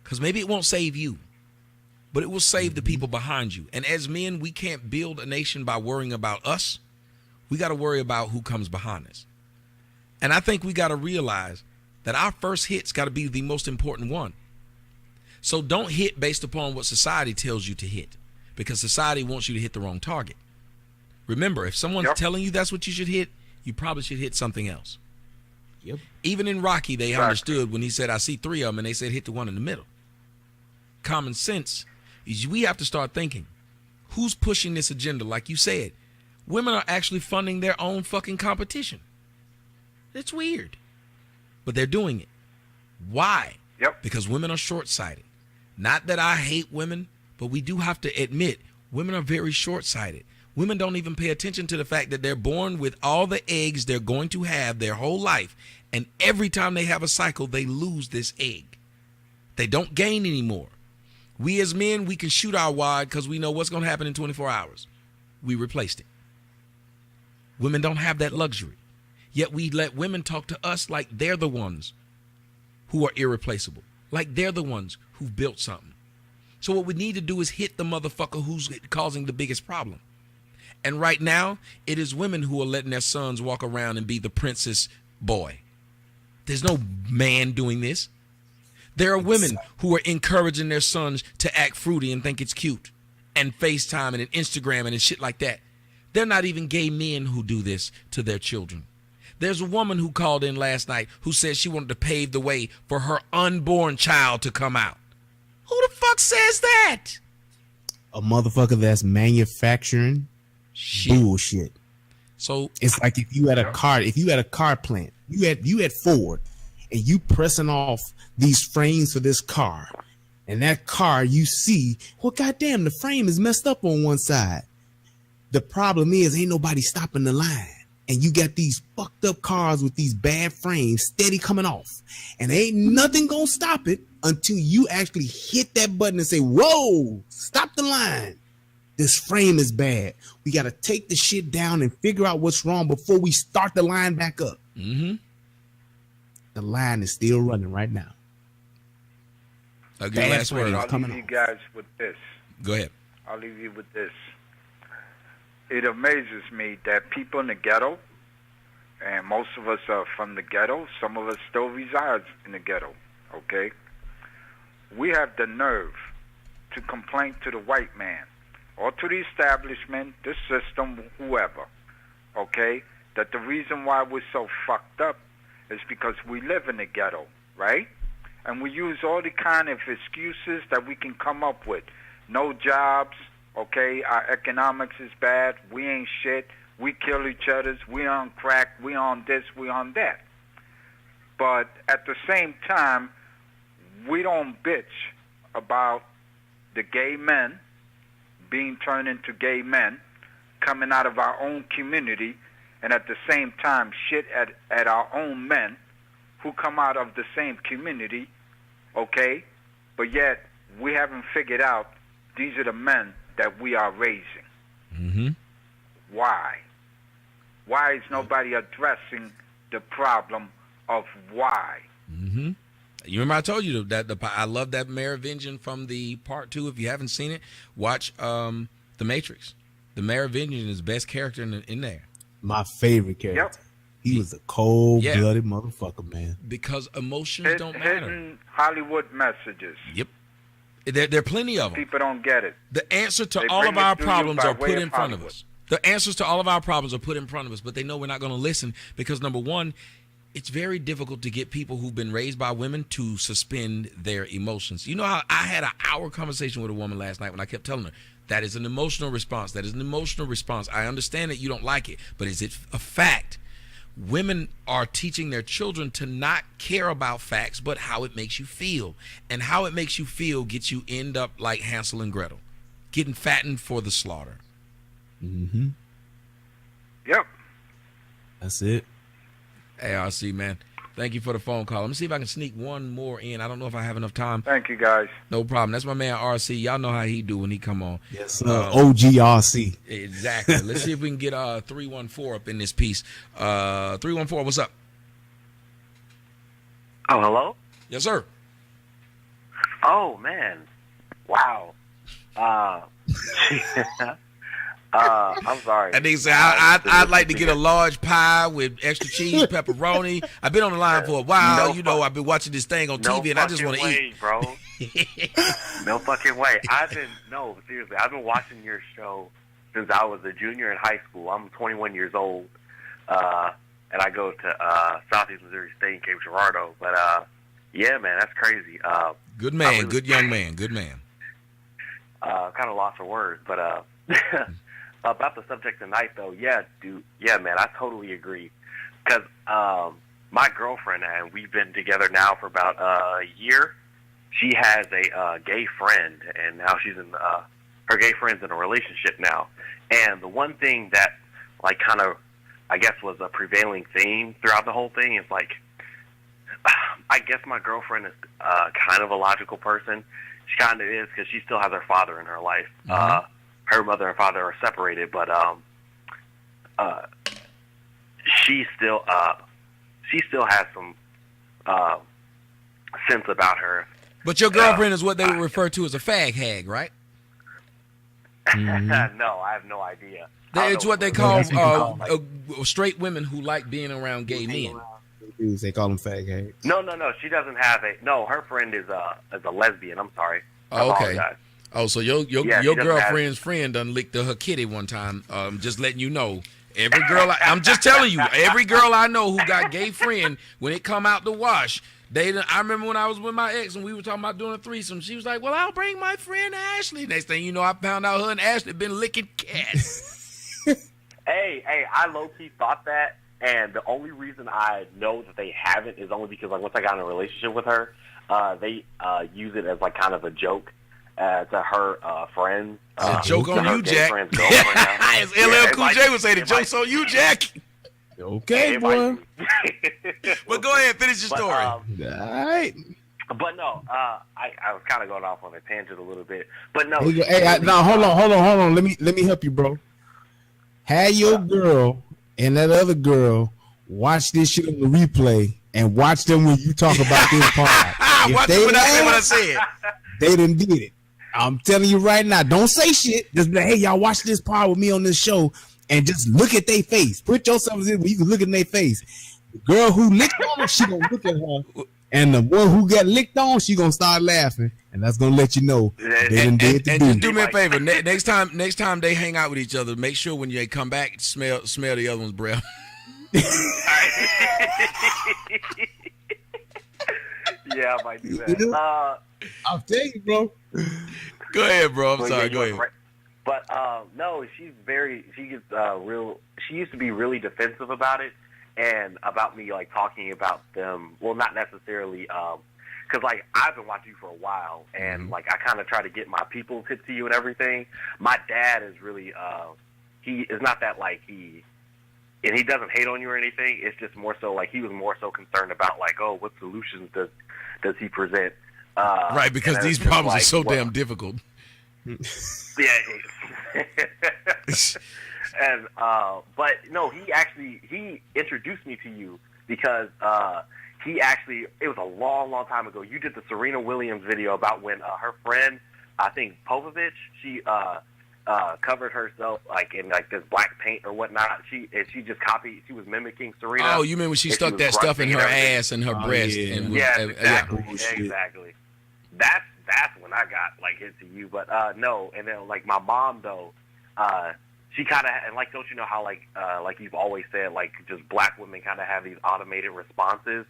Because maybe it won't save you, but it will save the people behind you. And as men, we can't build a nation by worrying about us. We got to worry about who comes behind us. And I think we got to realize that our first hit's got to be the most important one. So don't hit based upon what society tells you to hit, because society wants you to hit the wrong target. Remember, if someone's telling you that's what you should hit, you probably should hit something else. Yep. Even in Rocky, they understood when he said, I see three of them, and they said, hit the one in the middle. Common sense is we have to start thinking, who's pushing this agenda? Like you said, women are actually funding their own fucking competition. It's weird, but they're doing it. Why? Because women are short-sighted. Not that I hate women, but we do have to admit women are very short-sighted. Women don't even pay attention to the fact that they're born with all the eggs they're going to have their whole life, and every time they have a cycle, they lose this egg. They don't gain anymore. We as men, we can shoot our wad because we know what's going to happen in 24 hours. We replaced it. Women don't have that luxury. Yet we let women talk to us like they're the ones who are irreplaceable, like they're the ones who've built something. So what we need to do is hit the motherfucker who's causing the biggest problem. And right now, it is women who are letting their sons walk around and be the princess boy. There's no man doing this. There are women who are encouraging their sons to act fruity and think it's cute, and FaceTime and Instagram and shit like that. They're not even gay men who do this to their children. There's a woman who called in last night who said she wanted to pave the way for her unborn child to come out. Who the fuck says that? A motherfucker that's manufacturing bullshit. So it's like if you had a car plant, you had Ford, and you pressing off these frames for this car, and that car you see, well, goddamn, the frame is messed up on one side. The problem is ain't nobody stopping the line. And you got these fucked up cars with these bad frames steady coming off. And ain't nothing gonna stop it until you actually hit that button and say, whoa, stop the line. This frame is bad. We got to take the shit down and figure out what's wrong before we start the line back up. Mm-hmm. The line is still running right now. Okay, last word. I'll leave you guys with this. Go ahead. I'll leave you with this. It amazes me that people in the ghetto, and most of us are from the ghetto, some of us still reside in the ghetto, okay? We have the nerve to complain to the white man or to the establishment, the system, whoever, okay, that the reason why we're so fucked up is because we live in the ghetto, right? And we use all the kind of excuses that we can come up with. No jobs, okay, our economics is bad, we ain't shit, we kill each other, we on crack, we on this, we on that. But at the same time, we don't bitch about the gay men being turned into gay men coming out of our own community, and at the same time shit at our own men who come out of the same community, okay? But yet we haven't figured out these are the men that we are raising. Mm-hmm. Why? Why is nobody addressing the problem of why? Mm-hmm. You remember I told you that I love that Mayor of Engine from the part 2. If you haven't seen it, watch The Matrix. The Mayor of Engine is the best character in there. My favorite character. Yep. He was a cold-blooded motherfucker, man. Because emotions don't matter. Hidden Hollywood messages. Yep. There are plenty of them. People don't get it. The answer to They all bring of it our to you problems by are way put of in front of Hollywood. us. The answers to all of our problems are put in front of us, but they know we're not going to listen because, number one, it's very difficult to get people who've been raised by women to suspend their emotions. You know how I had an hour conversation with a woman last night when I kept telling her, that is an emotional response. That is an emotional response. I understand that you don't like it, but is it a fact? Women are teaching their children to not care about facts, but how it makes you feel. And how it makes you feel gets you end up like Hansel and Gretel, getting fattened for the slaughter. Mm-hmm. Yep. That's it. ARC, man. Thank you for the phone call. Let me see if I can sneak one more in. I don't know if I have enough time. Thank you, guys. No problem. That's my man RC. Y'all know how he do when he come on. Yes, sir. OGRC. Exactly. Let's see if we can get 314 up in this piece. 314, what's up? Oh, hello? Yes, sir. Oh, man. Wow. I'm sorry. And they say I'd like to get a large pie with extra cheese, pepperoni. I've been on the line for a while. I've been watching this thing on TV, and I just want to eat, bro. No fucking way. Seriously. I've been watching your show since I was a junior in high school. I'm 21 years old, and I go to Southeast Missouri State in Cape Girardeau. But yeah, man, that's crazy. Good man, good young man, good man. Kind of lost for words, but about the subject tonight, though, man, I totally agree. Because my girlfriend, and we've been together now for about a year, she has a gay friend, and now she's in her gay friend's in a relationship now. And the one thing that, like, kind of, I guess, was a prevailing theme throughout the whole thing is, like, I guess my girlfriend is kind of a logical person. She kind of is because she still has her father in her life. Mm-hmm. Her mother and father are separated, but she still has some sense about her. But your girlfriend is what they would refer to as a fag hag, right? Mm-hmm. No, I have no idea. It's what they call straight women who like being around gay men. They call them fag hags. No. She doesn't have her friend is a lesbian. I'm sorry. Oh, okay. Apologize. Oh, so your girlfriend's friend done licked her kitty one time. Just letting you know. Every girl, I'm just telling you, every girl I know who got gay friend, when it come out the wash, I remember when I was with my ex and we were talking about doing a threesome. She was like, "Well, I'll bring my friend Ashley." Next thing you know, I found out her and Ashley been licking cats. Hey, I low key thought that. And the only reason I know that they haven't is only because, like, once I got in a relationship with her, they use it as, like, kind of a joke to her friends. A joke on you, Jack. As LL Cool J would say, the joke's on you, Jack. Okay, boy. But go ahead, finish your story. All right. But no, I was kind of going off on a tangent a little bit. But no, hold on. Let me help you, bro. Have your girl and that other girl watch this shit on the replay and watch them when you talk about this part. Watch it when I say what I said. They done did it. I'm telling you right now. Don't say shit. Just be like, hey, y'all watch this part with me on this show and just look at their face. Put yourself in where you can look at their face. The girl who licked on her, she gonna look at her. And the one who got licked on, she gonna start laughing. And that's gonna let you know they done did the just do me a favor. Next time they hang out with each other, make sure when you come back, smell the other one's breath. Yeah, I might do that. I'll tell you, bro. Go ahead, bro. I'm sorry. Go ahead. Right. But no, she gets real. She used to be really defensive about it and about me like talking about them. Well, not necessarily, because like I've been watching you for a while, and like I kind of try to get my people to you and everything. My dad is really he is not that like and he doesn't hate on you or anything. It's just more so like he was more so concerned about like, oh, what solutions does he present? Right, because these problems are so damn difficult. Yeah. And but no, he introduced me to you because it was a long time ago. You did the Serena Williams video about when her friend, I think Popovich, she covered herself like in like this black paint or whatnot. She just copied. She was mimicking Serena. Oh, you mean when she stuck that stuff in her ass and her breast? Yeah, and exactly. Exactly. That's when I got like into you. But no, and then like my mom though, she kind of, and like, don't you know how like you've always said, like just black women kind of have these automated responses.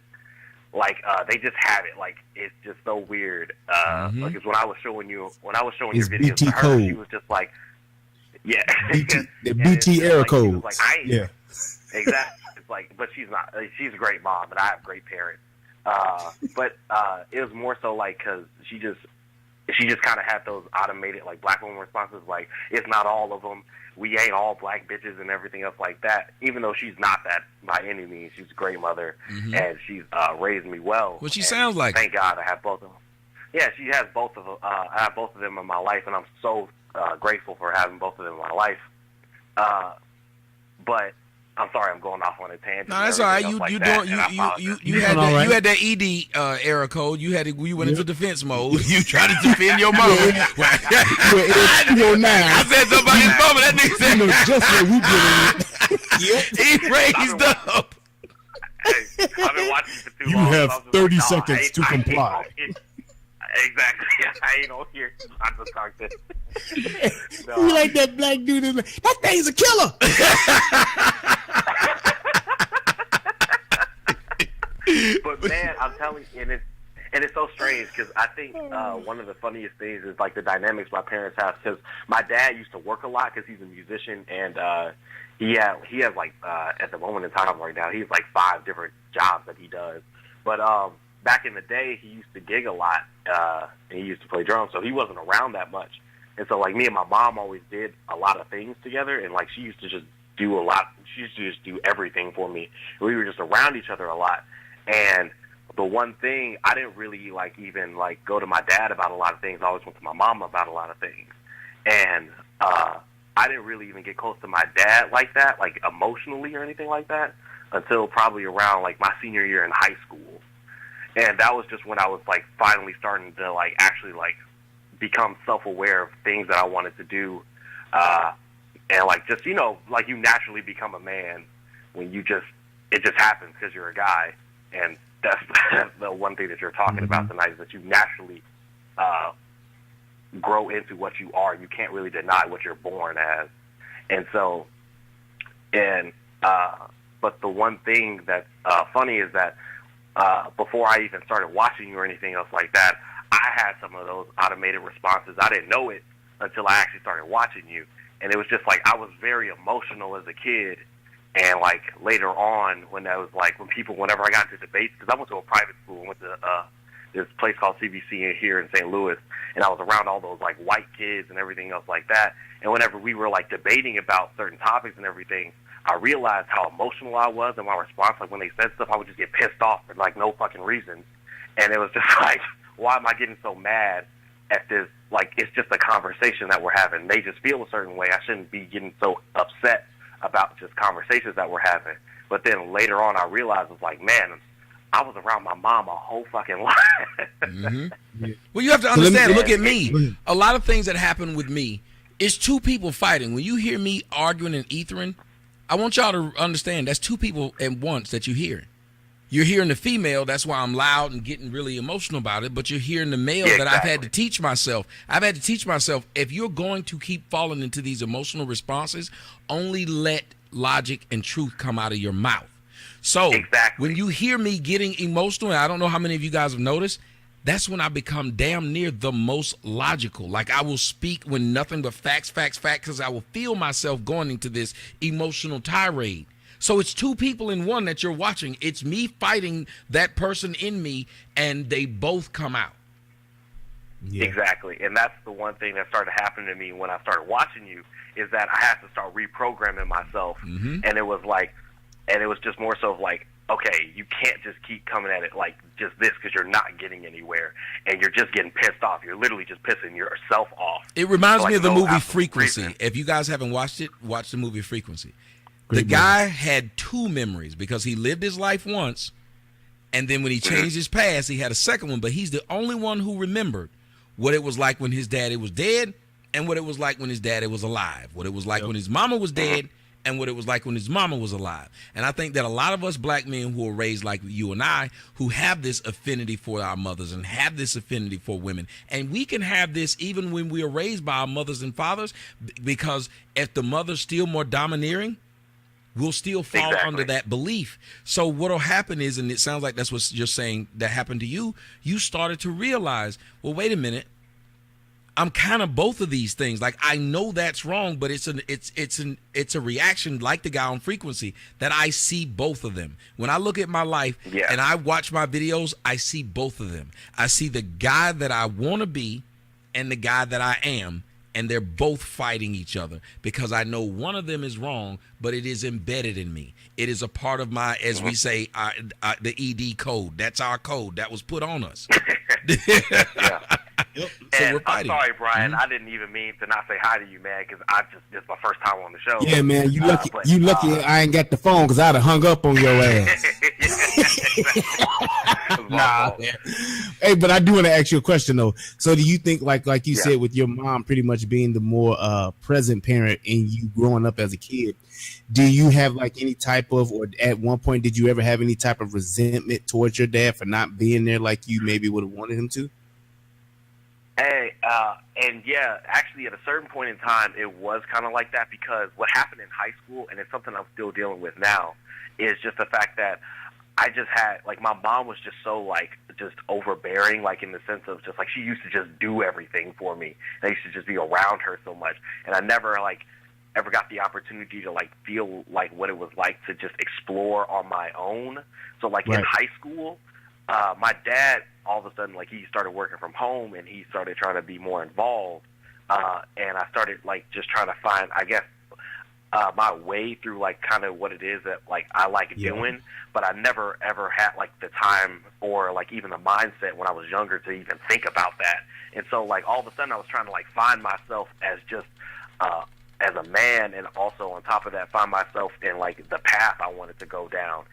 Like they just have it. Like it's just so weird. Like it's when I was showing your videos to her, she was just like, yeah, the BT error like, code. Like, yeah, exactly. It's like, but she's not. She's a great mom, and I have great parents. But it was more so like because she just kind of had those automated like black woman responses. Like it's not all of them. We ain't all black bitches and everything else like that. Even though she's not that by any means, she's a great mother and she's raised me well. Well, she sounds like. Thank God I have both of them. Yeah, she has both of them. I have both of them in my life, and I'm so grateful for having both of them in my life. But I'm sorry, I'm going off on a tangent. No, that's all right. You had that ED error code. You went into defense mode. You tried to defend your mom. I said somebody's mama. That nigga said just what we did. He raised up. Hey, I've been watching for too you long. You have 30 seconds to comply. Exactly. I ain't on here. I'm just talking. No. You like that black dude? Like, that thing's a killer. But man, I'm telling you, and it's so strange because I think one of the funniest things is like the dynamics my parents have. Because my dad used to work a lot because he's a musician, and he has like at the moment in time right now, he has like 5 different jobs that he does. But back in the day, he used to gig a lot, and he used to play drums, so he wasn't around that much. And so, like, me and my mom always did a lot of things together, and, like, she used to just do a lot. She used to just do everything for me. And we were just around each other a lot. And the one thing, I didn't really, like, even, like, go to my dad about a lot of things. I always went to my mom about a lot of things. And I didn't really even get close to my dad like that, like, emotionally or anything like that, until probably around, like, my senior year in high school. And that was just when I was, like, finally starting to, like, actually, like, become self-aware of things that I wanted to do. And, like, just, you know, like, you naturally become a man when it just happens because you're a guy. And that's the one thing that you're talking about tonight is that you naturally grow into what you are. You can't really deny what you're born as. And so, but the one thing that's funny is that before I even started watching you or anything else like that, I had some of those automated responses. I didn't know it until I actually started watching you. And it was just like I was very emotional as a kid. And like later on when I was like, whenever I got into debates, because I went to a private school, I went to this place called CBC here in St. Louis, and I was around all those like white kids and everything else like that. And whenever we were like debating about certain topics and everything, I realized how emotional I was and my response. Like when they said stuff, I would just get pissed off for like no fucking reason. And it was just like, why am I getting so mad at this? Like, it's just a conversation that we're having. They just feel a certain way. I shouldn't be getting so upset about just conversations that we're having. But then later on, I realized, it was like, man, I was around my mom a whole fucking life. Mm-hmm. Well, you have to understand, look at me. A lot of things that happen with me, it's two people fighting. When you hear me arguing and ethering, I want y'all to understand that's two people at once that you hear. You're hearing the female, that's why I'm loud and getting really emotional about it, but you're hearing the male that I've had to teach myself. I've had to teach myself, if you're going to keep falling into these emotional responses, only let logic and truth come out of your mouth. So when you hear me getting emotional, and I don't know how many of you guys have noticed, that's when I become damn near the most logical. Like, I will speak when nothing but facts, because I will feel myself going into this emotional tirade. So it's two people in one that you're watching. It's me fighting that person in me, and they both come out. Yeah. Exactly. And that's the one thing that started happening to me when I started watching you, is that I had to start reprogramming myself. Mm-hmm. And it was like, and it was just more so of like, okay, you can't just keep coming at it like just this, because you're not getting anywhere and you're just getting pissed off. You're literally just pissing yourself off. It reminds me of the movie Frequency. If you guys haven't watched it, watch the movie Frequency. The guy had two memories because he lived his life once, and then when he changed his past, he had a second one, but he's the only one who remembered what it was like when his daddy was dead and what it was like when his daddy was alive, what it was like when his mama was dead and what it was like when his mama was alive. And I think that a lot of us black men who are raised like you and I, who have this affinity for our mothers and have this affinity for women, and we can have this even when we are raised by our mothers and fathers, because if the mother's still more domineering, we'll still fall under that belief. So what'll happen is, and it sounds like that's what you're saying that happened to you, you started to realize, well, wait a minute, I'm kind of both of these things. Like, I know that's wrong, but it's a reaction like the guy on Frequency that I see both of them. When I look at my life and I watch my videos, I see both of them. I see the guy that I want to be and the guy that I am. And they're both fighting each other because I know one of them is wrong, but it is embedded in me. It is a part of my, as we say, the ED code. That's our code that was put on us. So and I'm sorry, Brian. I didn't even mean to not say hi to you, man, because this is my first time on the show. Yeah, man. You lucky. You lucky. I ain't got the phone because I'd have hung up on your ass. Nah. Hey, but I do want to ask you a question though. So, do you think, like you said, with your mom pretty much being the more present parent and you growing up as a kid, do you have like any type of, or at one point did you ever have any type of resentment towards your dad for not being there like you maybe would have wanted him to? Hey, and yeah, actually at a certain point in time, it was kind of like that, because what happened in high school, and it's something I'm still dealing with now, is just the fact that I just had, like, my mom was just so, like, just overbearing, like, in the sense of just, like, she used to just do everything for me. And I used to just be around her so much. And I never, like, ever got the opportunity to, like, feel like what it was like to just explore on my own. So, like, in high school, my dad, all of a sudden, like, he started working from home and he started trying to be more involved. And I started, like, just trying to find, I guess, my way through, like, kind of what it is that, like, I like doing. But I never, ever had, like, the time or, like, even the mindset when I was younger to even think about that. And so, like, all of a sudden I was trying to, like, find myself as just as a man, and also on top of that find myself in, like, the path I wanted to go down.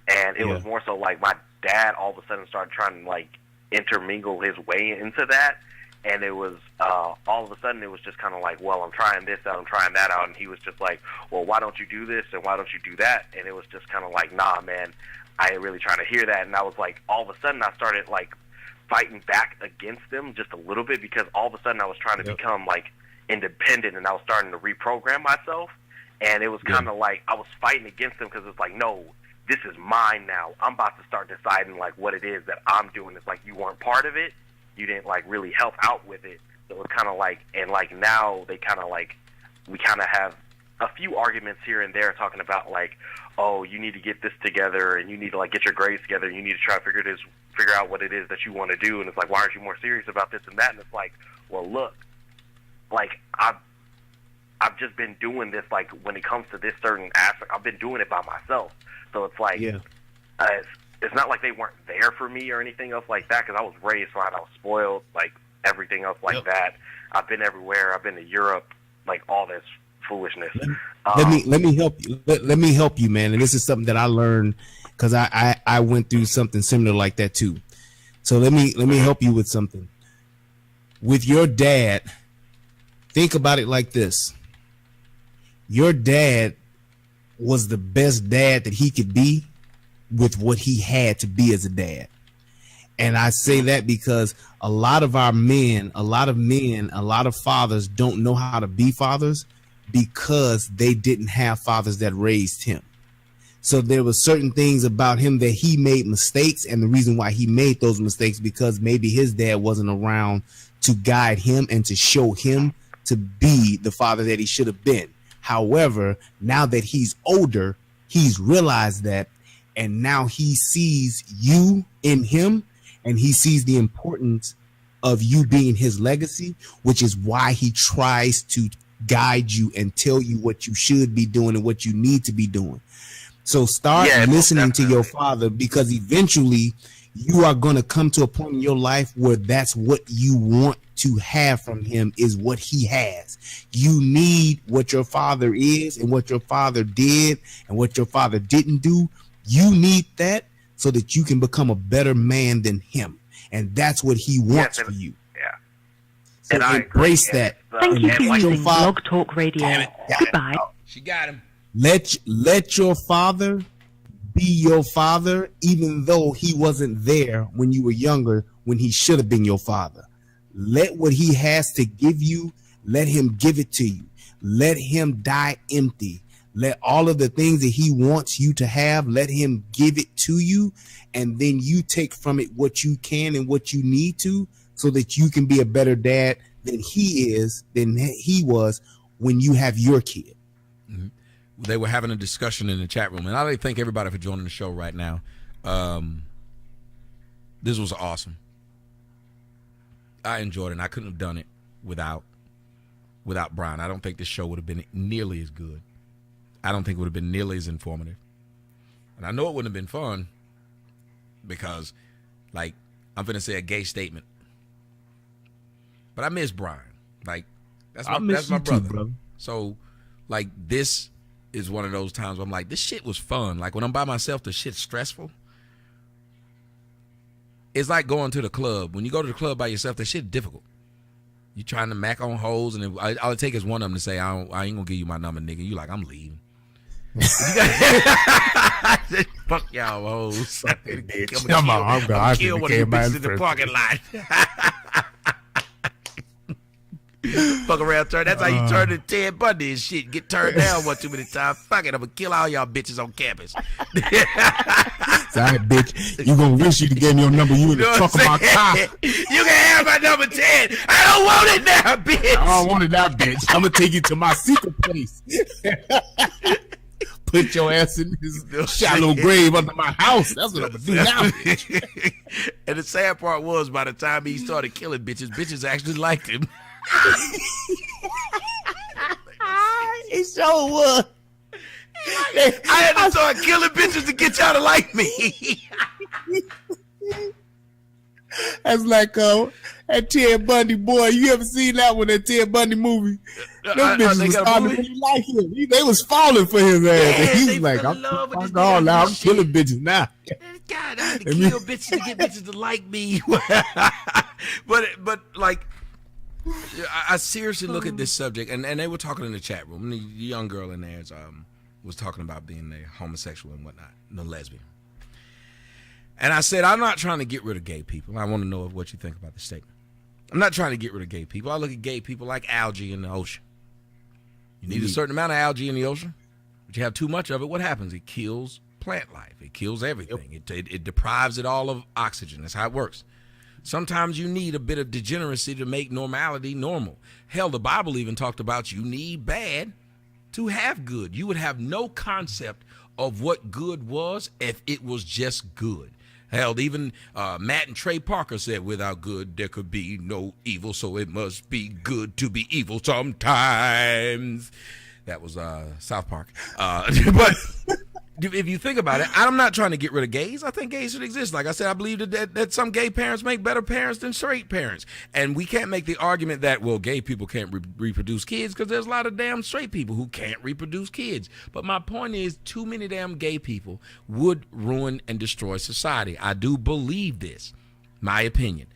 And it was more so like my dad all of a sudden started trying to, like, intermingle his way into that. And it was all of a sudden it was just kind of like, well, I'm trying this out, I'm trying that out. And he was just like, well, why don't you do this and why don't you do that? And it was just kind of like, nah, man, I ain't really trying to hear that. And I was like, all of a sudden I started, like, fighting back against them just a little bit, because all of a sudden I was trying to become, like, independent, and I was starting to reprogram myself. And it was kind of like I was fighting against them, because it's like, no, this is mine now. I'm about to start deciding, like, what it is that I'm doing. It's like you weren't part of it. You didn't, like, really help out with it. So it's kind of like, and, like, now they kind of, like, we kind of have a few arguments here and there talking about, like, oh, you need to get this together and you need to, like, get your grades together and you need to try to figure out what it is that you want to do. And it's like, why aren't you more serious about this and that? And it's like, well, look, like, I've just been doing this, like, when it comes to this certain aspect, I've been doing it by myself. So it's like, it's not like they weren't there for me or anything else like that, because I was raised fine. I was spoiled, like everything else like that. I've been everywhere. I've been to Europe, like all this foolishness. Let me help you. Let me help you, man. And this is something that I learned because I went through something similar like that too. So let me help you with something. With your dad, think about it like this. Your dad was the best dad that he could be with what he had to be as a dad. And I say that because a lot of fathers don't know how to be fathers because they didn't have fathers that raised him. So there were certain things about him that he made mistakes, and the reason why he made those mistakes because maybe his dad wasn't around to guide him and to show him to be the father that he should have been. However, now that he's older, he's realized that, and now he sees you in him, and he sees the importance of you being his legacy, which is why he tries to guide you and tell you what you should be doing and what you need to be doing. So start listening to your father, because eventually you are going to come to a point in your life where that's what you want to have from him, is what he has. You need what your father is and what your father did and what your father didn't do. You need that so that you can become a better man than him. And that's what he wants for you. Yeah. So And embrace that. Thank you for Let your using father- Blog Talk Radio. Goodbye. She got him. Let your father be your father, even though he wasn't there when you were younger, when he should have been your father. Let what he has to give you, let him give it to you. Let him die empty. Let all of the things that he wants you to have, let him give it to you. And then you take from it what you can and what you need to, so that you can be a better dad than he was when you have your kid. Mm-hmm. They were having a discussion in the chat room, and I really thank everybody for joining the show right now. This was awesome. I enjoyed it, and I couldn't have done it without Brian. I don't think this show would have been nearly as good. I don't think it would have been nearly as informative. And I know it wouldn't have been fun because, like, I'm going to say a gay statement. But I miss Brian. Like, that's my brother. Too, brother. So, like, this is one of those times where I'm like, this shit was fun. Like, when I'm by myself, the shit's stressful. It's like going to the club. When you go to the club by yourself, that shit's difficult. You trying to mac on hoes, and all it takes is one of them to say, I ain't going to give you my number, nigga. You like, I'm leaving. Fuck y'all hoes. Come on, I'm going to kill one of you bitches in the parking lot. Fuck around, turn. That's how you turn to Ted Bundy and shit. Get turned down one too many times. Fuck it, I'm gonna kill all y'all bitches on campus. Sorry, bitch. You gonna wish you gave me your number. You in the trunk of my car. You can have my number 10. I don't want it now, bitch. I don't want it now, bitch. I'm gonna take you to my secret place. Put your ass in this shallow grave under my house. That's what I'm gonna do now, bitch. And the sad part was, by the time he started killing bitches actually liked him. It sure was. I had to start killing bitches to get y'all to like me. That's like that Ted Bundy boy. You ever seen that one? That Ted Bundy movie? Them bitches was starting to really like him. They was falling for his ass. Yeah, and he was like, I'm killing bitches now. God, I had to kill bitches to get bitches to like me. but like, I seriously look at this subject, and they were talking in the chat room. The young girl in there was talking about being a homosexual and whatnot, no lesbian. And I said, I'm not trying to get rid of gay people. I want to know what you think about the statement. I'm not trying to get rid of gay people. I look at gay people like algae in the ocean. You need a certain amount of algae in the ocean, but you have too much of it. What happens? It kills plant life. It kills everything. Yep. It deprives it all of oxygen. That's how it works. Sometimes you need a bit of degeneracy to make normality normal. Hell, the Bible even talked about you need bad to have good. You would have no concept of what good was if it was just good. Hell, even Matt and Trey Parker said, without good, there could be no evil, so it must be good to be evil sometimes. That was South Park. But if you think about it, I'm not trying to get rid of gays. I think gays should exist. Like I said, I believe that some gay parents make better parents than straight parents. And we can't make the argument that, well, gay people can't reproduce kids, because there's a lot of damn straight people who can't reproduce kids. But my point is, too many damn gay people would ruin and destroy society. I do believe this. My opinion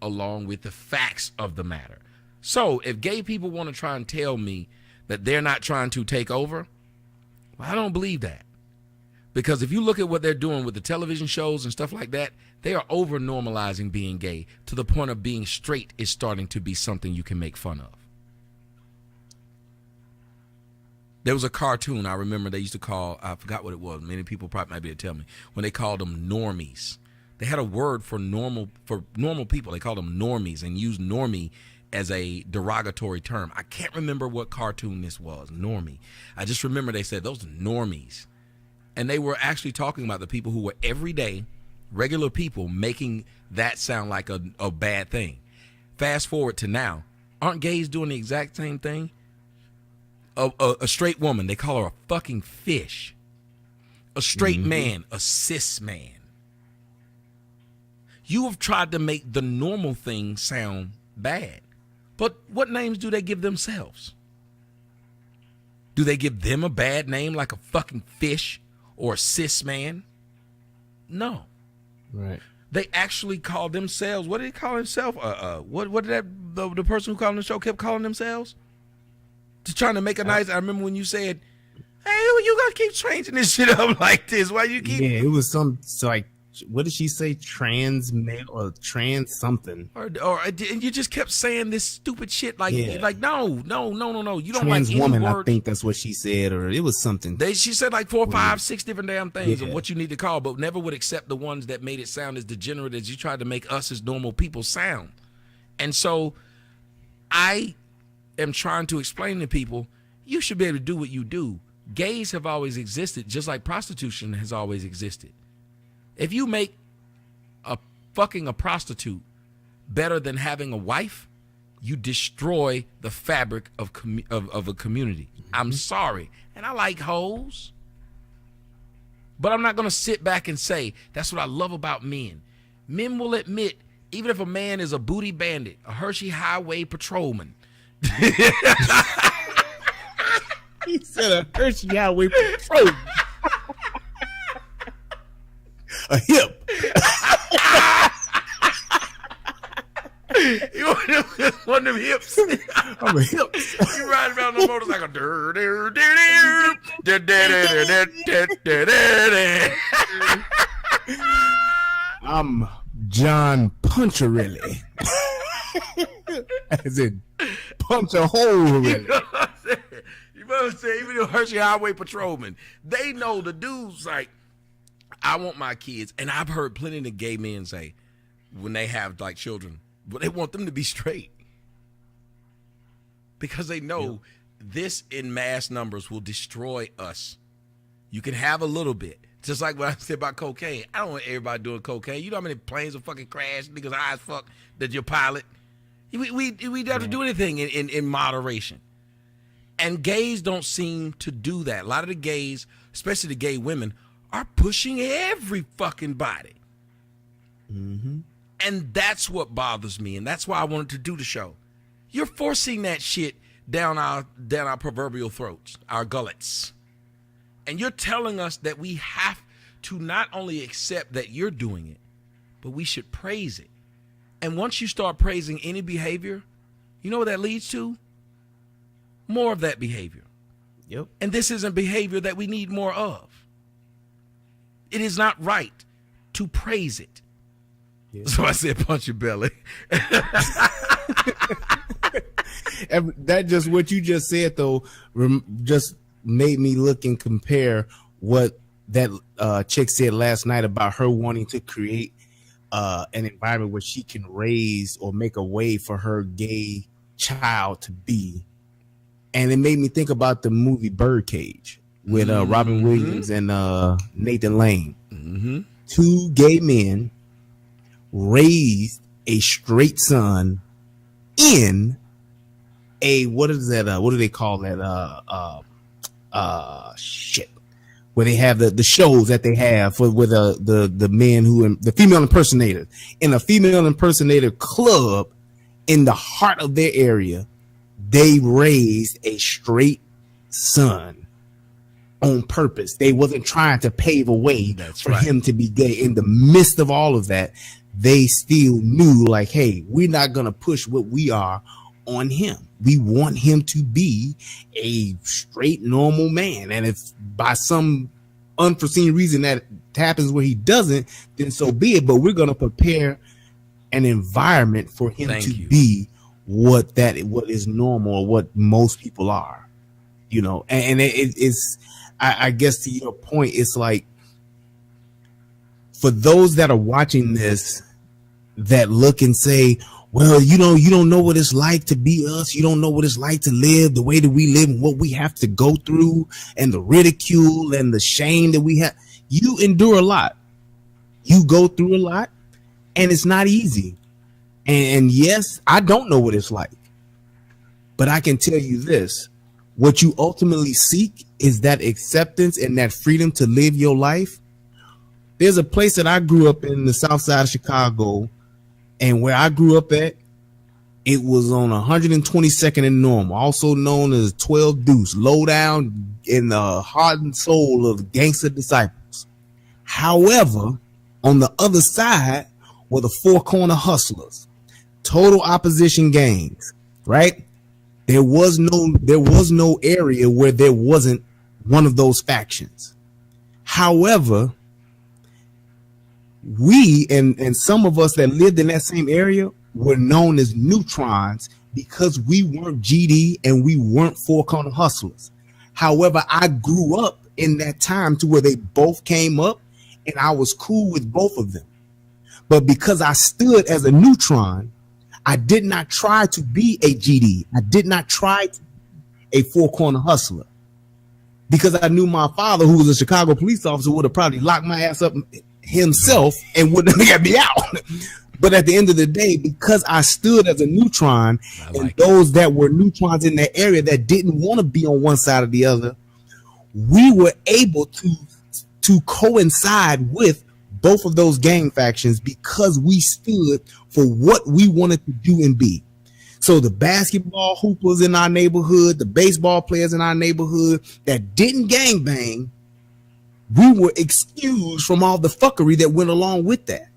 along with the facts of the matter. So if gay people want to try and tell me that they're not trying to take over, well, I don't believe that. Because if you look at what they're doing with the television shows and stuff like that, they are over normalizing being gay to the point of being straight is starting to be something you can make fun of. There was a cartoon I remember they used to call, I forgot what it was. Many people probably might be able to tell me, when they called them normies. They had a word for normal people. They called them normies and used normie as a derogatory term. I can't remember what cartoon this was, normie. I just remember they said those are normies. And they were actually talking about the people who were everyday, regular people making that sound like a bad thing. Fast forward to now, aren't gays doing the exact same thing? A straight woman, they call her a fucking fish. A straight man, a cis man. You have tried to make the normal thing sound bad. But what names do they give themselves? Do they give them a bad name like a fucking fish or a cis man? No. Right. They actually call themselves, what did they call themselves? What did the person who called the show kept calling themselves? To trying to make a nice, I remember when you said, hey, you gotta keep changing this shit up like this. Why you keep? Yeah, it was like, what did she say? Trans male or trans something? Or and you just kept saying this stupid shit like no. You don't trans like any woman. word. I think that's what she said, or it was something. She said like 4, 5, 6 different damn things of Yeah. what you need to call, but never would accept the ones that made it sound as degenerate as you tried to make us as normal people sound. And so I am trying to explain to people, you should be able to do what you do. Gays have always existed, just like prostitution has always existed. If you make fucking a prostitute better than having a wife, you destroy the fabric of a community. I'm sorry. And I like hoes. But I'm not going to sit back and say, that's what I love about men. Men will admit, even if a man is a booty bandit, a Hershey Highway patrolman. He said a Hershey Highway patrolman. A hip. You one of them hips. I'm a hip. You riding around on a motorcycle. I'm John Puncherelli. As in punch a hole really. You know what I'm saying? You know what I'm saying? Even the Hershey Highway patrolman, they know the dude's like, I want my kids, and I've heard plenty of gay men say when they have like children, but they want them to be straight because they know this in mass numbers will destroy us. You can have a little bit, just like what I said about cocaine. I don't want everybody doing cocaine. You know how many planes will fucking crash, niggas' eyes fuck that your pilot. We have to do anything in moderation. And gays don't seem to do that. A lot of the gays, especially the gay women, are pushing every fucking body. Mm-hmm. And that's what bothers me, and that's why I wanted to do the show. You're forcing that shit down our proverbial throats, our gullets. And you're telling us that we have to not only accept that you're doing it, but we should praise it. And once you start praising any behavior, you know what that leads to? More of that behavior. Yep. And this isn't behavior that we need more of. It is not right to praise it. Yeah. So I said, punch your belly. That just what you just said though, just made me look and compare what that chick said last night about her wanting to create an environment where she can raise or make a way for her gay child to be. And it made me think about the movie Birdcage with Robin Williams and Nathan Lane. Mm-hmm. 2 gay men raised a straight son in a, what is that? What do they call that? Shit. where they have the shows that they have for with the men who the female impersonators in a female impersonator club in the heart of their area. They raised a straight son on purpose. They wasn't trying to pave a way for him to be gay. In the midst of all of that, they still knew, like, hey, we're not going to push what we are on him. We want him to be a straight, normal man. And if by some unforeseen reason that happens where he doesn't, then so be it. But we're going to prepare an environment for him be what is normal, or what most people are, you know. And it's, I guess to your point, it's like, for those that are watching this that look and say, well, you don't know what it's like to be us. You don't know what it's like to live the way that we live and what we have to go through and the ridicule and the shame that we have. You endure a lot. You go through a lot, and it's not easy. And yes, I don't know what it's like, but I can tell you this. What you ultimately seek is that acceptance and that freedom to live your life. There's a place that I grew up in the south side of Chicago, and where I grew up at, it was on 122nd and Normal, also known as 12 Deuce, low down in the heart and soul of gangster disciples. However, on the other side were the Four Corner Hustlers, total opposition gangs, right? There was no area where there wasn't one of those factions. However, we and some of us that lived in that same area were known as neutrons because we weren't GD and we weren't Four Corner Hustlers. However, I grew up in that time to where they both came up, and I was cool with both of them. But because I stood as a neutron, I did not try to be a GD. I did not try to be a Four Corner Hustler, because I knew my father, who was a Chicago police officer, would have probably locked my ass up himself and wouldn't have got me out. But at the end of the day, because I stood as a neutron, and those that were neutrons in that area that didn't want to be on one side or the other, we were able to coincide with both of those gang factions because we stood for what we wanted to do and be. So the basketball hoopers in our neighborhood, the baseball players in our neighborhood that didn't gangbang, we were excused from all the fuckery that went along with that,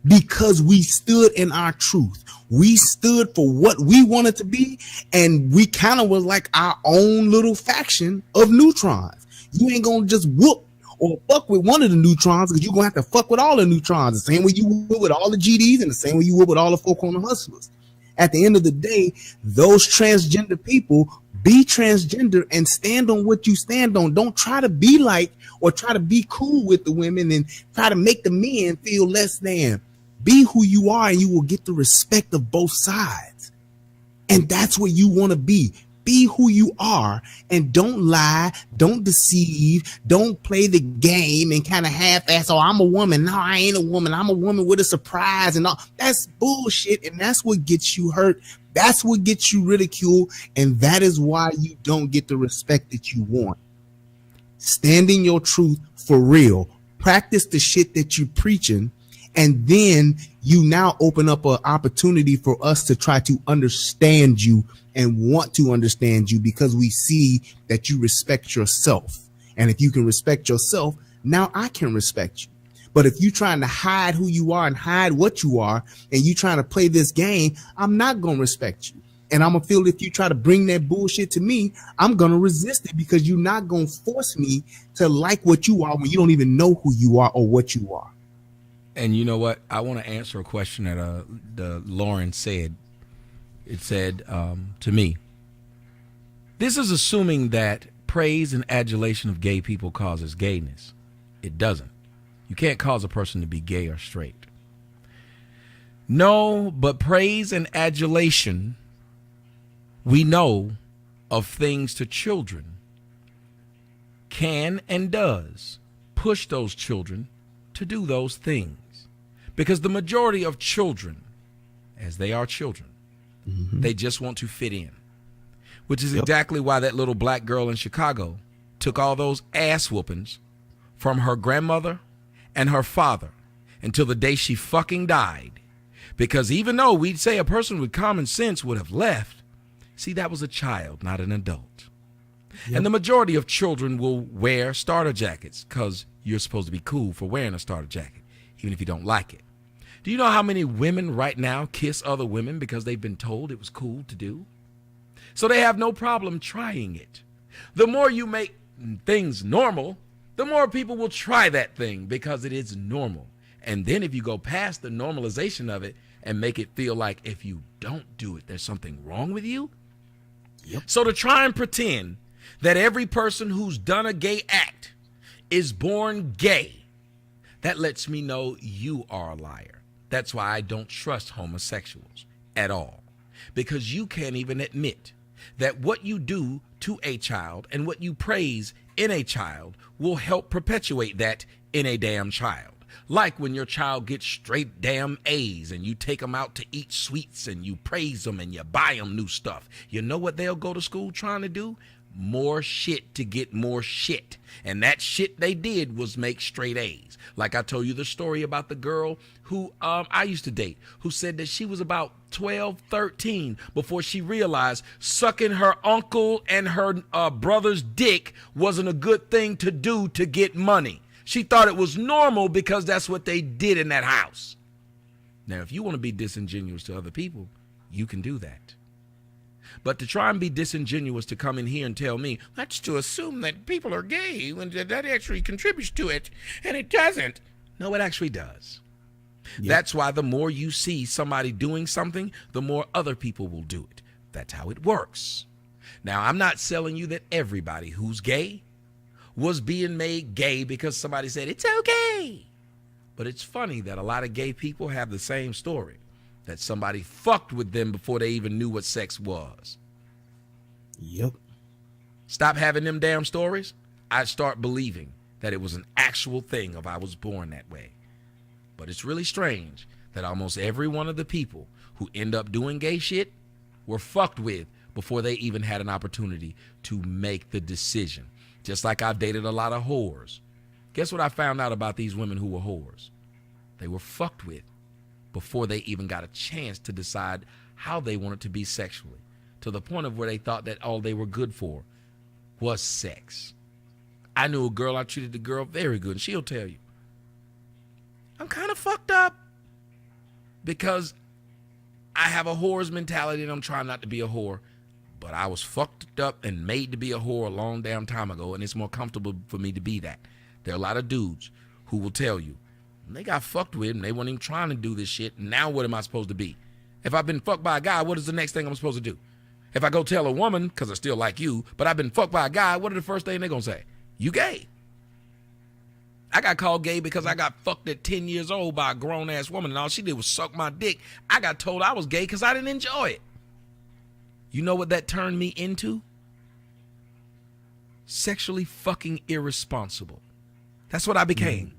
because we stood in our truth. We stood for what we wanted to be, and we kind of was like our own little faction of neutrons. You ain't gonna just whoop or fuck with one of the neutrons, because you're gonna have to fuck with all the neutrons, the same way you would with all the GDs and the same way you would with all the Four Corner Hustlers. At the end of the day, those transgender people, be transgender and stand on what you stand on. Don't try to be like or try to be cool with the women and try to make the men feel less than. Be who you are, and you will get the respect of both sides. And that's what you want to be. Be who you are, and don't lie, don't deceive, don't play the game and kind of half-ass, oh, I'm a woman. No, I ain't a woman. I'm a woman with a surprise and all. That's bullshit, and that's what gets you hurt. That's what gets you ridiculed, and that is why you don't get the respect that you want. Stand in your truth for real. Practice the shit that you're preaching, and then you now open up an opportunity for us to try to understand you and want to understand you, because we see that you respect yourself. And if you can respect yourself, now I can respect you. But if you're trying to hide who you are and hide what you are, and you trying to play this game, I'm not going to respect you. And I'm going to feel if you try to bring that bullshit to me, I'm going to resist it, because you're not going to force me to like what you are when you don't even know who you are or what you are. And you know what? I want to answer a question that the Lauren said. It said to me, this is assuming that praise and adulation of gay people causes gayness. It doesn't. You can't cause a person to be gay or straight. No, but praise and adulation, we know of things to children, can and does push those children to do those things. Because the majority of children, as they are children, they just want to fit in, which is exactly why that little black girl in Chicago took all those ass whoopings from her grandmother and her father until the day she fucking died. Because even though we'd say a person with common sense would have left, see, that was a child, not an adult. Yep. And the majority of children will wear starter jackets because you're supposed to be cool for wearing a starter jacket, even if you don't like it. Do you know how many women right now kiss other women because they've been told it was cool to do? So they have no problem trying it. The more you make things normal, the more people will try that thing because it is normal. And then if you go past the normalization of it and make it feel like if you don't do it, there's something wrong with you. Yep. So to try and pretend that every person who's done a gay act is born gay, that lets me know you are a liar. That's why I don't trust homosexuals at all, because you can't even admit that what you do to a child and what you praise in a child will help perpetuate that in a damn child. Like when your child gets straight damn A's and you take them out to eat sweets and you praise them and you buy them new stuff. You know what they'll go to school trying to do? More shit to get more shit. And that shit they did was make straight A's. Like I told you the story about the girl who I used to date, who said that she was about 12, 13 before she realized sucking her uncle and her brother's dick wasn't a good thing to do to get money. She thought it was normal because that's what they did in that house. Now, if you want to be disingenuous to other people, you can do that. But to try and be disingenuous to come in here and tell me, that's to assume that people are gay when that actually contributes to it, and it doesn't. No, it actually does. Yep. That's why the more you see somebody doing something, the more other people will do it. That's how it works. Now, I'm not selling you that everybody who's gay was being made gay because somebody said it's okay. But it's funny that a lot of gay people have the same story, that somebody fucked with them before they even knew what sex was. Yep. Stop having them damn stories. I'd start believing that it was an actual thing if I was born that way. But it's really strange that almost every one of the people who end up doing gay shit were fucked with before they even had an opportunity to make the decision. Just like I've dated a lot of whores. Guess what I found out about these women who were whores? They were fucked with before they even got a chance to decide how they wanted to be sexually, to the point of where they thought that all they were good for was sex. I knew a girl, I treated the girl very good, and she'll tell you, I'm kind of fucked up because I have a whore's mentality and I'm trying not to be a whore. But I was fucked up and made to be a whore a long damn time ago, and it's more comfortable for me to be that. There are a lot of dudes who will tell you, they got fucked with and they weren't even trying to do this shit. Now what am I supposed to be? If I've been fucked by a guy, what is the next thing I'm supposed to do? If I go tell a woman, because I still like you, but I've been fucked by a guy, what are the first thing they're going to say? You gay. I got called gay because I got fucked at 10 years old by a grown-ass woman, and all she did was suck my dick. I got told I was gay because I didn't enjoy it. You know what that turned me into? Sexually fucking irresponsible. That's what I became.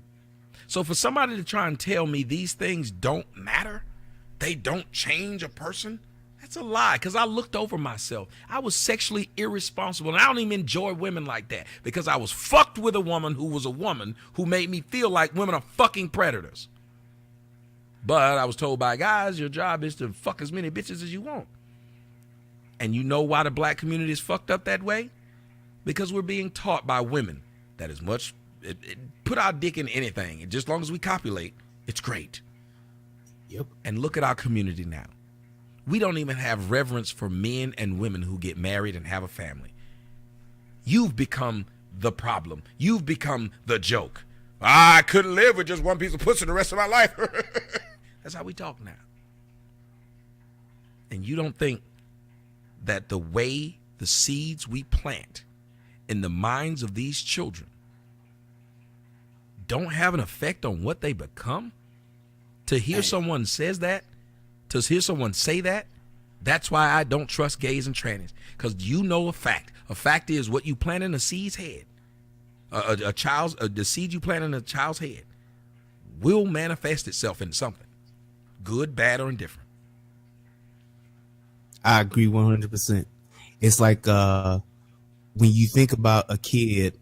So for somebody to try and tell me these things don't matter, they don't change a person, that's a lie, because I looked over myself. I was sexually irresponsible, and I don't even enjoy women like that because I was fucked with a woman who was a woman who made me feel like women are fucking predators. But I was told by guys, your job is to fuck as many bitches as you want. And you know why the black community is fucked up that way? Because we're being taught by women that as much, put our dick in anything, and just as long as we copulate, it's great. Yep. And look at our community now. We don't even have reverence for men and women who get married and have a family. You've become the problem. You've become the joke. I couldn't live with just one piece of pussy the rest of my life. That's how we talk now. And you don't think that the way the seeds we plant in the minds of these children don't have an effect on what they become? To hear someone says that, to hear someone say that, that's why I don't trust gays and trannies. Because you know a fact. A fact is what you plant in a seed's head, the seed you plant in a child's head will manifest itself in something, good, bad, or indifferent. I agree 100%. It's like when you think about a kid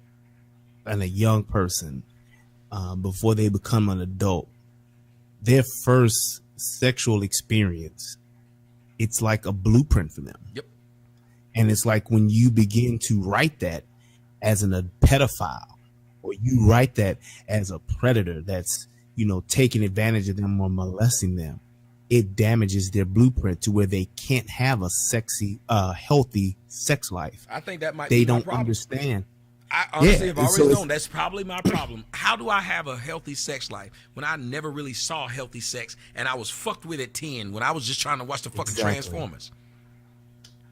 and a young person before they become an adult, their first sexual experience, it's like a blueprint for them. Yep. And it's like when you begin to write that as a pedophile, or you write that as a predator that's, taking advantage of them or molesting them, it damages their blueprint to where they can't have a healthy sex life. I think that might they be don't problem. Understand. I honestly have already so known that's probably my problem. How do I have a healthy sex life when I never really saw healthy sex and I was fucked with at 10 when I was just trying to watch the fucking Transformers?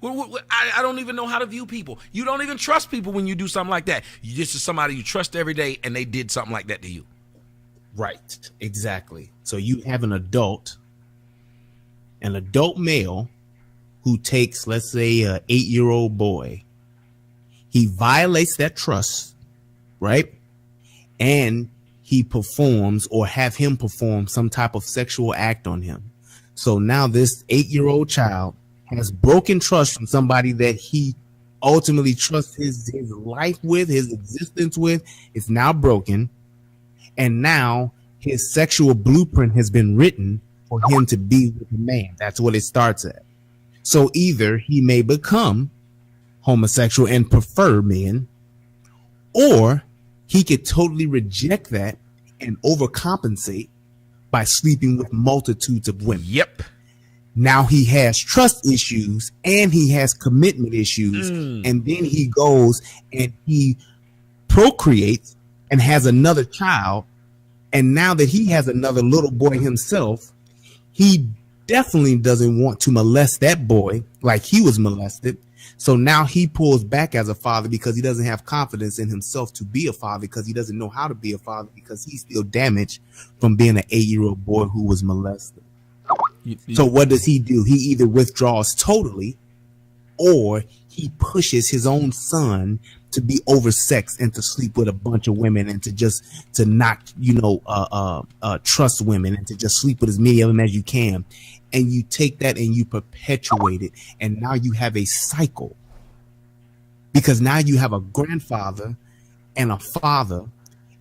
I don't even know how to view people. You don't even trust people when you do something like that. You just is somebody you trust every day and they did something like that to you. Right. Exactly. So you have an adult male who takes, let's say, an 8-year-old boy. He violates that trust, right? And he performs or have him perform some type of sexual act on him. So now this 8-year-old child has broken trust from somebody that he ultimately trusts his life with, his existence with. It's now broken. And now his sexual blueprint has been written for him to be with a man. That's what it starts at. So either he may become homosexual and prefer men, or he could totally reject that and overcompensate by sleeping with multitudes of women. Yep. Now he has trust issues and he has commitment issues. And then he goes and he procreates and has another child. And now that he has another little boy himself, he definitely doesn't want to molest that boy like he was molested. So now he pulls back as a father because he doesn't have confidence in himself to be a father, because he doesn't know how to be a father, because he's still damaged from being an 8-year-old boy who was molested. So what does he do? He either withdraws totally, or he pushes his own son to be oversexed and to sleep with a bunch of women and to not trust women and to just sleep with as many of them as you can. And you take that and you perpetuate it. And now you have a cycle, because now you have a grandfather and a father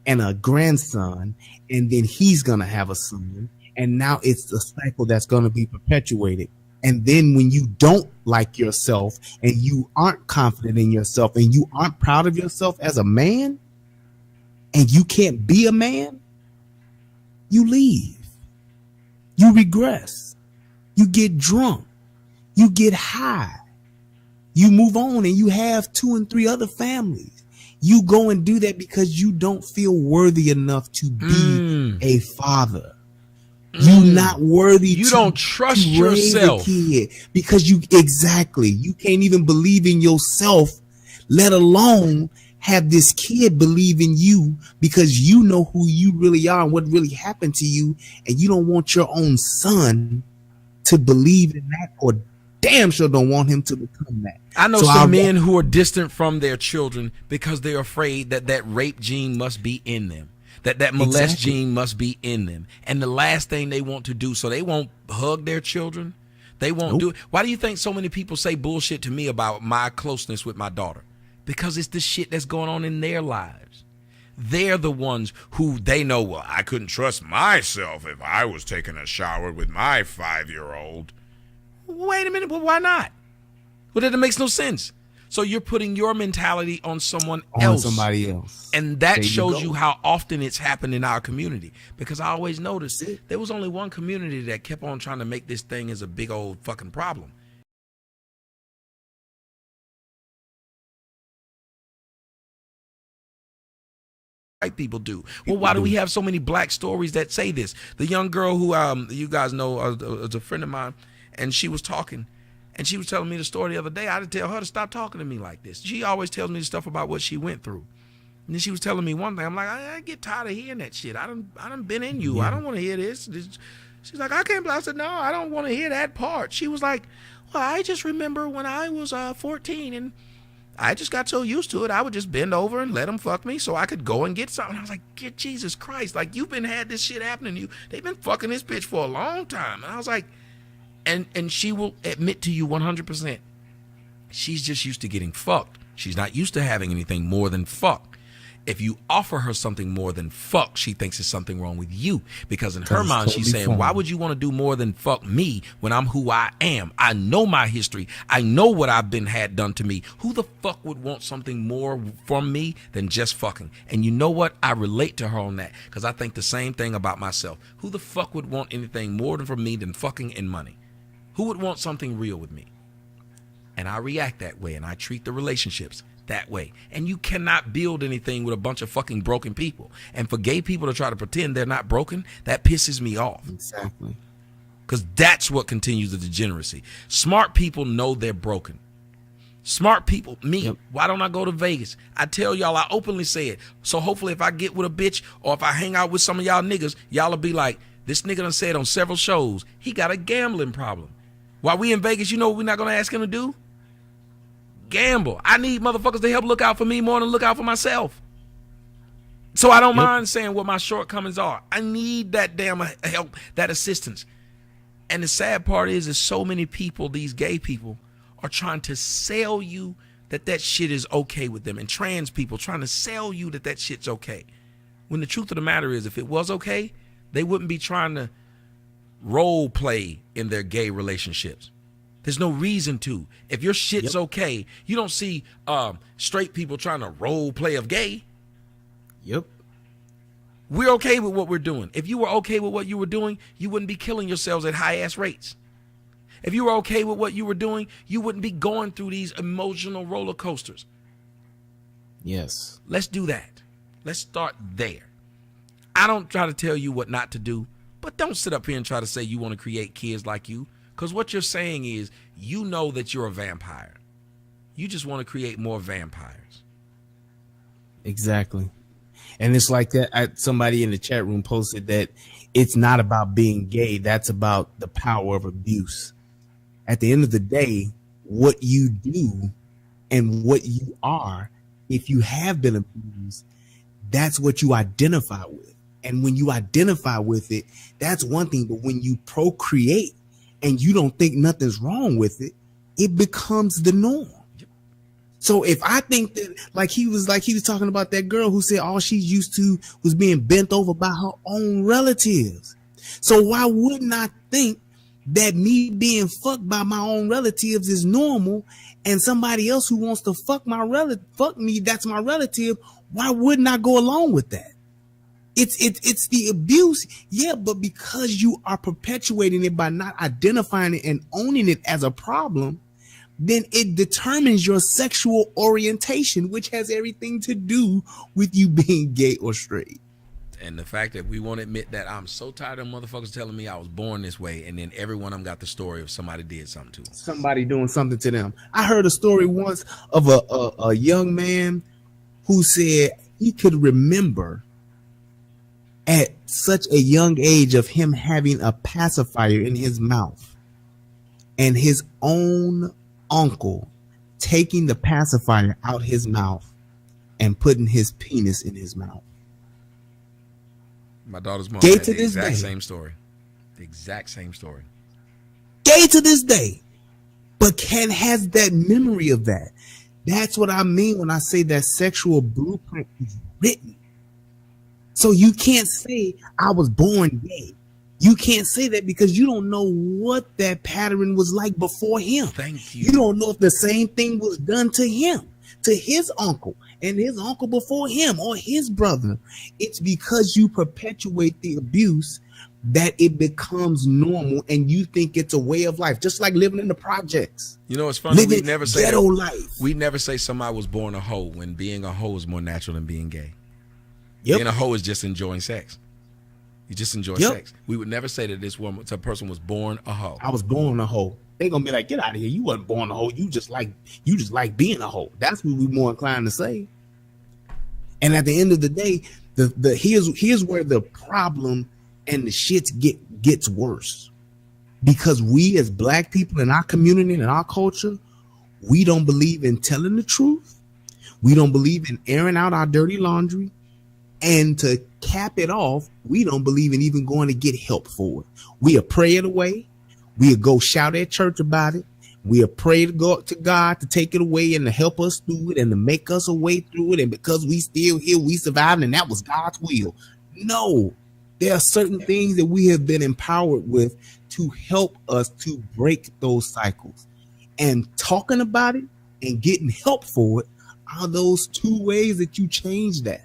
and a grandson, and then he's going to have a son. And now it's a cycle that's going to be perpetuated. And then when you don't like yourself and you aren't confident in yourself and you aren't proud of yourself as a man, and you can't be a man, you leave. You regress. You get drunk. You get high. You move on and you have 2 and 3 other families. You go and do that because you don't feel worthy enough to be a father. You're not worthy. You don't trust yourself because you can't even believe in yourself, let alone have this kid believe in you, because you know who you really are and what really happened to you, and you don't want your own son to believe in that, or damn sure don't want him to become that. I know some men who are distant from their children because they're afraid that rape gene must be in them. That molest gene must be in them. And the last thing they want to do, so they won't hug their children. They won't do it. Why do you think so many people say bullshit to me about my closeness with my daughter? Because it's the shit that's going on in their lives. They're the ones who they know, well, I couldn't trust myself if I was taking a shower with my 5-year-old. Wait a minute, well, why not? Well, that makes no sense. So you're putting your mentality on someone else. On somebody else. And that shows you how often it's happened in our community. Because I always noticed there was only one community that kept on trying to make this thing as a big old fucking problem. White people do. Well, why do we have so many black stories that say this? The young girl who you guys know is a friend of mine, and she was talking. And she was telling me the story the other day. I had to tell her to stop talking to me like this. She always tells me the stuff about what she went through. And then she was telling me one thing. I'm like, I get tired of hearing that shit. I done been in you. I don't want to hear this. She's like, I can't. I said, no, I don't want to hear that part. She was like, well, I just remember when I was 14 and I just got so used to it. I would just bend over and let them fuck me so I could go and get something. I was like, get Jesus Christ. Like, you've had this shit happening to you. They've been fucking this bitch for a long time. And I was like, and she will admit to you 100%, she's just used to getting fucked. She's not used to having anything more than fuck. If you offer her something more than fuck, she thinks there's something wrong with you. Because in her mind, she's saying, why would you want to do more than fuck me when I'm who I am? I know my history. I know what I've been had done to me. Who the fuck would want something more from me than just fucking? And you know what? I relate to her on that because I think the same thing about myself. Who the fuck would want anything more from me than fucking and money? Who would want something real with me? And I react that way, and I treat the relationships that way. And you cannot build anything with a bunch of fucking broken people. And for gay people to try to pretend they're not broken, that pisses me off. Exactly. Because that's what continues the degeneracy. Smart people know they're broken. Smart people, me, why don't I go to Vegas? I tell y'all, I openly say it. So hopefully if I get with a bitch or if I hang out with some of y'all niggas, y'all will be like, this nigga done said on several shows, he got a gambling problem. While we in Vegas, you know what we're not going to ask him to do? Gamble. I need motherfuckers to help look out for me more than look out for myself. So I don't mind saying what my shortcomings are. I need that damn help, that assistance. And the sad part is so many people, these gay people, are trying to sell you that shit is okay with them. And trans people trying to sell you that shit's okay. When the truth of the matter is, if it was okay, they wouldn't be trying to role play in their gay relationships. There's no reason to. If your shit's okay, you don't see straight people trying to role play of gay. Yep. We're okay with what we're doing. If you were okay with what you were doing, you wouldn't be killing yourselves at high-ass rates. If you were okay with what you were doing, you wouldn't be going through these emotional roller coasters. Yes. Let's do that. Let's start there. I don't try to tell you what not to do, but don't sit up here and try to say you want to create kids like you. Because what you're saying is you know that you're a vampire. You just want to create more vampires. Exactly. And it's like that. Somebody in the chat room posted that it's not about being gay. That's about the power of abuse. At the end of the day, what you do and what you are, if you have been abused, that's what you identify with. And when you identify with it, that's one thing. But when you procreate, and you don't think nothing's wrong with it, it becomes the norm. So if I think that, like he was talking about that girl who said all she's used to was being bent over by her own relatives. So why wouldn't I think that me being fucked by my own relatives is normal, and somebody else who wants to fuck me, that's my relative, why wouldn't I go along with that? It's the abuse, but because you are perpetuating it by not identifying it and owning it as a problem, then it determines your sexual orientation, which has everything to do with you being gay or straight. And the fact that we won't admit that, I'm so tired of motherfuckers telling me I was born this way, and then every one of them got the story of somebody did something to them. Somebody doing something to them. I heard a story once of a young man who said he could remember at such a young age of him having a pacifier in his mouth and his own uncle taking the pacifier out his mouth and putting his penis in his mouth. My daughter's mom Gay had to the this exact day. same story. The exact same story. Gay to this day, but has that memory of that. That's what I mean when I say that sexual blueprint is written. So you can't say I was born gay. You can't say that because you don't know what that pattern was like before him. Thank you. You don't know if the same thing was done to him, to his uncle, and his uncle before him, or his brother. It's because you perpetuate the abuse that it becomes normal, and you think it's a way of life, just like living in the projects. You know, it's funny. Living ghetto life. We never say somebody was born a hoe when being a hoe is more natural than being gay. Yep. Being a hoe is just enjoying sex. You just enjoy sex. We would never say that this person was born a hoe. I was born a hoe. They gonna be like, get out of here. You wasn't born a hoe. You just like being a hoe. That's what we're more inclined to say. And at the end of the day, here's where the problem and the shit gets worse. Because we as black people in our community and our culture, we don't believe in telling the truth. We don't believe in airing out our dirty laundry. And to cap it off, we don't believe in even going to get help for it. We'll pray it away. We'll go shout at church about it. We'll pray to God to take it away and to help us through it and to make us a way through it. And because we still here, we survived, and that was God's will. No, there are certain things that we have been empowered with to help us to break those cycles. And talking about it and getting help for it are those two ways that you change that.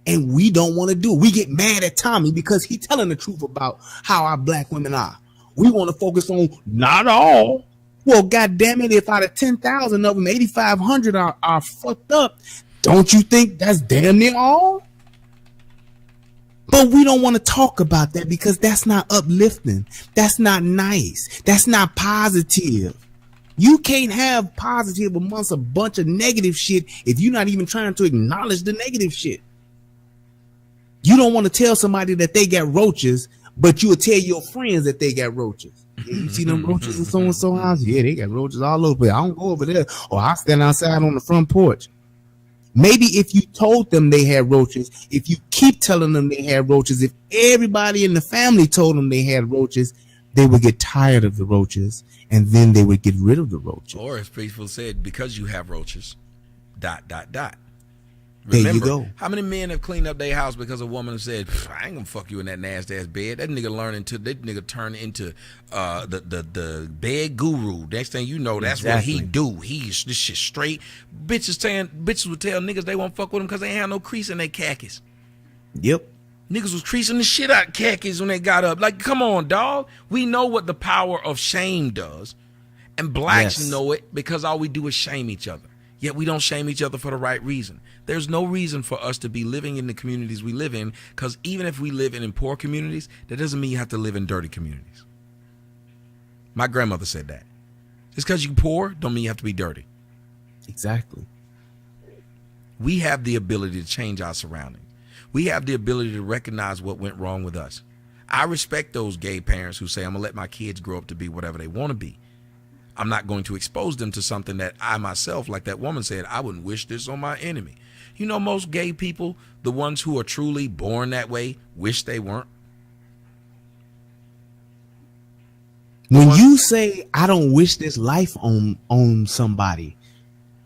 And we don't want to do it. We get mad at Tommy because he's telling the truth about how our black women are. We want to focus on not all. Well, God damn it, if out of 10,000 of them, 8,500 are fucked up, don't you think that's damn near all? But we don't want to talk about that because that's not uplifting. That's not nice. That's not positive. You can't have positive amongst a bunch of negative shit if you're not even trying to acknowledge the negative shit. You don't want to tell somebody that they got roaches, but you will tell your friends that they got roaches. Yeah, you see them roaches in so-and-so house? Yeah, they got roaches all over. I don't go over there. Or I stand outside on the front porch. Maybe if you told them they had roaches, if you keep telling them they had roaches, if everybody in the family told them they had roaches, they would get tired of the roaches, and then they would get rid of the roaches. Or as people said, because you have roaches, ... There Remember, you go. How many men have cleaned up their house because a woman said, I ain't gonna fuck you in that nasty ass bed. That nigga turn into the bed guru. Next thing you know, that's what he do. He's this shit straight. Bitches would tell niggas they won't fuck with him because they ain't have no crease in their khakis. Yep. Niggas was creasing the shit out of khakis when they got up. Like, come on, dog. We know what the power of shame does. And blacks know it because all we do is shame each other. Yet we don't shame each other for the right reason. There's no reason for us to be living in the communities we live in, because even if we live in poor communities, that doesn't mean you have to live in dirty communities. My grandmother said that. Just because you're poor don't mean you have to be dirty. Exactly. We have the ability to change our surroundings. We have the ability to recognize what went wrong with us. I respect those gay parents who say, I'm going to let my kids grow up to be whatever they want to be. I'm not going to expose them to something that I myself, like that woman said, I wouldn't wish this on my enemy. You know, most gay people, the ones who are truly born that way, wish they weren't. When you say, I don't wish this life on somebody,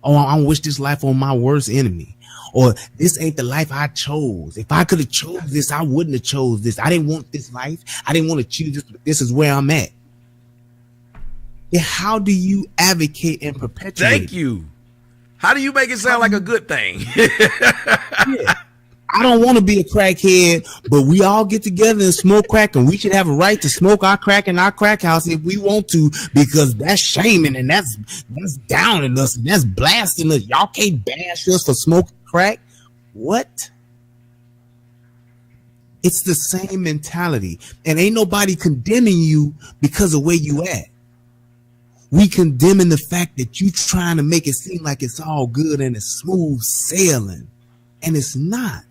or I don't wish this life on my worst enemy, or this ain't the life I chose. If I could have chose this, I wouldn't have chose this. I didn't want this life. I didn't want to choose this. This is where I'm at. Yeah, how do you advocate and perpetuate? Thank you. How do you make it sound like a good thing? Yeah. I don't want to be a crackhead, but we all get together and smoke crack, and we should have a right to smoke our crack in our crack house if we want to, because that's shaming and that's downing us and that's blasting us. Y'all can't bash us for smoking crack. What? It's the same mentality, and ain't nobody condemning you because of where you at. We condemning the fact that you trying to make it seem like it's all good and it's smooth sailing, and it's not.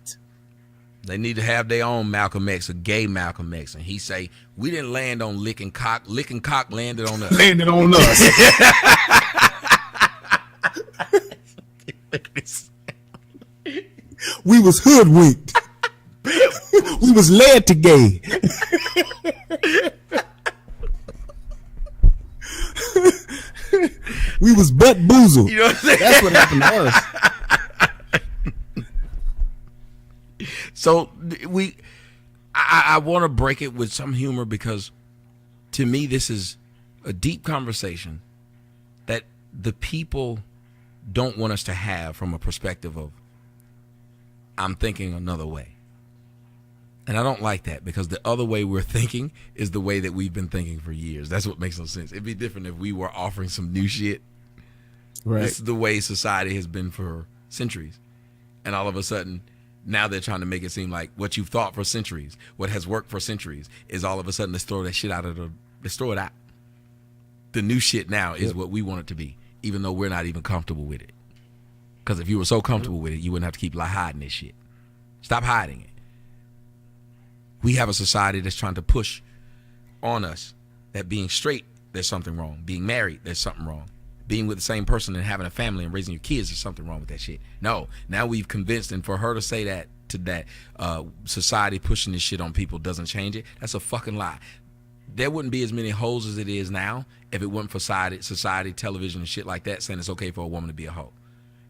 They need to have their own Malcolm X, a gay Malcolm X, and he say, we didn't land on licking cock landed on us. Landed on us. We was hoodwinked. We was led to gay. We was butt boozled. You know what I'm saying? That's what happened to us. So I want to break it with some humor, because to me this is a deep conversation that the people don't want us to have, from a perspective of I'm thinking another way. And I don't like that, because the other way we're thinking is the way that we've been thinking for years. That's what makes no sense. It'd be different if we were offering some new shit. Right. This is the way society has been for centuries. And all of a sudden, now they're trying to make it seem like what you've thought for centuries, what has worked for centuries, is all of a sudden let's throw that shit let's throw it out. The new shit now is what we want it to be, even though we're not even comfortable with it. Because if you were so comfortable with it, you wouldn't have to keep hiding this shit. Stop hiding it. We have a society that's trying to push on us that being straight, there's something wrong. Being married, there's something wrong. Being with the same person and having a family and raising your kids, there's something wrong with that shit. No, now we've convinced, and for her to say that to that society pushing this shit on people doesn't change it, that's a fucking lie. there wouldn't be as many hoes as it is now if it wasn't for society, television, and shit like that saying it's okay for a woman to be a hoe.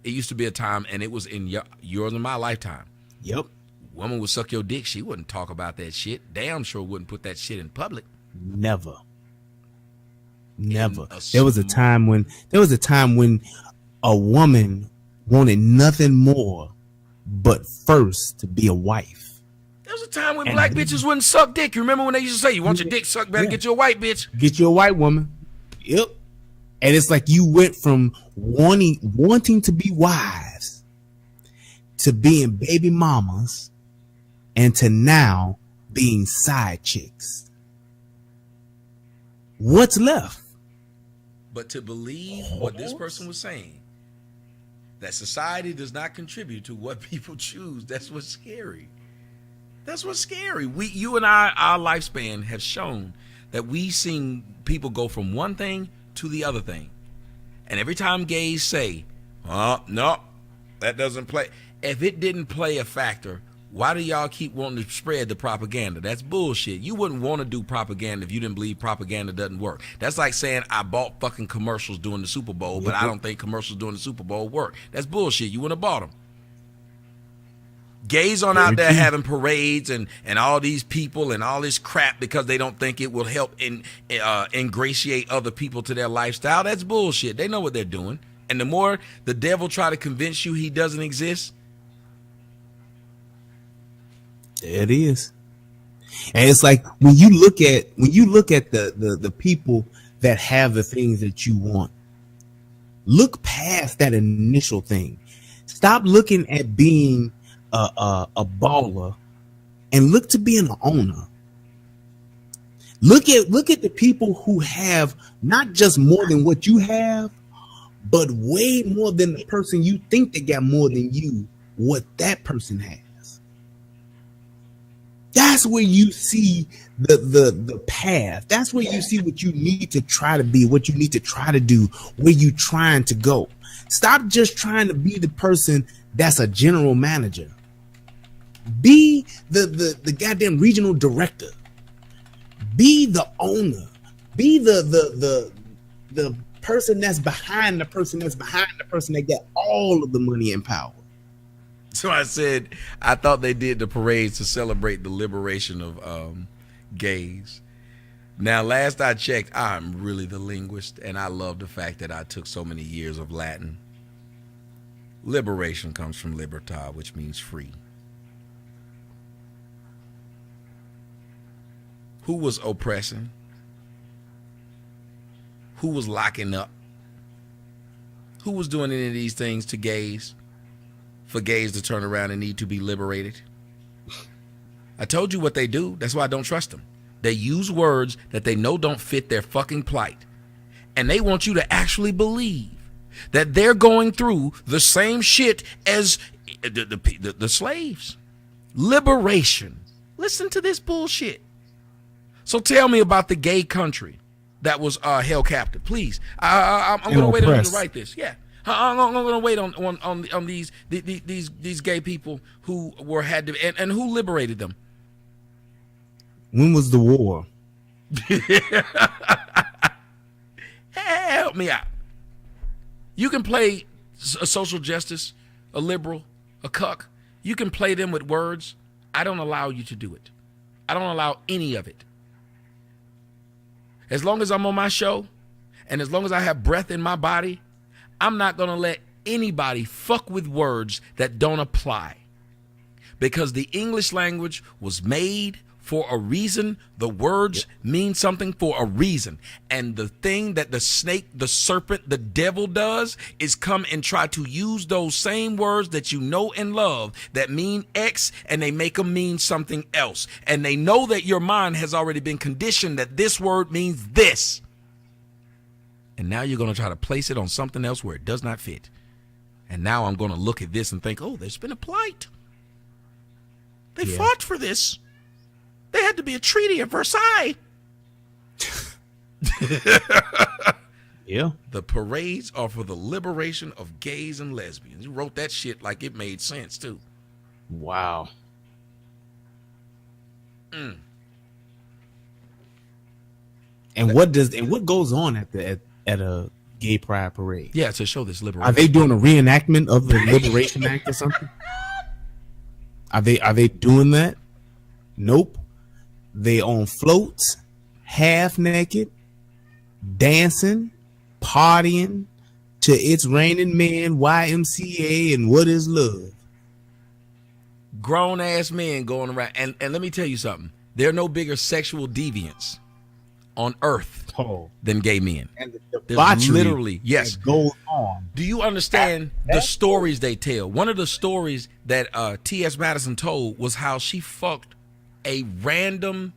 It used to be a time, and it was in yours and my lifetime. Yep. Woman would suck your dick. She wouldn't talk about that shit. Damn sure wouldn't put that shit in public. Never. There was a time when a woman wanted nothing more but first to be a wife. There was a time when black bitches wouldn't suck dick. You remember when they used to say, "You want your dick sucked? Better get you a white bitch." Get you a white woman. Yep. And it's like you went from wanting to be wives to being baby mamas and to now being side chicks. What's left? But to believe what this person was saying, that society does not contribute to what people choose, that's what's scary. That's what's scary. You and I, our lifespan have shown that we've seen people go from one thing to the other thing. And every time gays say, "Oh, no, that doesn't play." If it didn't play a factor, why do y'all keep wanting to spread the propaganda? That's bullshit. You wouldn't want to do propaganda if you didn't believe propaganda doesn't work. That's like saying I bought fucking commercials during the Super Bowl, but I don't think commercials during the Super Bowl work. That's bullshit. You wouldn't have bought them. Gays aren't out there having parades and all these people and all this crap because they don't think it will help ingratiate other people to their lifestyle. That's bullshit. They know what they're doing. And the more the devil try to convince you he doesn't exist, there it is. And it's like when you look at the people that have the things that you want, look past that initial thing. Stop looking at being a baller and look to being an owner. Look at the people who have not just more than what you have, but way more than the person you think they got more than you, what that person has. That's where you see the path. That's where you see what you need to try to be, what you need to try to do, where you trying to go. Stop just trying to be the person that's a general manager. Be the goddamn regional director. Be the owner. Be the person that's behind the person that's behind the person that got all of the money and power. So I said, I thought they did the parades to celebrate the liberation of gays. Now, last I checked, I'm really the linguist, and I love the fact that I took so many years of Latin. Liberation comes from libertad, which means free. Who was oppressing? Who was locking up? Who was doing any of these things to gays? For gays to turn around and need to be liberated? I told you what they do. That's why I don't trust them. They use words that they know don't fit their fucking plight. And they want you to actually believe that they're going through the same shit as the slaves. Liberation. Listen to this bullshit. So tell me about the gay country that was held captive, please. I'm going to wait on you to write this. Yeah, I'm going to wait on these gay people who had to and who liberated them. When was the war? Help me out. You can play a social justice, a liberal, a cuck. You can play them with words. I don't allow you to do it. I don't allow any of it. As long as I'm on my show and as long as I have breath in my body, I'm not going to let anybody fuck with words that don't apply. Because the English language was made for a reason. The words mean something for a reason. And the thing that the snake, the serpent, the devil does is come and try to use those same words that you know and love that mean X, and they make them mean something else. And they know that your mind has already been conditioned that this word means this. And now you're going to try to place it on something else where it does not fit. And now I'm going to look at this and think, oh, there's been a plight. They fought for this. They had to be a treaty at Versailles. Yeah. The parades are for the liberation of gays and lesbians. You wrote that shit like it made sense, too. Wow. And what goes on at a gay pride parade? Yeah, to show this liberation. Are they doing a reenactment of the Liberation Act or something? Are they doing that? Nope. They on floats, half naked, dancing, partying to It's Raining Men, YMCA, and What Is Love. Grown ass men going around, and let me tell you something. There are no bigger sexual deviants on earth than gay men. And the There's literally, yes, goes on. Do you understand the stories they tell? One of the stories that T.S. Madison told was how she fucked a random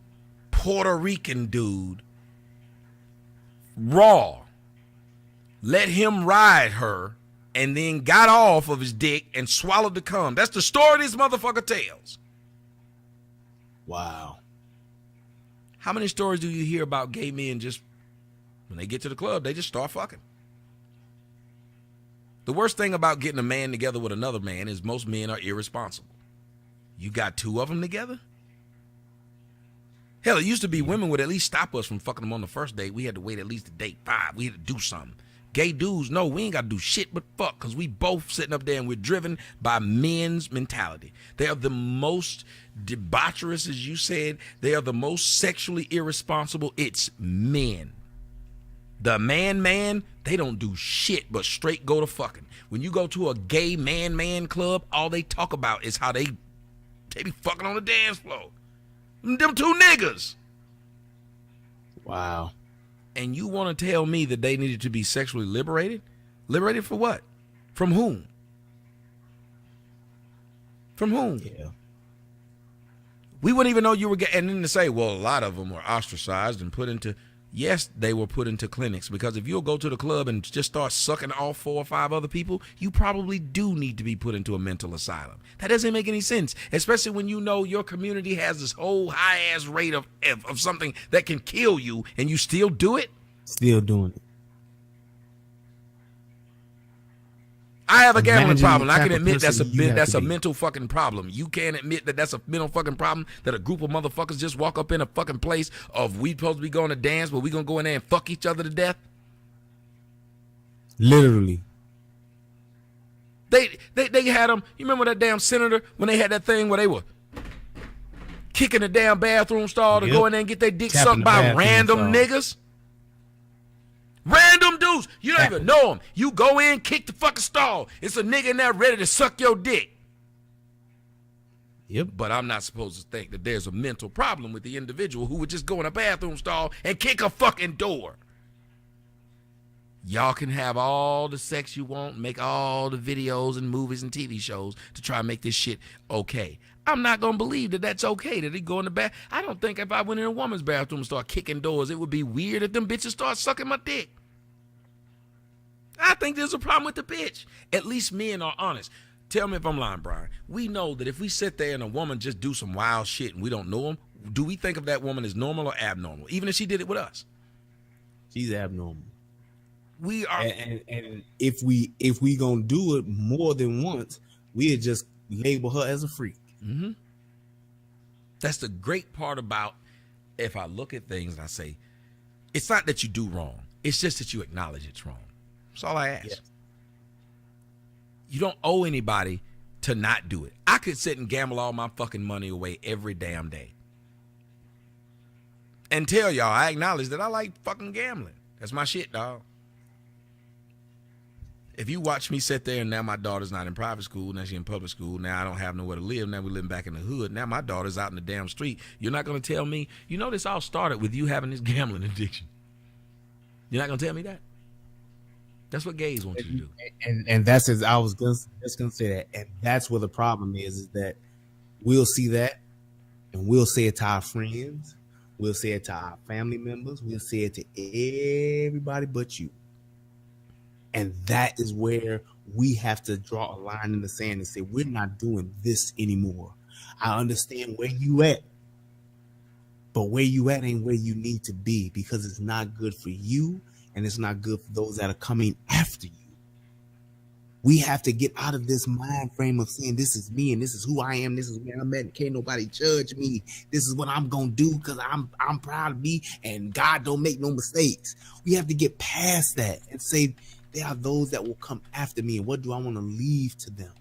Puerto Rican dude raw, let him ride her, and then got off of his dick and swallowed the cum. That's the story this motherfucker tells. Wow. How many stories do you hear about gay men just, when they get to the club, they just start fucking? The worst thing about getting a man together with another man is most men are irresponsible. You got two of them together? Hell, it used to be women would at least stop us from fucking them on the first date. We had to wait at least a date 5. We had to do something. Gay dudes, no, we ain't got to do shit but fuck, because we both sitting up there and we're driven by men's mentality. They are the most debaucherous, as you said. They are the most sexually irresponsible. It's men. The man, they don't do shit but straight go to fucking. When you go to a gay man club, all they talk about is how they be fucking on the dance floor. Them two niggas. Wow. And you want to tell me that they needed to be sexually liberated? Liberated for what? From whom? From whom? Yeah. We wouldn't even know you were gay. And then to say, well, a lot of them were ostracized and put into, yes, they were put into clinics. Because if you'll go to the club and just start sucking off 4 or 5 other people, you probably do need to be put into a mental asylum. That doesn't make any sense, especially when you know your community has this whole high-ass rate of something that can kill you, and you still do it? Still doing it. I have a gambling problem. I can admit that's a mental fucking problem. You can't admit that that's a mental fucking problem, that a group of motherfuckers just walk up in a fucking place of we supposed to be going to dance, but we gonna go in there and fuck each other to death? Literally. They had them. You remember that damn senator when they had that thing where they were kicking the damn bathroom stall to go in there and get their dick sucked by random niggas? Random dudes. You don't even know them. You go in, kick the fucking stall. It's a nigga in there ready to suck your dick. Yep. But I'm not supposed to think that there's a mental problem with the individual who would just go in a bathroom stall and kick a fucking door. Y'all can have all the sex you want, make all the videos and movies and TV shows to try and make this shit okay. I'm not going to believe that that's okay, that they go in the bath. I don't think if I went in a woman's bathroom and start kicking doors, it would be weird if them bitches start sucking my dick. I think there's a problem with the bitch. At least men are honest. Tell me if I'm lying, Brian. We know that if we sit there and a woman just do some wild shit and we don't know them, do we think of that woman as normal or abnormal, even if she did it with us? She's abnormal. We are, and if we gonna do it more than once, we'll just label her as a freak. Mm-hmm. That's the great part about, if I look at things and I say, it's not that you do wrong. It's just that you acknowledge it's wrong. That's all I ask. Yeah. You don't owe anybody to not do it. I could sit and gamble all my fucking money away every damn day and tell y'all I acknowledge that I like fucking gambling. That's my shit, dog. If you watch me sit there and now my daughter's not in private school, now she's in public school, now I don't have nowhere to live, now we're living back in the hood, now my daughter's out in the damn street, you're not going to tell me, you know this all started with you having this gambling addiction. You're not going to tell me that? That's what gays want you to do. And that's as I was just going to say that. And that's where the problem is that we'll see that and we'll say it to our friends. We'll say it to our family members. We'll say it to everybody but you. And that is where we have to draw a line in the sand and say, we're not doing this anymore. I understand where you at, but where you at ain't where you need to be, because it's not good for you and it's not good for those that are coming after you. We have to get out of this mind frame of saying this is me and this is who I am, this is where I'm at, and can't nobody judge me. This is what I'm gonna do because I'm proud of me and God don't make no mistakes. We have to get past that and say there are those that will come after me, and what do I want to leave to them?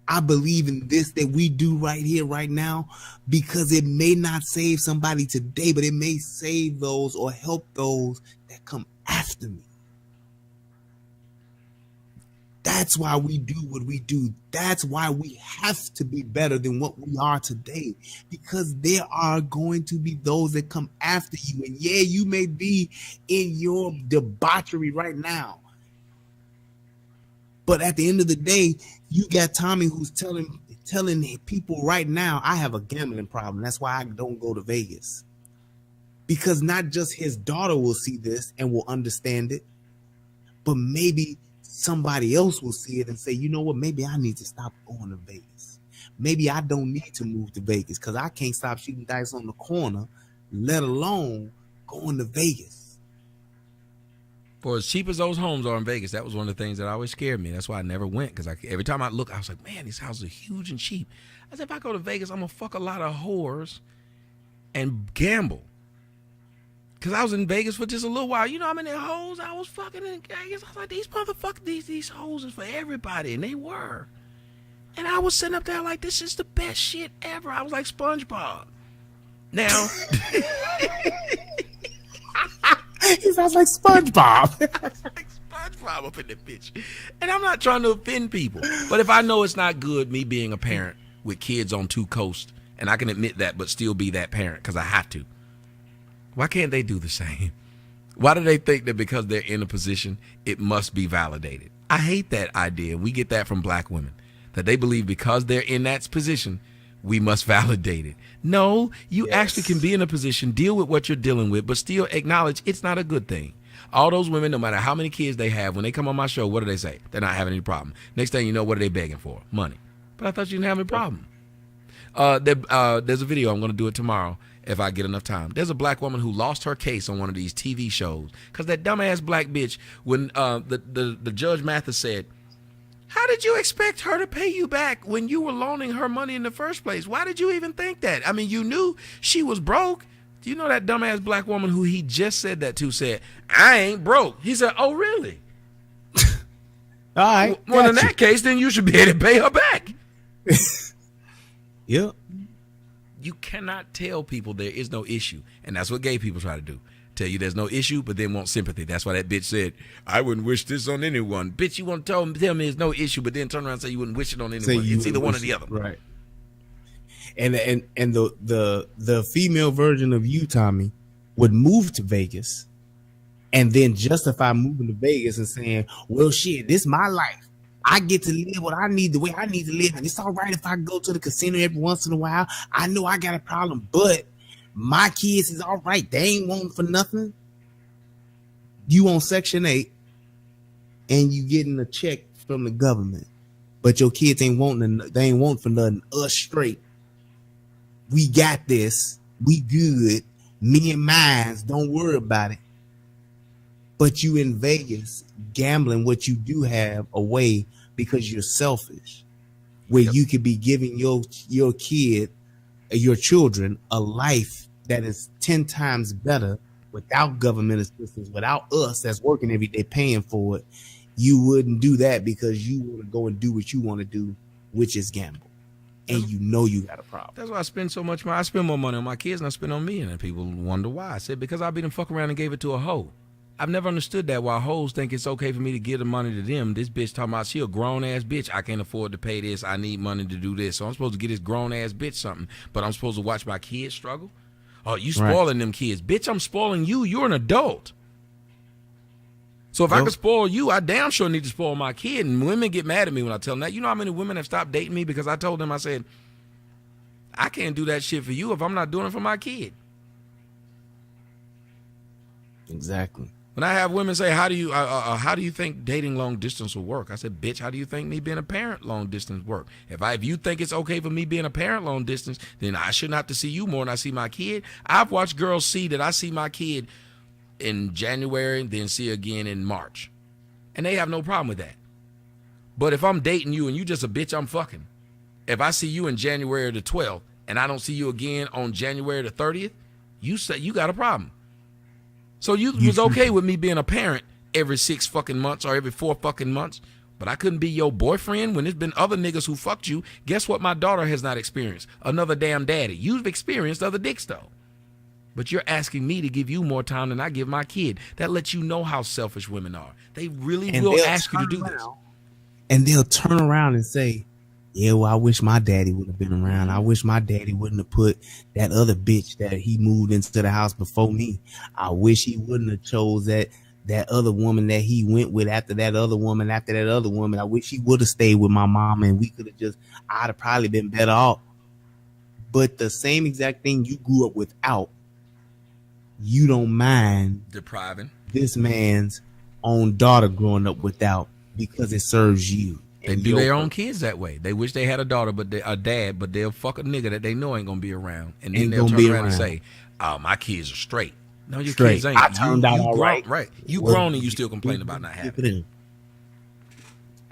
I believe in this that we do right here, right now, because it may not save somebody today, but it may save those or help those that come after me. That's why we do what we do. That's why we have to be better than what we are today, because there are going to be those that come after you. And yeah, you may be in your debauchery right now, but at the end of the day, you got Tommy who's telling people right now, I have a gambling problem. That's why I don't go to Vegas. Because not just his daughter will see this and will understand it, but maybe somebody else will see it and say, you know what, maybe I need to stop going to Vegas. Maybe I don't need to move to Vegas because I can't stop shooting dice on the corner, let alone going to Vegas. For as cheap as those homes are in Vegas, that was one of the things that always scared me. That's why I never went, because every time I look, I was like, man, these houses are huge and cheap. I said, if I go to Vegas, I'm going to fuck a lot of whores and gamble. Because I was in Vegas for just a little while. You know how many hoes I was fucking in Vegas? I was like, these motherfuckers, these hoes is for everybody. And they were. And I was sitting up there like, this is the best shit ever. I was like SpongeBob. Now. He sounds like SpongeBob. Like SpongeBob up in the bitch. And I'm not trying to offend people. But if I know it's not good, me being a parent with kids on 2 coasts, and I can admit that, but still be that parent because I have to. Why can't they do the same? Why do they think that because they're in a position, it must be validated? I hate that idea. We get that from black women, that they believe because they're in that position, we must validate it. No, you actually can be in a position, deal with what you're dealing with, but still acknowledge it's not a good thing. All those women, no matter how many kids they have, when they come on my show, what do they say? They're not having any problem. Next thing you know, what are they begging for? Money. But I thought you didn't have any problem. There's a video. I'm going to do it tomorrow if I get enough time. There's a black woman who lost her case on one of these TV shows because that dumbass black bitch, when the Judge Mathis said, how did you expect her to pay you back when you were loaning her money in the first place? Why did you even think that? I mean, you knew she was broke. Do you know that dumbass black woman who he just said that to said, I ain't broke. He said, oh, really? All right. Well, in that case, then you should be able to pay her back. Yep. You cannot tell people there is no issue. And that's what gay people try to do. Tell you there's no issue, but then want sympathy. That's why that bitch said, I wouldn't wish this on anyone. Bitch, you want to tell me there's no issue, but then turn around and say you wouldn't wish it on anyone. It's either one or the other. Right. And the female version of you, Tommy, would move to Vegas and then justify moving to Vegas and saying, well, shit, this is my life. I get to live what I need, the way I need to live. And it's all right if I go to the casino every once in a while. I know I got a problem, but my kids is all right. They ain't wanting for nothing. You on Section 8 and you getting a check from the government, but your kids ain't wanting, they ain't wanting for nothing. Us straight. We got this. We good. Me and mines. Don't worry about it. But you in Vegas gambling what you do have away because you're selfish, where you could be giving your kid, your children, a life that is 10 times better without government assistance, without us that's working every day paying for it. You wouldn't do that because you want to go and do what you want to do, which is gamble. And you know you got a problem. That's why I spend so much money. I spend more money on my kids than I spend on me. And then people wonder why. I said, because I beat them fuck around and gave it to a hoe. I've never understood that. Why hoes think it's okay for me to give the money to them. This bitch talking about she a grown ass bitch. I can't afford to pay this. I need money to do this. So I'm supposed to get this grown ass bitch something, but I'm supposed to watch my kids struggle. Oh, you spoiling them kids, bitch? I'm spoiling you. You're an adult. So if I can spoil you, I damn sure need to spoil my kid. And women get mad at me when I tell them that. You know how many women have stopped dating me because I told them, I said, I can't do that shit for you if I'm not doing it for my kid. Exactly. When I have women say, how do you think dating long distance will work? I said, bitch, how do you think me being a parent long distance work? If you think it's okay for me being a parent long distance, then I shouldn't have to see you more than I see my kid. I've watched girls see that I see my kid in January, then see again in March. And they have no problem with that. But if I'm dating you and you just a bitch I'm fucking, if I see you in January the 12th and I don't see you again on January the 30th, you say you got a problem. So you was okay with me being a parent every 6 fucking months or every 4 fucking months, but I couldn't be your boyfriend when there's been other niggas who fucked you. Guess what my daughter has not experienced? Another damn daddy. You've experienced other dicks though. But you're asking me to give you more time than I give my kid. That lets you know how selfish women are. They really will ask you to do this. And they'll turn around and say, yeah, well, I wish my daddy would have been around. I wish my daddy wouldn't have put that other bitch that he moved into the house before me. I wish he wouldn't have chose that other woman that he went with after that other woman, after that other woman. I wish he would have stayed with my mom and we could have I'd have probably been better off. But the same exact thing you grew up without, you don't mind depriving this man's own daughter growing up without because it serves you. They do their own kids that way. They wish they had a daughter, but a dad, but they'll fuck a nigga that they know ain't gonna be around, and then they'll turn around and say, "Oh, my kids are straight." No, your kids ain't. I turned out all right. Right, you grown and you still complain about not having it.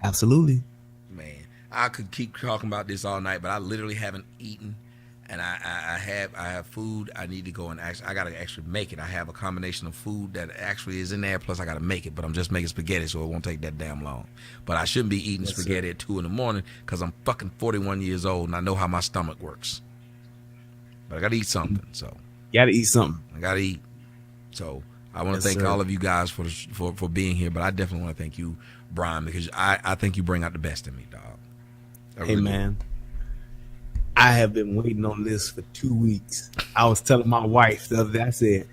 Absolutely, man. I could keep talking about this all night, but I literally haven't eaten, and I have food. I need to go and I gotta actually make it. I have a combination of food that actually is in there, plus I gotta make it. But I'm just making spaghetti, so it won't take that damn long. But I shouldn't be eating spaghetti at 2 a.m. because I'm fucking 41 years old and I know how my stomach works. But I gotta eat something. So gotta eat something. I gotta eat. So I want to thank all of you guys for being here. But I definitely want to thank you, Brian, because I think you bring out the best in me, dog. Hey man. I have been waiting on this for 2 weeks. I was telling my wife the other day,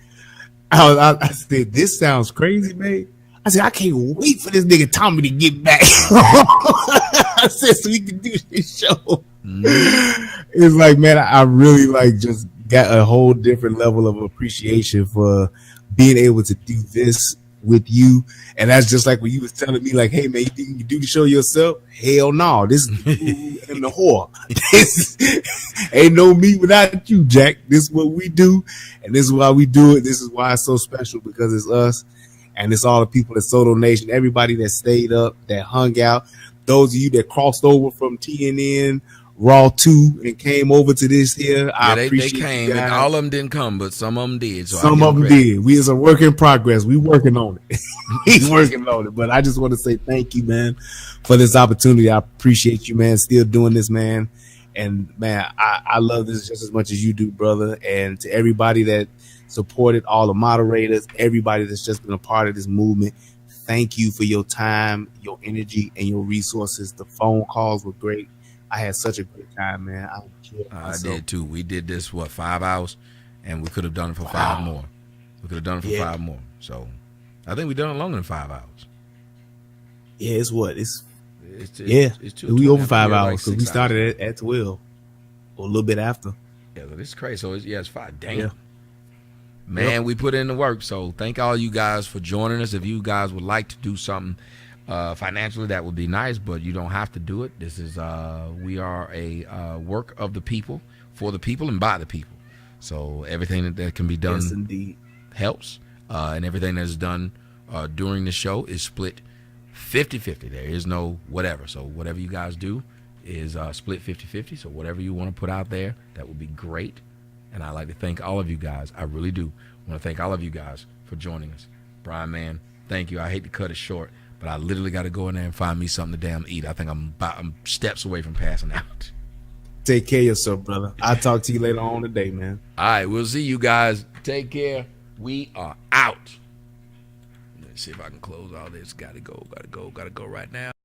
I said, this sounds crazy, man. I said, I can't wait for this nigga Tommy to get back. I said, so we can do this show. It's like, man, I really like just got a whole different level of appreciation for being able to do this with you. And that's just like when you was telling me, like, hey man, you think you can do the show yourself? Hell no. This is the fool and the whore. This ain't no me without you, Jack. This is what we do, and this is why we do it. This is why it's so special, because it's us, and it's all the people at Soto Nation, everybody that stayed up, that hung out, those of you that crossed over from TNN Raw 2 and came over to this here. I appreciate they came, you guys. and all of them didn't come, but some of them did. So some of them did. We is a work in progress. We working on it. He's working on it. But I just want to say thank you, man, for this opportunity. I appreciate you, man, still doing this, man. And man, I love this just as much as you do, brother. And to everybody that supported, all the moderators, everybody that's just been a part of this movement, thank you for your time, your energy, and your resources. The phone calls were great. I had such a great time, man. I did too. We did this 5 hours, and we could have done it for 5 more. We could have done it for 5 more. So I think we done it longer than 5 hours. Yeah, it's what it's we over 5 hours because we started at 12 or a little bit after. Yeah, but it's crazy. So it's 5. Damn. Yeah. Man, we put in the work. So thank all you guys for joining us. If you guys would like to do something financially, that would be nice, but you don't have to do it. This is we are a work of the people, for the people, and by the people. So everything that can be done, yes, indeed, helps, and everything that is done during the show is split 50-50. There is no whatever. So whatever you guys do is split 50-50. So whatever you want to put out there, that would be great. And I'd like to thank all of you guys. I really do want to thank all of you guys for joining us. Brian, man, thank you. I hate to cut it short, but I literally got to go in there and find me something to damn eat. I think I'm steps away from passing out. Take care of yourself, brother. I'll talk to you later on today, man. All right, we'll see you guys. Take care. We are out. Let's see if I can close all this. Gotta go right now.